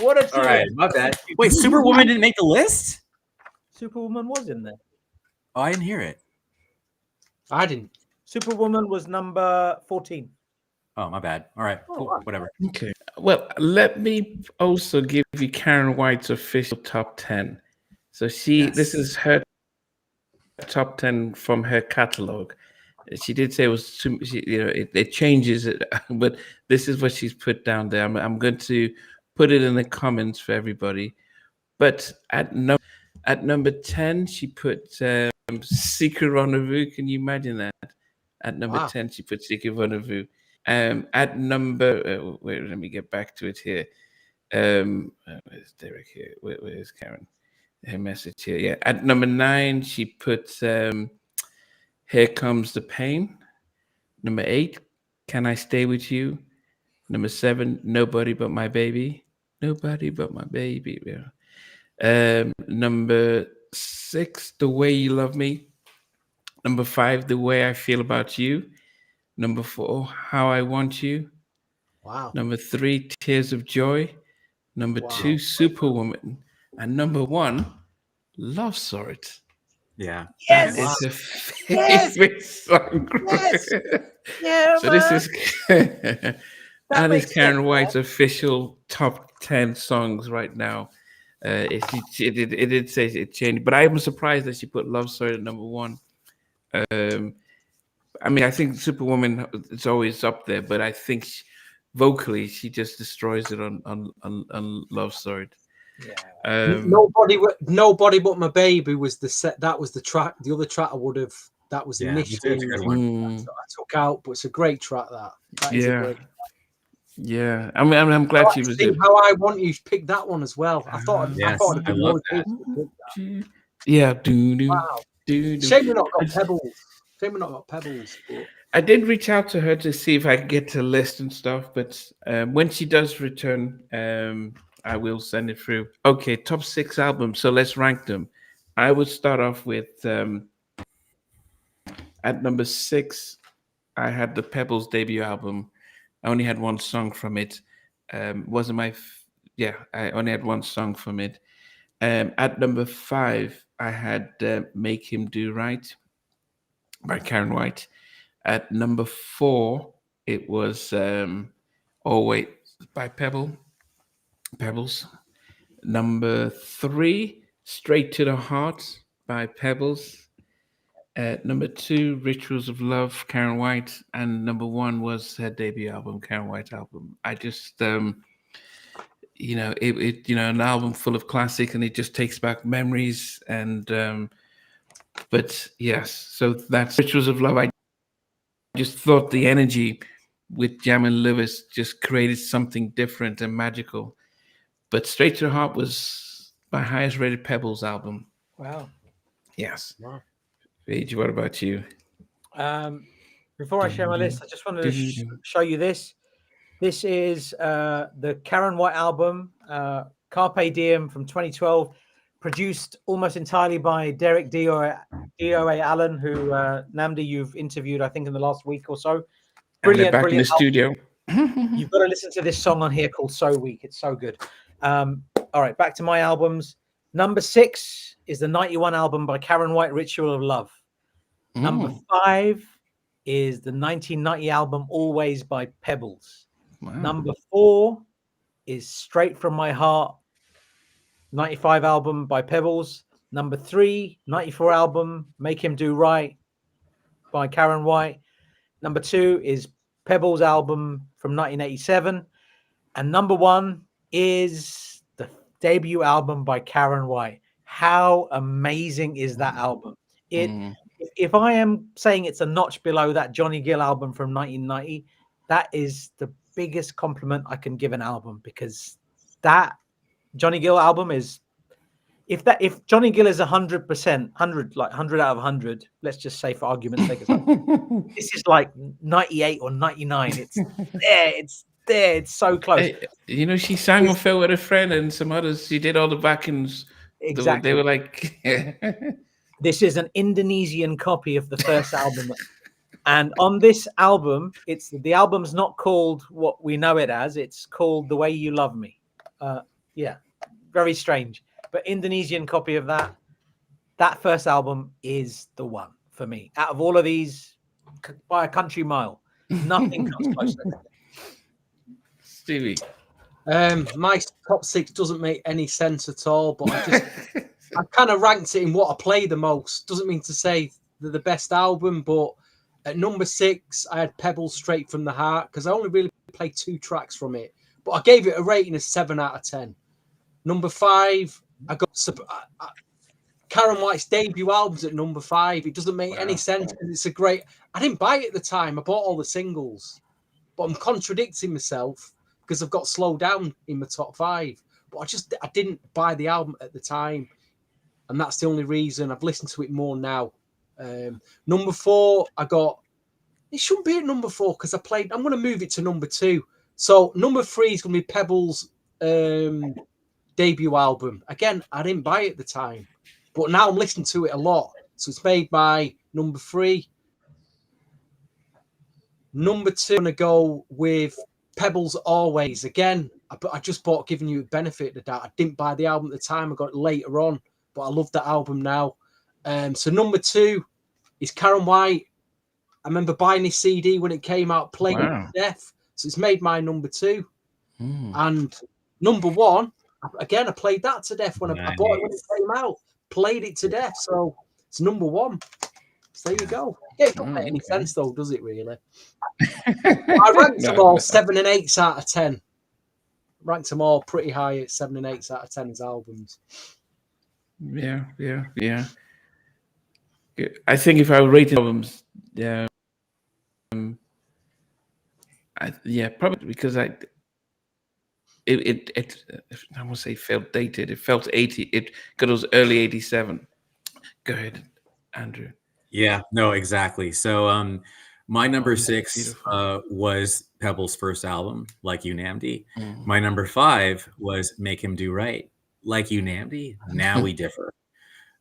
What a tune. All right, my bad. Wait, Superwoman didn't make the list? Superwoman was in there. Oh, I didn't hear it. I didn't. Superwoman was number 14. Oh, my bad. All right, cool, wow. whatever. Okay. Well, let me also give you Karyn White's official top 10. So this is her top 10 from her catalog. She did say it was too, it changes it, but this is what she's put down there. I'm going to put it in the comments for everybody. But at number 10, she put Secret Rendezvous. Can you imagine that? At number 10, she put Secret Rendezvous. At number, wait, let me get back to it here. Where's Derek here? Where's Karen? Her message here. Yeah. At number 9, she put Here Comes the Pain. Number 8, Can I Stay With You? Number 7, Nobody But My Baby. Nobody But My Baby. Yeah. Number 6, The Way You Love Me. Number 5, The Way I Feel About You. Number 4, How I Want You. Wow. Number 3, Tears of Joy. Number 2, Superwoman. And number 1, Love Sword. Yeah. That is a favorite song. Yes. Yeah, so man. This is that is Karyn sense, White's official top 10 songs right now. It did say it changed, but I'm surprised that she put Love Story at number 1. I mean, I think Superwoman is always up there, but I think vocally she just destroys it on Love Story. Yeah. Nobody But My Baby was the set. That was the track. The other track I would have. That was initially I took out, but it's a great track. That is a great track. Yeah, I mean, I'm glad she was there. How I Want You picked that one as well. I thought I love that. Yeah, wow. Shame we not got Pebbles. Shame we not got Pebbles. But... I did reach out to her to see if I could get to a list and stuff, but when she does return, I will send it through. Okay, top 6 albums. So let's rank them. I would start off with at number 6. I had the Pebbles debut album. I only had one song from it. Wasn't my I only had one song from it. At number 5, I had Make Him Do Right by Karyn White. At number 4, it was Oh Wait by Pebbles. Number 3, Straight to the Heart by Pebbles. Number 2, Rituals of Love, Karyn White, and number 1 was her debut album, Karyn White album. I just, an album full of classic, and it just takes back memories. And but yes, so that's Rituals of Love. I just thought the energy with Jam and Lewis just created something different and magical. But Straight to the Heart was my highest rated Pebbles album. Wow. Yes. Wow. Paige, what about you? Before I share my list, I just wanted to show you this. This is the Karyn White album, Carpe Diem from 2012, produced almost entirely by Derek DOA Allen, who Namdi, you've interviewed, I think, in the last week or so. Brilliant, back in the studio. You've got to listen to this song on here called So Weak. It's so good. All right, back to my albums. Number 6 is the 91 album by Karyn White, Ritual of Love. Number 5 is the 1990 album Always by Pebbles. Wow. Number 4 is Straight From My Heart, 95 album by Pebbles. Number 3, 94 album Make Him Do Right by Karyn White. Number 2 is Pebbles album from 1987. And number 1 is the debut album by Karyn White. How amazing is that album? If if I am saying it's a notch below that Johnny Gill album from 1990, that is the biggest compliment I can give an album, because that Johnny Gill album is, if Johnny Gill is 100%, 100 like 100 out of 100, let's just say for argument's sake, this is like 98 or 99. It's there. It's so close. Hey, you know, she sang on Phil with a Friend and some others. She did all the backings. Exactly. They were like. This is an Indonesian copy of the first album. And on this album, the album's not called what we know it as. It's called The Way You Love Me. Yeah, very strange. But Indonesian copy of that first album is the one for me. Out of all of these, by a country mile, nothing comes close to it. Stevie. My top 6 doesn't make any sense at all, but I kind of ranked it in what I play the most. Doesn't mean to say they're the best album, but at number 6, I had Pebbles Straight from the Heart, because I only really played 2 tracks from it, but I gave it a rating of 7 out of 10. Number 5, I got Karyn White's debut albums at number 5. It doesn't make any sense, because it's a great. I didn't buy it at the time. I bought all the singles, but I'm contradicting myself because I've got Slow Down in my top 5. But I didn't buy the album at the time, and that's the only reason. I've listened to it more now. Number 4, I got. It shouldn't be at number 4 because I'm going to move it to number 2. So number 3 is going to be Pebbles' debut album. Again, I didn't buy it at the time, but now I'm listening to it a lot. So it's made my number 3. Number 2, I'm going to go with Pebbles Always. Again, I just bought Giving You a Benefit of the Doubt. I didn't buy the album at the time. I got it later on, but I love that album now. So number 2 is Karyn White. I remember buying his CD when it came out, playing it to death. So it's made my number 2. And number 1, again, I played that to death when I bought it when it came out. Played it to death. So it's number 1. So there you go. Yeah, it don't make any sense though, does it really? I ranked them all 7 and 8 out of 10. Ranked them all pretty high at 7 and 8 out of 10 as albums. Yeah. I think if I rated albums, probably because I won't say felt dated. It felt 80. It got those early 87. Go ahead, Andrew. Yeah, no, exactly. So my number 6 was Pebbles' first album, Like You Namdi. My number 5 was Make Him Do Right, Like You Namdi. Now We Differ.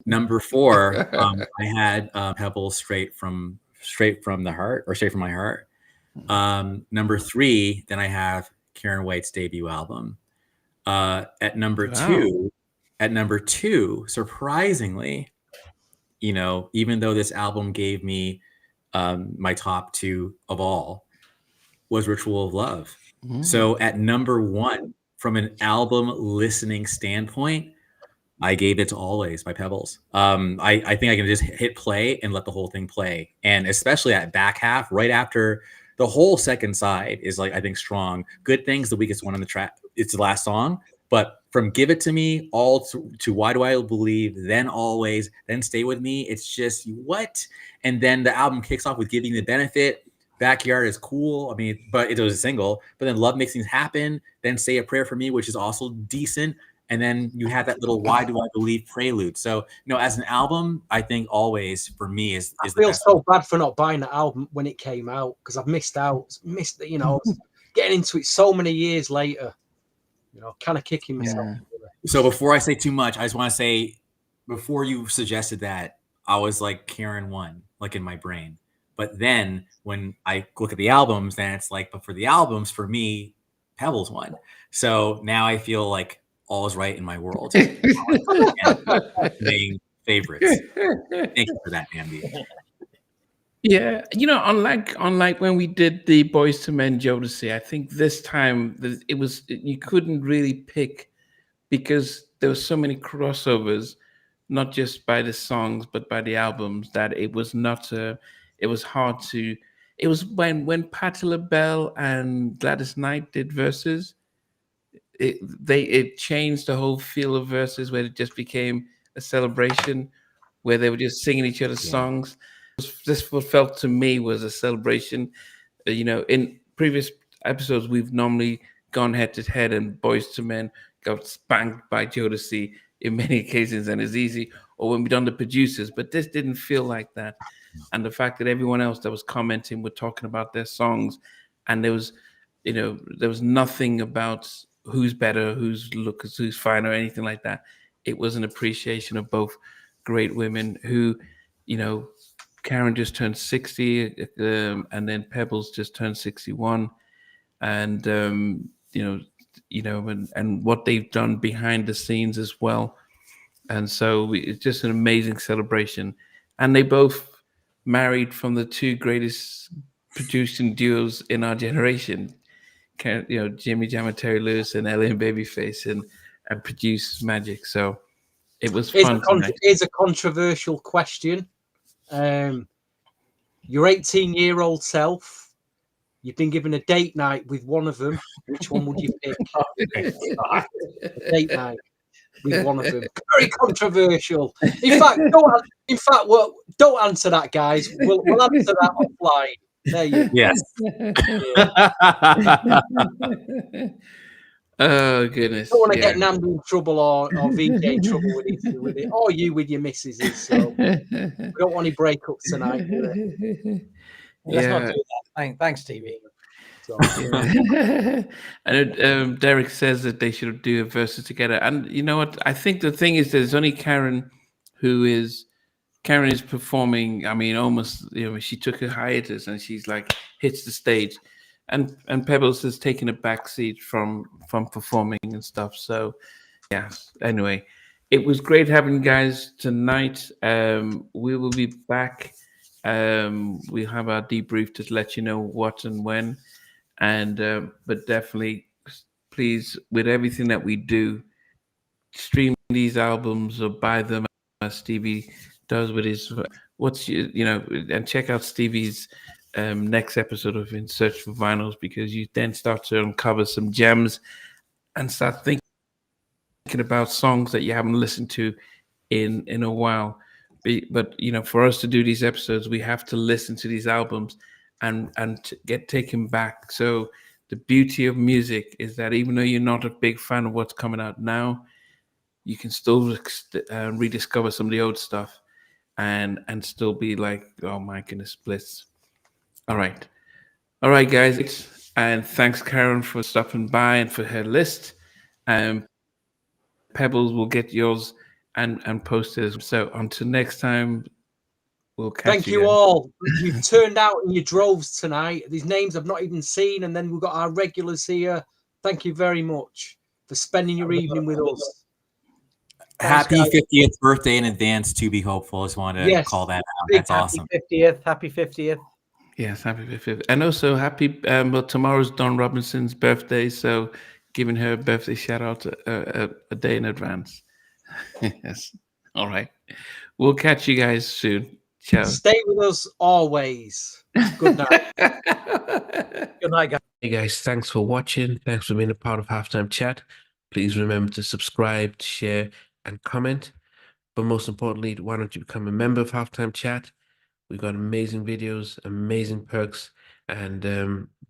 Number 4, I had Pebbles Straight from the Heart, or Straight from My Heart. Number 3, then I have Karyn White's debut album. At number 2, surprisingly, even though this album gave me my top 2 of all, was Ritual of Love. So at number 1, from an album listening standpoint, I gave it to Always by Pebbles. I think I can just hit play and let the whole thing play. And especially that back half, right after the whole second side is like, I think, strong. Good Thing's the weakest one on the track. It's the last song. But from Give It To Me, all to Why Do I Believe, then Always, then Stay With Me, it's just what? And then the album kicks off with Giving You the Benefit. Backyard is cool. I mean, but it was a single. But then Love Makes Things Happen. Then Say a Prayer for Me, which is also decent. And then you have that little Why Do I Believe prelude. So, as an album, I think Always for me is I feel so bad for not buying the album when it came out, because I've missed getting into it so many years later. Kind of kicking myself. Yeah. So before I say too much, I just want to say, before you suggested that, I was like Karyn won, like in my brain. But then when I look at the albums, then it's like, but for the albums, for me, Pebbles won. So now I feel like all is right in my world. Being favorites. Thank you for that, Andy. Yeah, unlike when we did the Boys to Men Jodeci, I think this time you couldn't really pick, because there were so many crossovers, not just by the songs but by the albums, that it was hard to. It was when Patti LaBelle and Gladys Knight did verses. It changed the whole feel of verses, where it just became a celebration, where they were just singing each other's songs. This what felt to me was a celebration. In previous episodes, we've normally gone head to head, and Boys to Men got spanked by Jodeci in many occasions, and it's easy. Or when we done the producers, but this didn't feel like that. And the fact that everyone else that was commenting were talking about their songs, and there was nothing about who's better, who's fine, or anything like that. It was an appreciation of both great women who, Karyn just turned 60, and then Pebbles just turned 61, and and what they've done behind the scenes as well. And so it's just an amazing celebration. And they both married from the two greatest producing duos in our generation, Jimmy Jam and Terry Lewis, and Ellie and Babyface, and produced Magic. So it was fun. It's a controversial question. Your 18-year-old self, you've been given a date night with one of them. Which one would you pick? A date night with one of them. Very controversial. In fact, don't answer that, guys. We'll answer that offline. There you go. Yes. Oh goodness! Don't want to get Nambu in trouble or VJ in trouble with it, or you with your missus. So we don't want any breakups tonight. Let's not do that. Thanks, TV. So, And Derek says that they should do a versus together. And you know what? I think the thing is, there's only Karyn is performing. I mean, almost. She took a hiatus and she's like hits the stage. And Pebbles has taken a back seat from performing and stuff. So, yeah. Anyway, it was great having you guys tonight. We will be back. We'll have our debrief to let you know what and when. And but definitely, please, with everything that we do, stream these albums or buy them as Stevie does with his. And check out Stevie's. Next episode of In Search for Vinyls, because you then start to uncover some gems and start thinking about songs that you haven't listened to in a while. But for us to do these episodes, we have to listen to these albums and get taken back. So the beauty of music is that even though you're not a big fan of what's coming out now, you can still rediscover some of the old stuff and still be like, oh my goodness, bliss. All right, guys, and thanks, Karyn, for stopping by and for her list. Pebbles will get yours and post it. So until next time, we'll catch you. Thank you all. You've turned out in your droves tonight. These names I've not even seen, and then we've got our regulars here. Thank you very much for spending your evening with us. Happy 50th birthday in advance, to be hopeful. I just wanted to call that out. That's awesome. Happy 50th. Yes, happy 50th. And also happy, tomorrow's Dawn Robinson's birthday, so giving her a birthday shout out a day in advance. Yes. All right. We'll catch you guys soon. Ciao. Stay with us always. Good night. Good night, guys. Hey guys, thanks for watching. Thanks for being a part of Halftime Chat. Please remember to subscribe, share, and comment. But most importantly, why don't you become a member of Halftime Chat? We've got amazing videos, amazing perks, and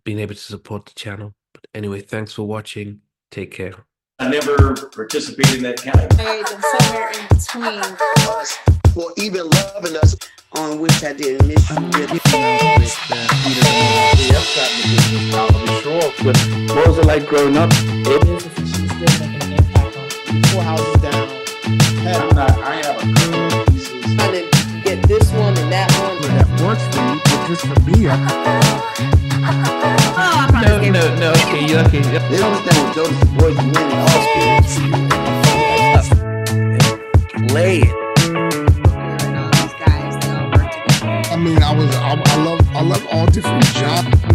being able to support the channel. But anyway, thanks for watching. Take care. I never participated in that kind of. And somewhere in between. For even loving us, on which I didn't miss you. What was it like growing up? She's still making an impact on 4 houses down. I have a couple pieces. Trying to get this one and that one. That works for you, but just for me, No. Okay, you're okay. They don't understand what Jodeci boys and men all Play it. These guys, they all work together. I mean, I love all different genres.